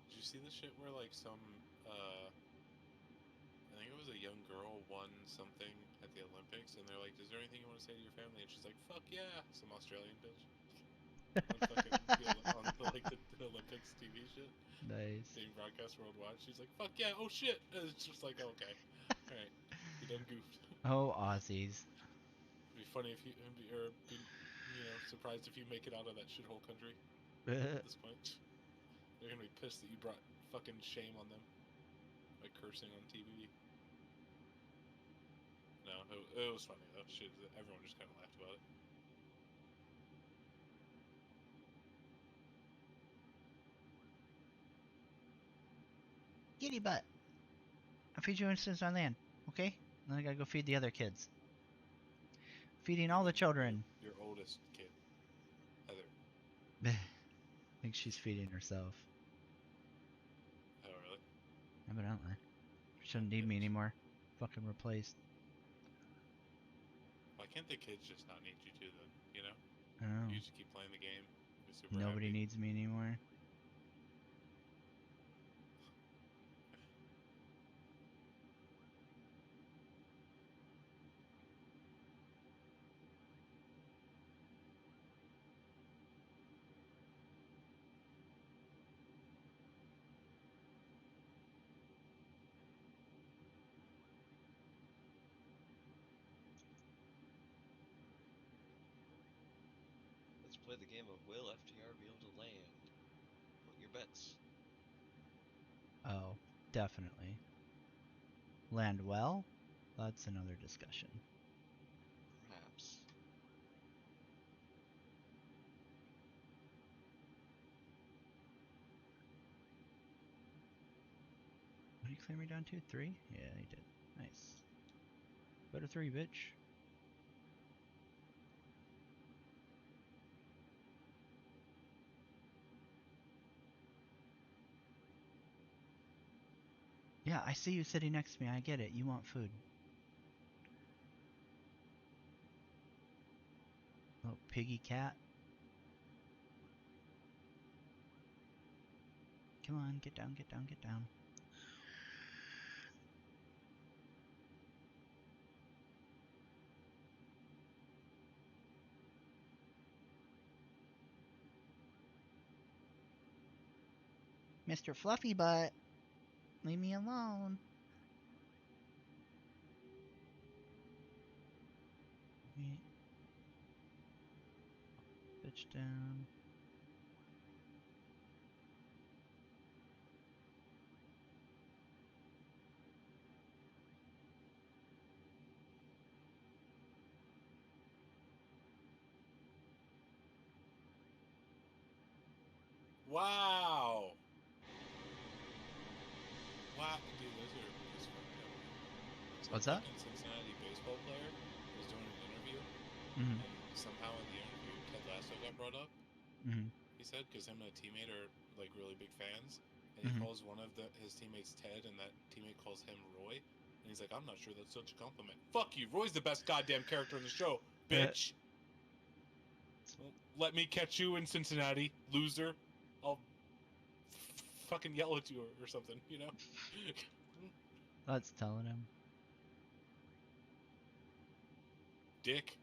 Did you see the shit where like some I think it was a young girl won something at the Olympics, and they're like, "Is there anything you want to say to your family?" And she's like, "Fuck yeah!" Some Australian bitch on fucking the Olympics TV shit Nice. being broadcast worldwide. She's like, "Fuck yeah! Oh shit!" And it's just like, okay, all right, you done goofed. Oh, Aussies. It'd be funny if you be surprised if you make it out of that shithole country at this point. They're gonna be pissed that you brought fucking shame on them by cursing on TV. No, it was funny though. Shit, everyone just kind of laughed about it. Kitty butt. I'll feed you instance on land, okay? Then I gotta go feed the other kids. Feeding all the children. Your oldest kid, Heather. I think she's feeding herself. Oh, really? Evidently. Shouldn't need me anymore. Fucking replaced. Why can't the kids just not need you too, then? You know? I don't know. You just keep playing the game. Be super Nobody happy. needs me anymore. Let's play the game of will FTR be able to land? Put your bets. Oh. Definitely. Land well? That's another discussion. Perhaps. What did he clear me down to? 3? Yeah, he did. Nice. Go to 3, bitch. Yeah, I see you sitting next to me. I get it. You want food. Oh, piggy cat. Come on, get down, get down, get down. Mr. Fluffy Butt, leave me alone. Bitch down. Wow. Wow, dude, those are that's fucked up. Some What's that? fucking Cincinnati baseball player was doing an interview, Mm-hmm. and somehow in the interview, Ted Lasso got brought up. Mm-hmm. He said because him and a teammate are like really big fans, and he Mm-hmm. calls one of his teammates Ted, and that teammate calls him Roy, and he's like, "I'm not sure that's such a compliment." Fuck you, Roy's the best goddamn character in the show, bitch. Let me catch you in Cincinnati, loser. I'll fucking yell at you or something, you know? That's telling him. Dick.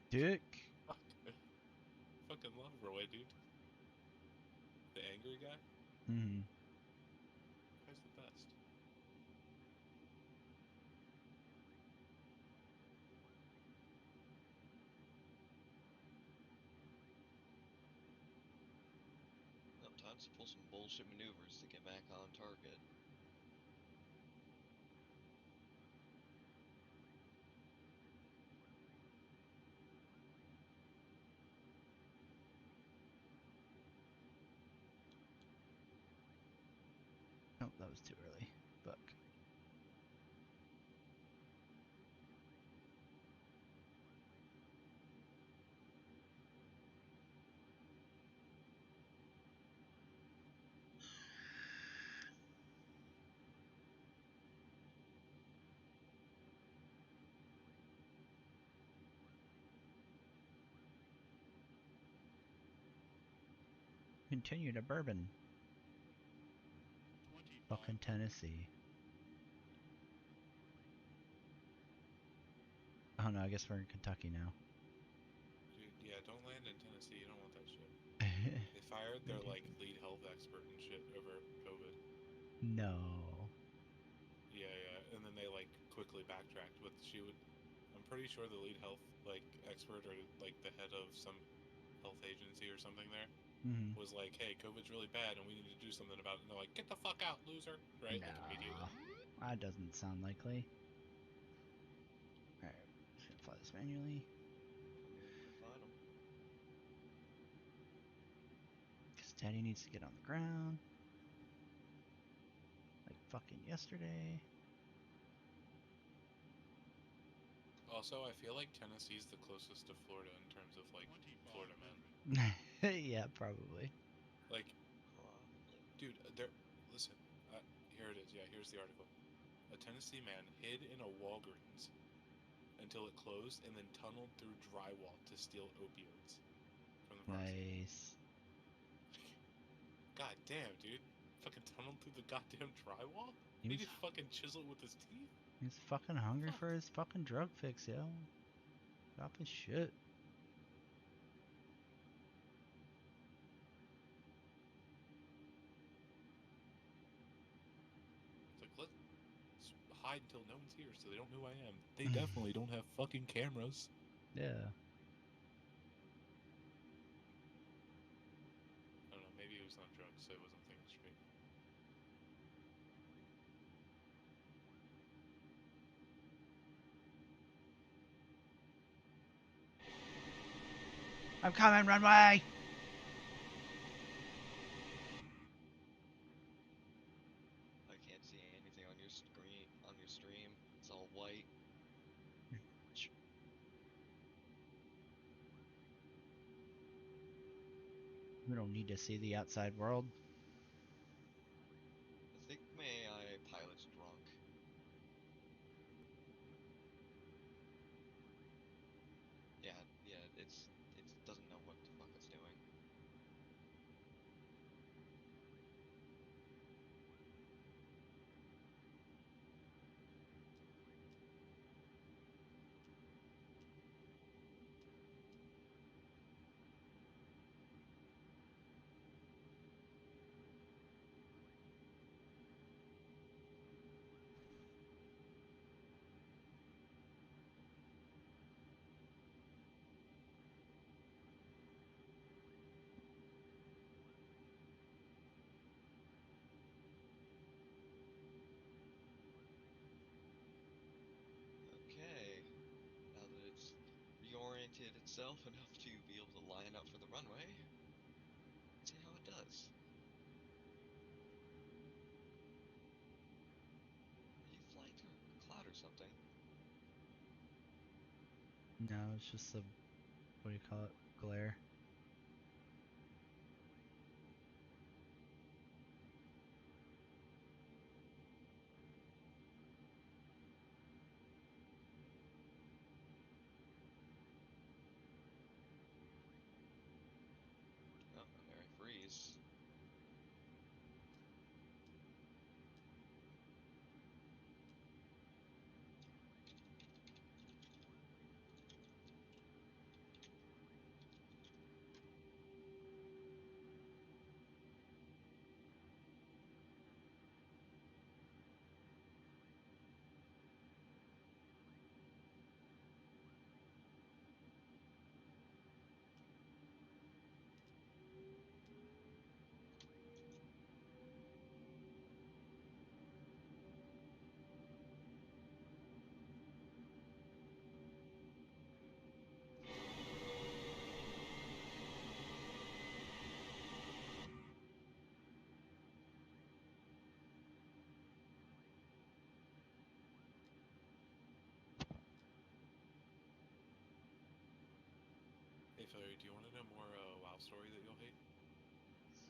Dick. Fucking love Roy, dude. The angry guy. Mm-hmm. Guy's the best. No, time to pull some bullshit maneuvers to get back on target. Nope, that was too early. Fuck. Continue to Bourbon. Fucking Tennessee. Oh no, I guess we're in Kentucky now. Dude, yeah, don't land in Tennessee. You don't want that shit. They fired their like lead health expert and shit over COVID. No. Yeah, yeah, and then they like quickly backtracked. But she would, I'm pretty sure the lead health like expert or like the head of some health agency or something there Mm-hmm. was like, "Hey, COVID's really bad, and we need to do something about it." And they're like, "Get the fuck out, loser!" Right? No. Like immediately. That doesn't sound likely. Alright, just gonna fly this manually. I mean, if you can find them. Because Daddy needs to get on the ground. Like fucking yesterday. Also, I feel like Tennessee's the closest to Florida in terms of like Florida man. Yeah, probably. Like, Probably. dude, there. Listen, here it is. Yeah, here's the article. A Tennessee man hid in a Walgreens until it closed and then tunneled through drywall to steal opioids from the pharmacy. Nice. God damn, dude. Fucking tunneled through the goddamn drywall? He He was did fucking chisel it with his teeth? he's fucking hungry Fuck. for his fucking drug fix, yo. Stop his shit. It's like, let's hide until no one's here so they don't know who I am. They definitely don't have fucking cameras. Yeah. I don't know, maybe he was on drugs, so he wasn't thinking straight. I'm coming, runway! I can't see anything on your screen, on your stream. It's all white. We don't need to see the outside world. I think my AI pilot's drunk. Yeah, it doesn't know what the fuck it's doing. Okay, now that it's reoriented itself enough to be able to line up for the runway, let's see how it does. Are you flying through a cloud or something? No, it's just the, what do you call it? Glare. Oh, and there I freeze. Hey, Fairy, do you want to know more WoW story that you'll hate?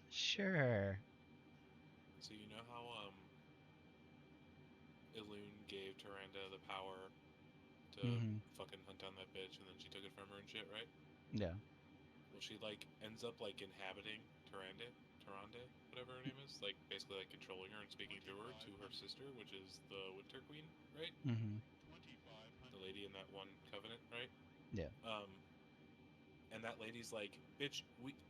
Sure. So you know how Elune gave Tyrande the power to Mm-hmm. fucking hunt down that bitch, and then she took it from her and shit, right? Yeah. Well, she like ends up like inhabiting Tyrande, whatever her name is, like basically like controlling her and speaking through her to her sister, which is the Winter Queen, right? Mm-hmm. The lady in that one covenant, right? Yeah. And that lady's like, "Bitch,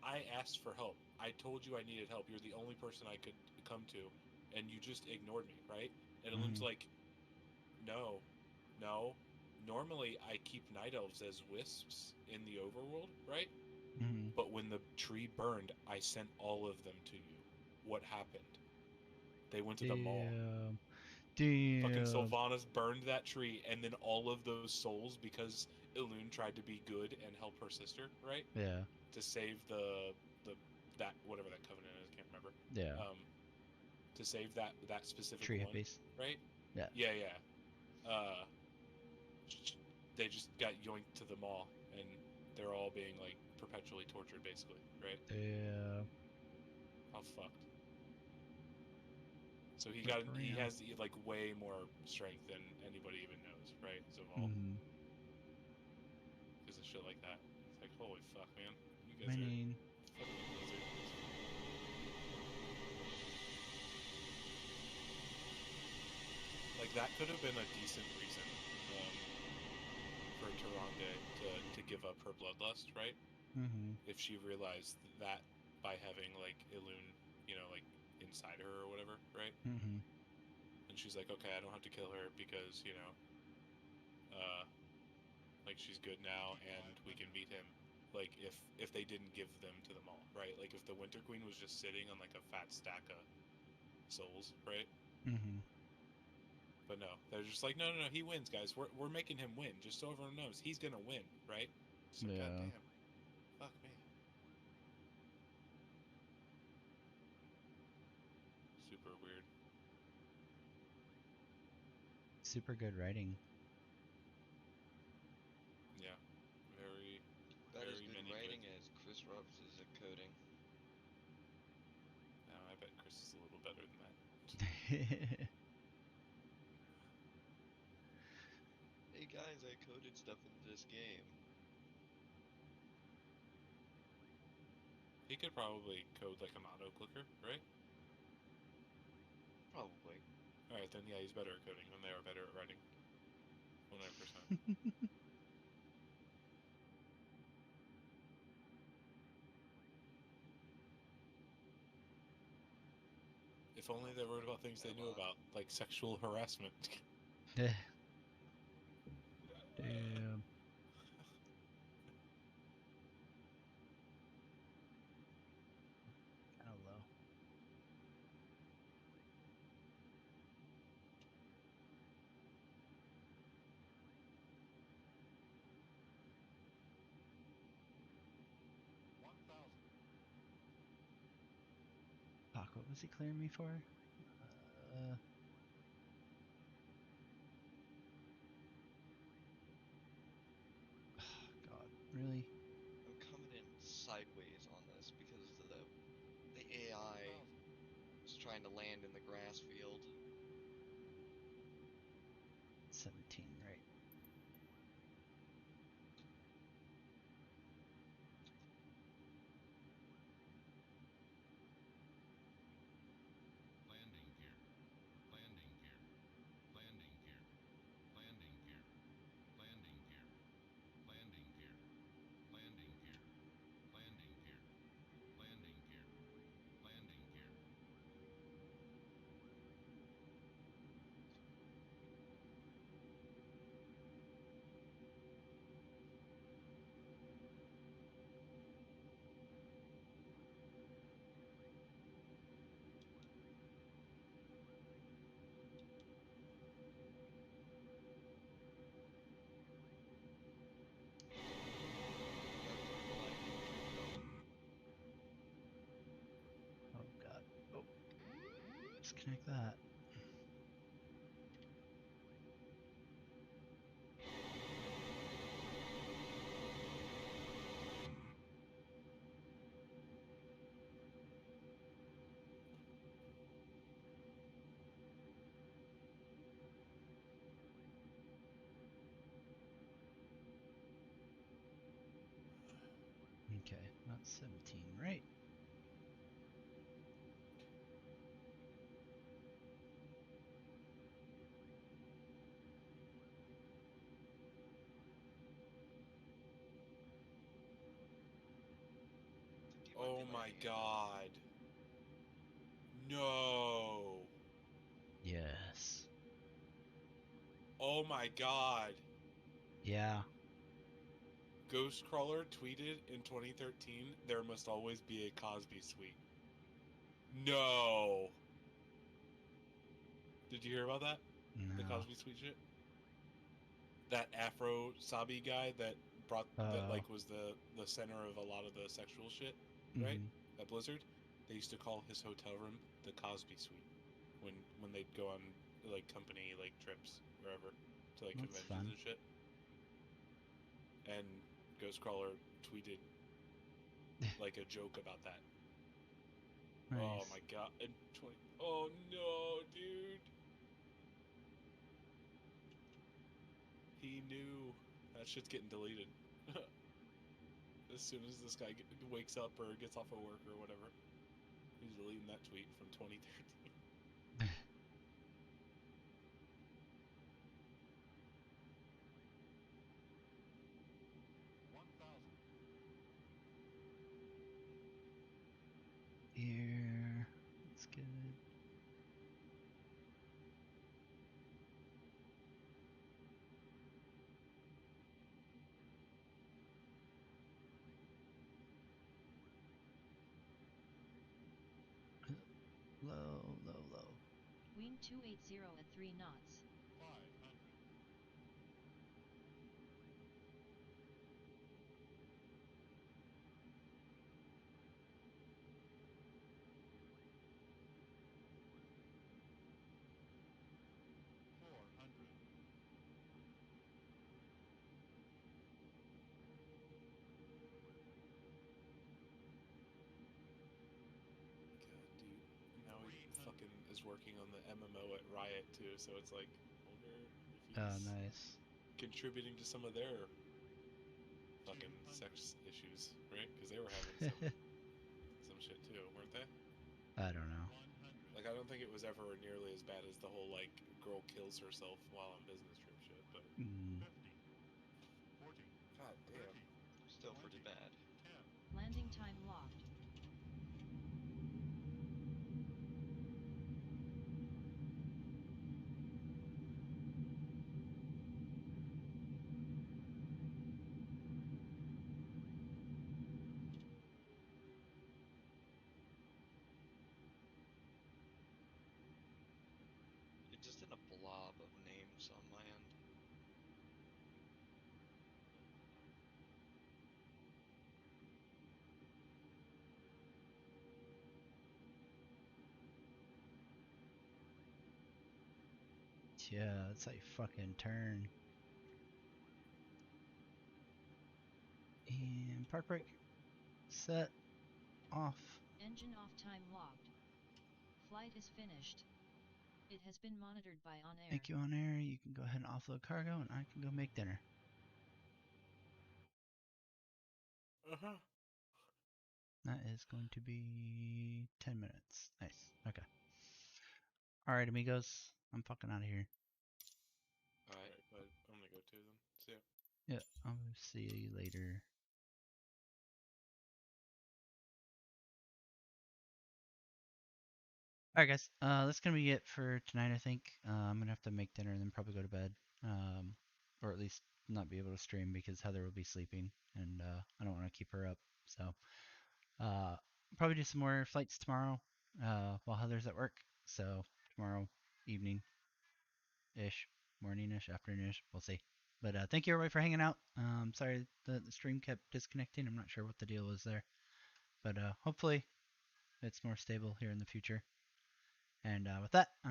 I asked for help. I told you I needed help. You're the only person I could come to, and you just ignored me, right?" And Elune's Mm-hmm. like, "No, no. Normally I keep night elves as wisps in the overworld, right? Mm-hmm. But when the tree burned, I sent all of them to you. What happened? They went to the mall. Damn. Fucking Damn. Sylvanas burned that tree, and then all of those souls, because Elune tried to be good and help her sister, right? Yeah. To save the that whatever that covenant is, I can't remember. Yeah. Um, to save that specific Tree one, hippies. right? Yeah. Yeah, yeah. Uh, they just got yoinked to the mall, and they're all being like perpetually tortured, basically, right? Yeah. How fucked. So Rip her he out. has like way more strength than anybody even knows, right? Zaval, Mm-hmm. because of shit like that. It's like, holy fuck, man, you I guys are mean, fucking lizards. Like that could have been a decent reason um, for Tyrande to give up her bloodlust, right? mm-hmm. If she realized that by having like Elune, like inside her or whatever, right? Mm-hmm. And she's like, okay, I don't have to kill her because uh, like she's good now and we can beat him. Like if they didn't give them to the mall, right? Like if the Winter Queen was just sitting on like a fat stack of souls, right? Mm-hmm. But no, they're just like, no, no, no, he wins, guys. We're making him win, just so everyone knows he's gonna win, right? So Yeah. goddamn, fuck. Super good writing. Yeah, very. About as Very good many writing good. as Chris Roberts is at coding. No, I bet Chris is a little better than that. Hey guys, I coded stuff into this game. He could probably code like an auto clicker, right? Probably. All right, then yeah, he's better at coding than they are better at writing. 100%. If only they wrote about things they knew about, like sexual harassment. Damn. Kind of low. Fuck, what was he clearing me for? God, really? I'm coming in sideways on this because the AI was trying to land in the grass field. 17, right? Landing gear. Landing gear. Landing gear. Landing gear. Landing gear. Landing gear. Landing gear. Landing gear. Landing gear. Landing gear. Oh God. Oh, disconnect that. Okay, that's 17, right? Oh my god. No. Yes. Oh my god. Yeah. Ghostcrawler tweeted in 2013, there must always be a Cosby suite. No. Did you hear about that? The No. Cosby suite shit? That Afro Sabi guy that Oh. was the center of a lot of the sexual shit, right? Mhm. At Blizzard, they used to call his hotel room the Cosby Suite when they'd go on like company like trips wherever to like That's conventions fun. and shit. And Ghostcrawler tweeted like a joke about that. Nice. Oh my god! And 20. Oh no, dude. He knew that shit's getting deleted. As soon as this guy wakes up or gets off of work or whatever, he's deleting that tweet from 2013. Here. That's good. Low, low, low. Wind 280 at 3 knots. 500. 400. working on the MMO at Riot too, so it's like, wonder if Oh, he's nice. contributing to some of their fucking sex issues, right? Because they were having some shit too, weren't they? I don't know. Like, I don't think it was ever nearly as bad as the whole like girl kills herself while on business trip shit, but god damn. Still pretty bad. Landing time logged. It just in a blob of names on my end. Yeah, that's how you fucking turn. And park brake. Set. Off. Engine off time logged. Flight is finished. It has been monitored by OnAir. Thank you, OnAir. You can go ahead and offload cargo, and I can go make dinner. Uh-huh. That is going to be 10 minutes. Nice. Okay. Alright, amigos. I'm fucking out of here. Alright. Alright, but I'm gonna go too then. See ya. Yeah, I'll see you later. Alright, guys. That's gonna be it for tonight, I think. I'm gonna have to make dinner and then probably go to bed. Or at least not be able to stream because Heather will be sleeping, and I don't want to keep her up. So, probably do some more flights tomorrow while Heather's at work. So, tomorrow evening ish, morning ish, afternoon ish. We'll see. But thank you everybody for hanging out. Sorry the stream kept disconnecting. I'm not sure what the deal was there. But hopefully it's more stable here in the future. And with that,